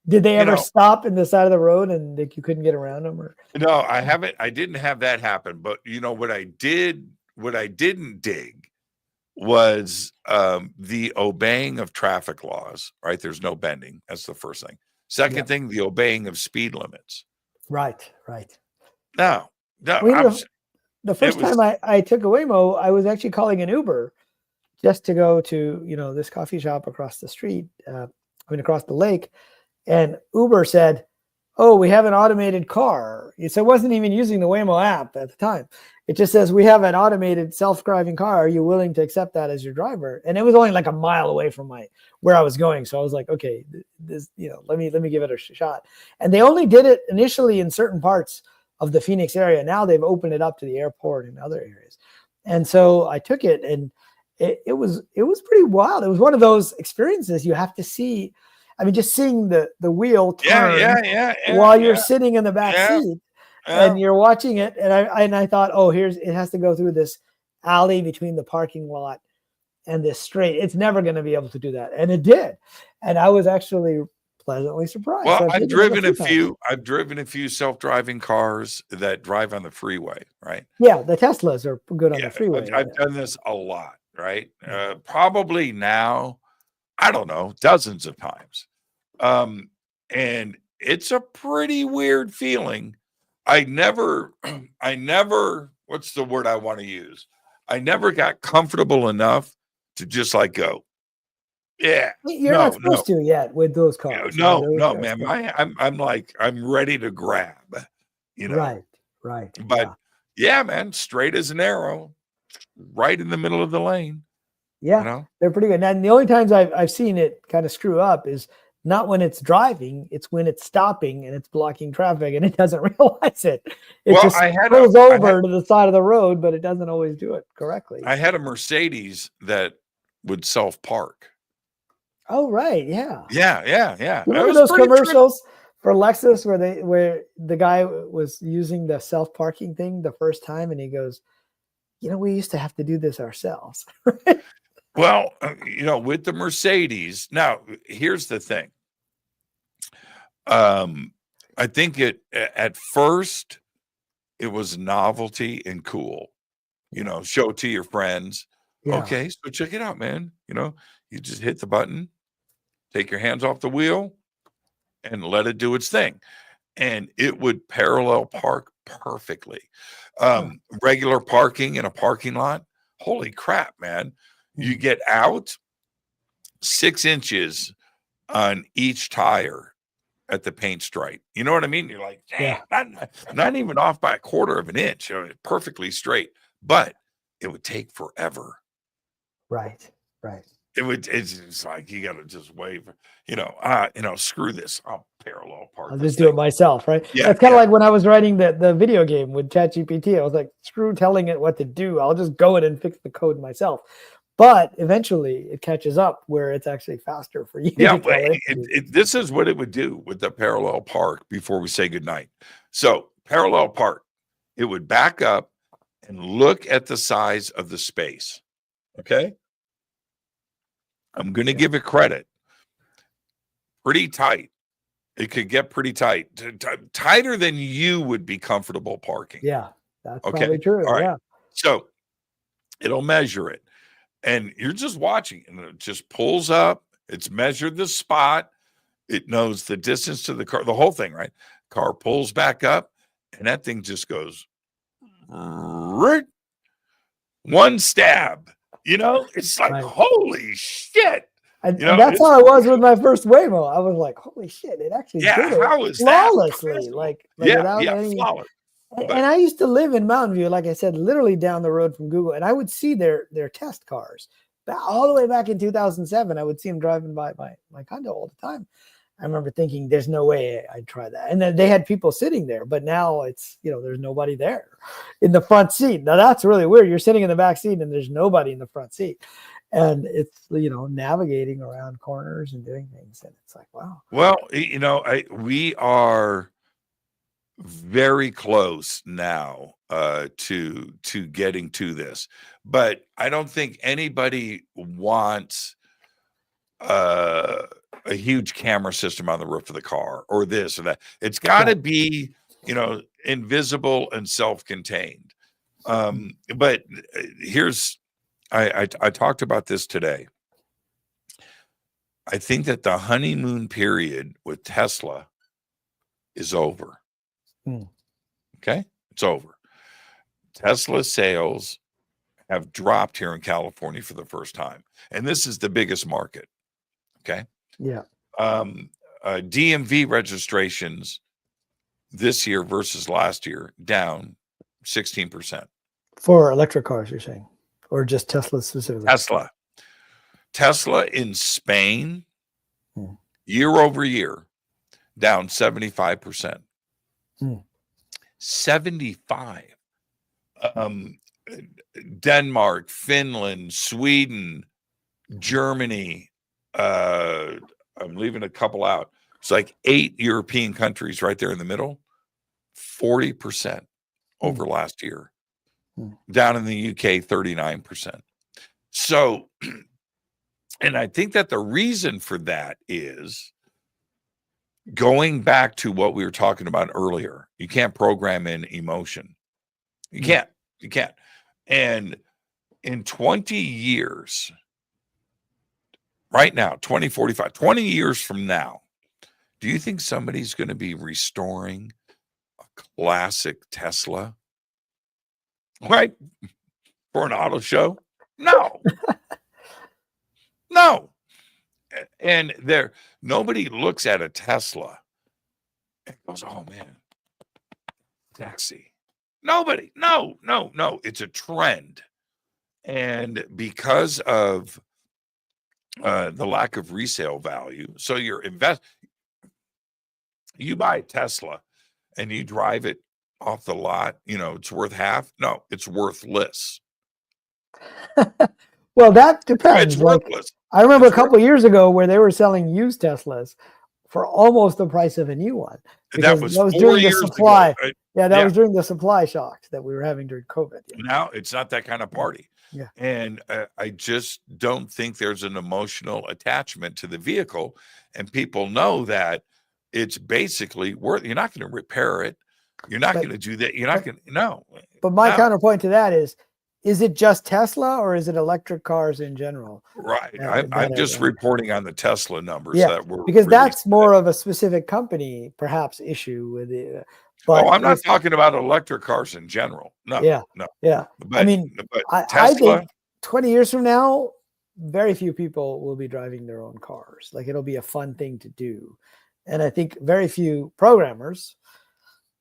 Did they ever stop in the side of the road and you couldn't get around them? Or no, I haven't. I didn't have that happen. But what I didn't dig was the obeying of traffic laws. Right? There's no bending. That's the first thing. Second thing, the obeying of speed limits. Right. No. The first time I took a Waymo, I was actually calling an Uber just to go to this coffee shop across the street. Across the lake. And Uber said, oh, we have an automated car. So it wasn't even using the Waymo app at the time. It just says, we have an automated self-driving car. Are you willing to accept that as your driver? And it was only like a mile away from where I was going. So I was like, okay, this, let me give it a shot. And they only did it initially in certain parts of the Phoenix area. Now they've opened it up to the airport and other areas. And so I took it, and it was pretty wild. It was one of those experiences you have to see. I mean, just seeing the wheel turn while you're sitting in the back seat and you're watching it. And I thought, oh, it has to go through this alley between the parking lot and this straight. It's never going to be able to do that. And it did. And I was actually pleasantly surprised. Well, so I've driven a few self-driving cars that drive on the freeway, right? Yeah, the Teslas are good on the freeway. I've done this a lot, right? Probably now, I don't know, dozens of times. And it's a pretty weird feeling. I never, what's the word I want to use? I never got comfortable enough to just go. Yeah. You're not supposed to yet with those cars. No, man. I'm ready to grab, Right. But yeah, man, straight as an arrow, right in the middle of the lane. Yeah, they're pretty good. And the only times I've seen it kind of screw up is not when it's driving, it's when it's stopping and it's blocking traffic and it doesn't realize it. It just goes over to the side of the road, but it doesn't always do it correctly. I had a Mercedes that would self-park. Oh, right. Yeah. Yeah. Remember those commercials for Lexus where the guy was using the self-parking thing the first time and he goes, we used to have to do this ourselves. Well, with the Mercedes, now here's the thing. I think at first it was novelty and cool, show it to your friends. Yeah. Okay, so check it out, man. You just hit the button, take your hands off the wheel, and let it do its thing. And it would parallel park perfectly. Regular parking in a parking lot, holy crap, man. You get out 6 inches on each tire at the paint stripe. You know what I mean? You're like, damn, not even off by a quarter of an inch. Perfectly straight. But it would take forever. Right. It's like you got to just wave, screw this. I'll parallel park. I'll just do it myself, right? Yeah, that's kind of like when I was writing the video game with ChatGPT. I was like, screw telling it what to do. I'll just go in and fix the code myself. But eventually it catches up where it's actually faster for you. Yeah, this is what it would do with the parallel park before we say goodnight. So parallel park, it would back up and look at the size of the space. Okay. I'm going to give it credit. Pretty tight. It could get pretty tight, tighter than you would be comfortable parking. Yeah, that's probably true. All right. Yeah. So it'll measure it. And you're just watching, and it just pulls up. It's measured the spot. It knows the distance to the car, the whole thing, right? Car pulls back up, and that thing just goes one stab. It's like, Right. holy shit. And You know, that's it's how I was with my first Waymo. I was like, holy shit, it actually Yeah, did it how is that flawlessly, possible? like Yeah, without any. flawless. And But I used to live in Mountain View, like I said, literally down the road from Google, and I would see their test cars. All the way back in 2007, I would see them driving by my condo all the time. I remember thinking, there's no way I'd try that. And then they had people sitting there, but now it's, there's nobody there in the front seat. Now that's really weird. You're sitting in the back seat and there's nobody in the front seat. And it's, navigating around corners and doing things. And it's like, wow. Well, we are very close now to getting to this, but I don't think anybody wants a huge camera system on the roof of the car or this or that. It's got to be, invisible and self-contained. But here's, I talked about this today. I think that the honeymoon period with Tesla is over. Okay, it's over. Tesla sales have dropped here in California for the first time, and this is the biggest market. Okay. Yeah. DMV registrations this year versus last year down 16%. For electric cars, you're saying, or just Tesla specifically? Tesla in Spain, year over year, down 75%. 75. Denmark, Finland, Sweden, Germany. I'm leaving a couple out. It's like 8 European countries right there in the middle. 40% over last year. Down in the UK, 39%. So, and I think that the reason for that is going back to what we were talking about earlier. You can't program in emotion. You can't. And in 20 years, right now, 2045, 20 years from now, do you think somebody's going to be restoring a classic Tesla? Right? For an auto show? No. No. And nobody looks at a Tesla and goes, oh man, sexy. Nobody. No. It's a trend. And because of the lack of resale value, so you buy a Tesla and you drive it off the lot, it's worth half. No, it's worthless. Well, that depends. It's worthless. I remember a couple of years ago where they were selling used Teslas for almost the price of a new one. That was during the supply. Ago, right? Yeah, that was during the supply shocks that we were having during COVID. Yeah. Now it's not that kind of party. Yeah. And I just don't think there's an emotional attachment to the vehicle. And people know that it's basically worth, you're not going to repair it. You're not going to do that. You're not going to, no. But my counterpoint to that is it just Tesla or is it electric cars in general? Right. I'm just reporting on the Tesla numbers that were because that's more of a specific company, perhaps, issue with it. But I'm not talking about electric cars in general. No. No. Yeah. But, I mean, I think 20 years from now, very few people will be driving their own cars. Like, it'll be a fun thing to do. And I think very few programmers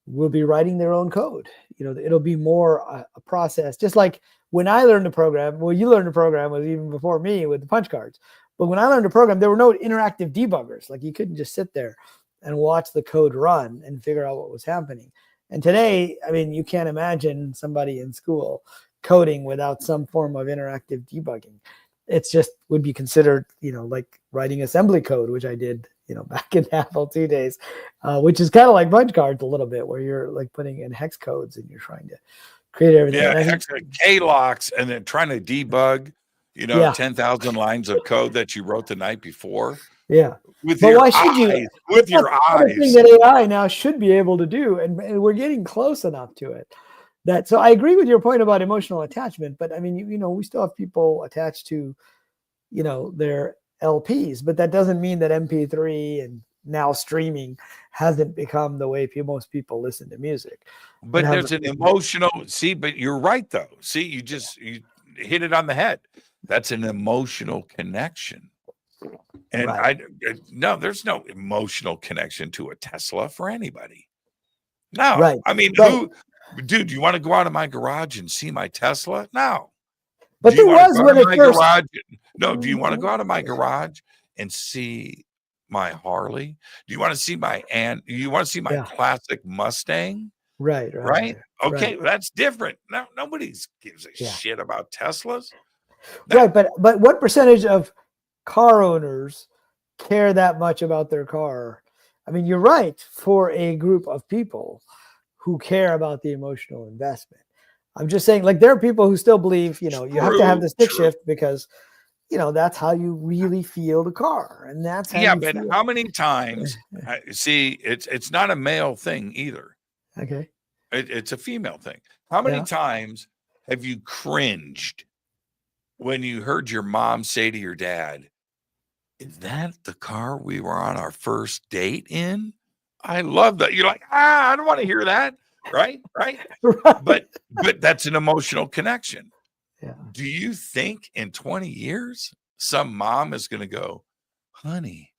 will be writing their own code. It'll be more a process. Just like when I learned to program, well, you learned to program was even before me with the punch cards. But when I learned to program, there were no interactive debuggers. Like, you couldn't just sit there and watch the code run and figure out what was happening. And today, I mean, you can't imagine somebody in school coding without some form of interactive debugging. It's just would be considered, like writing assembly code, which I did, back in Apple II days, which is kind of like punch cards a little bit, where you're like putting in hex codes and you're trying to create everything. Yeah, K-locks, and then trying to debug, 10,000 lines of code that you wrote the night before. Yeah. With your eyes. The thing that AI now should be able to do, and we're getting close enough to it. So I agree with your point about emotional attachment, but I mean, we still have people attached to, their LPs, but that doesn't mean that MP3 and now streaming hasn't become the way most people listen to music. But there's an emotional, but you're right though. See, you hit it on the head. That's an emotional connection. And right. No, there's no emotional connection to a Tesla for anybody. No, right. I mean, right. Dude, you want to go out of my garage and see my Tesla? No. But there was when it first. No, do you want to go out of my garage and see my Harley? Do you want to see my classic Mustang? Right. Okay, that's different. No, nobody gives a shit about Teslas. Right, but what percentage of car owners care that much about their car? I mean, you're right, for a group of people who care about the emotional investment. I'm just saying, like, there are people who still believe, you have to have the stick shift because, that's how you really feel the car. And that's how but feel. How many times, see, it's not a male thing either. Okay. It's a female thing. How many times have you cringed when you heard your mom say to your dad, "Is that the car we were on our first date in?" I love that. You're like, I don't want to hear that. Right. But that's an emotional connection. Yeah. Do you think in 20 years, some mom is going to go, "Honey,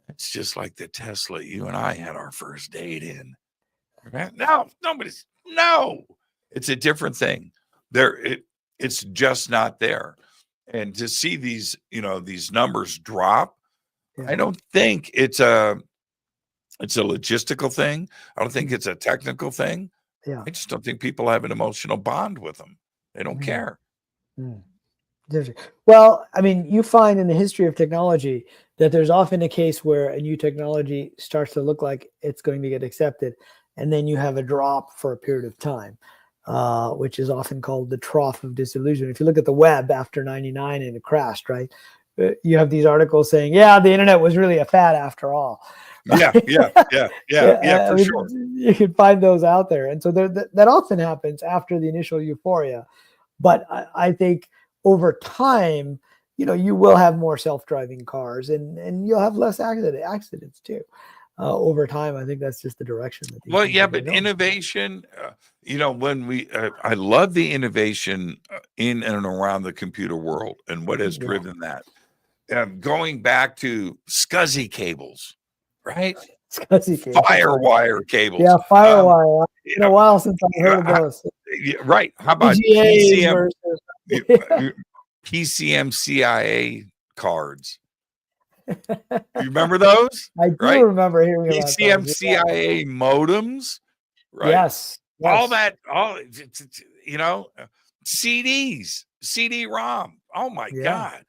it's just like the Tesla you and I had our first date in"? Right? No, it's a different thing. It's just not there. And to see these numbers drop, I don't think it's a logistical thing. I don't think it's a technical thing. Yeah. I just don't think people have an emotional bond with them. They don't care. Well, I mean, you find in the history of technology that there's often a case where a new technology starts to look like it's going to get accepted, and then you have a drop for a period of time, which is often called the trough of disillusion. If you look at the web after 99 and it crashed, right? You have these articles saying, the internet was really a fad after all. Yeah, for sure. You can find those out there. And so that often happens after the initial euphoria. But I think over time, you will have more self-driving cars and you'll have less accidents too. Over time, I think that's just the direction. But innovation, when I love the innovation in and around the computer world and what has driven that. Going back to SCSI cables, right? SCSI cables. Firewire cables. Yeah, Firewire. It's been a while since I've heard of those. Right. How about PCM CIA cards? You remember those? I do remember hearing about PCM CIA modems, right? Yes. All CDs, CD-ROM. Oh my God.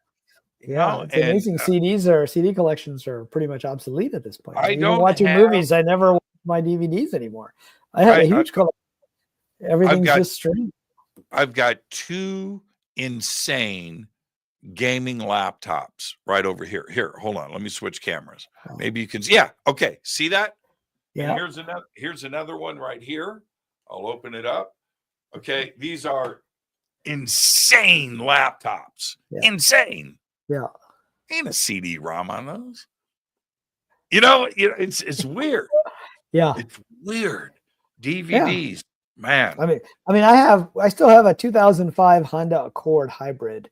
It's amazing. CD collections are pretty much obsolete at this point. I don't watching movies. I never watch my DVDs anymore. I had a huge collection. Everything's just streamed. I've got 2 insane gaming laptops right over here. Here, hold on. Let me switch cameras. Maybe you can see. Yeah. Okay. See that? Yeah. And here's another one right here. I'll open it up. Okay. These are insane laptops. Insane. Yeah. Ain't a CD-ROM on those. It's weird. Yeah. It's weird. DVDs, man. I mean, I still have a 2005 Honda Accord hybrid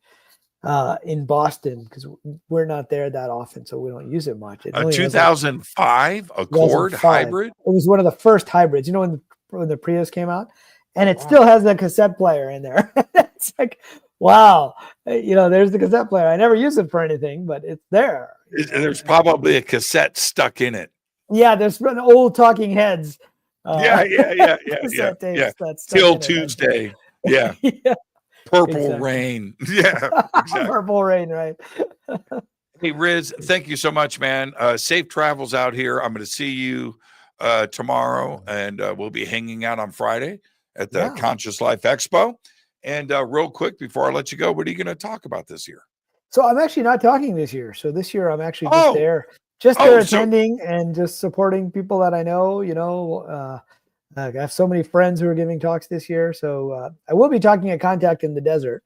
in Boston because we're not there that often, so we don't use it much. A 2005 Accord hybrid? It was one of the first hybrids. When the Prius came out? And it still has the cassette player in there. It's like, wow. There's the cassette player. I never use it for anything, but it's there. There's probably a cassette stuck in it. Yeah, there's old Talking Heads. Yeah. Till Tuesday. Yeah. Purple Rain. Yeah. Exactly. Purple Rain, right. Hey, Riz, thank you so much, man. Safe travels out here. I'm going to see you tomorrow, and we'll be hanging out on Friday at the Conscious Life Expo. And real quick, before I let you go, what are you going to talk about this year? So I'm actually not talking this year. So this year I'm actually just there attending and just supporting people that I know. I have so many friends who are giving talks this year. So I will be talking at Contact in the Desert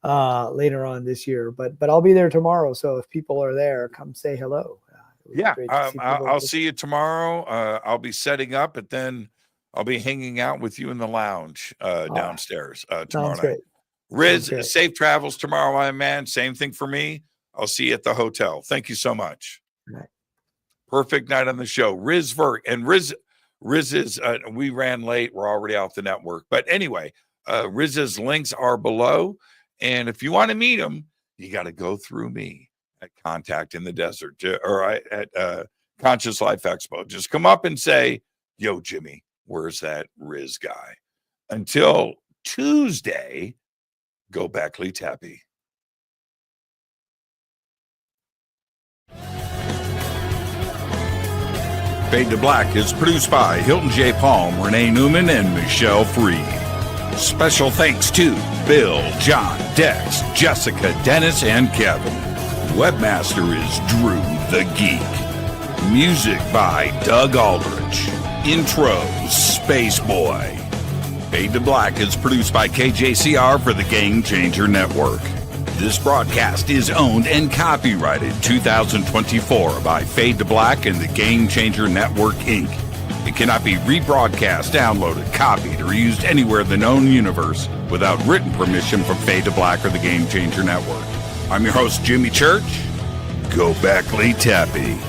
later on this year, but I'll be there tomorrow. So if people are there, come say hello. It was Yeah, great to see people I'll just- see you tomorrow. I'll be setting up, but then I'll be hanging out with you in the lounge downstairs tomorrow Sounds night. great. Riz, Sounds great. safe travels tomorrow, my man. Same thing for me. I'll see you at the hotel. Thank you so much. Right. Perfect night on the show. Riz Virk. And Riz is, we ran late. We're already off the network. But anyway, Riz's links are below. And if you want to meet him, you got to go through me at Contact in the Desert or at Conscious Life Expo. Just come up and say, yo, Jimmy, where's that Riz guy? Until Tuesday, go Beckley Tappy. Fade to Black is produced by Hilton J. Palm, Renee Newman, and Michelle Freed. Special thanks to Bill, John, Dex, Jessica, Dennis, and Kevin. Webmaster is Drew the Geek. Music by Doug Aldrich. Intro, Space Boy. Fade to Black is produced by KJCR for the Game Changer Network. This broadcast is owned and copyrighted 2024 by Fade to Black and the Game Changer Network, Inc. It cannot be rebroadcast, downloaded, copied, or used anywhere in the known universe without written permission from Fade to Black or the Game Changer Network. I'm your host, Jimmy Church. Go Beckley Tappy.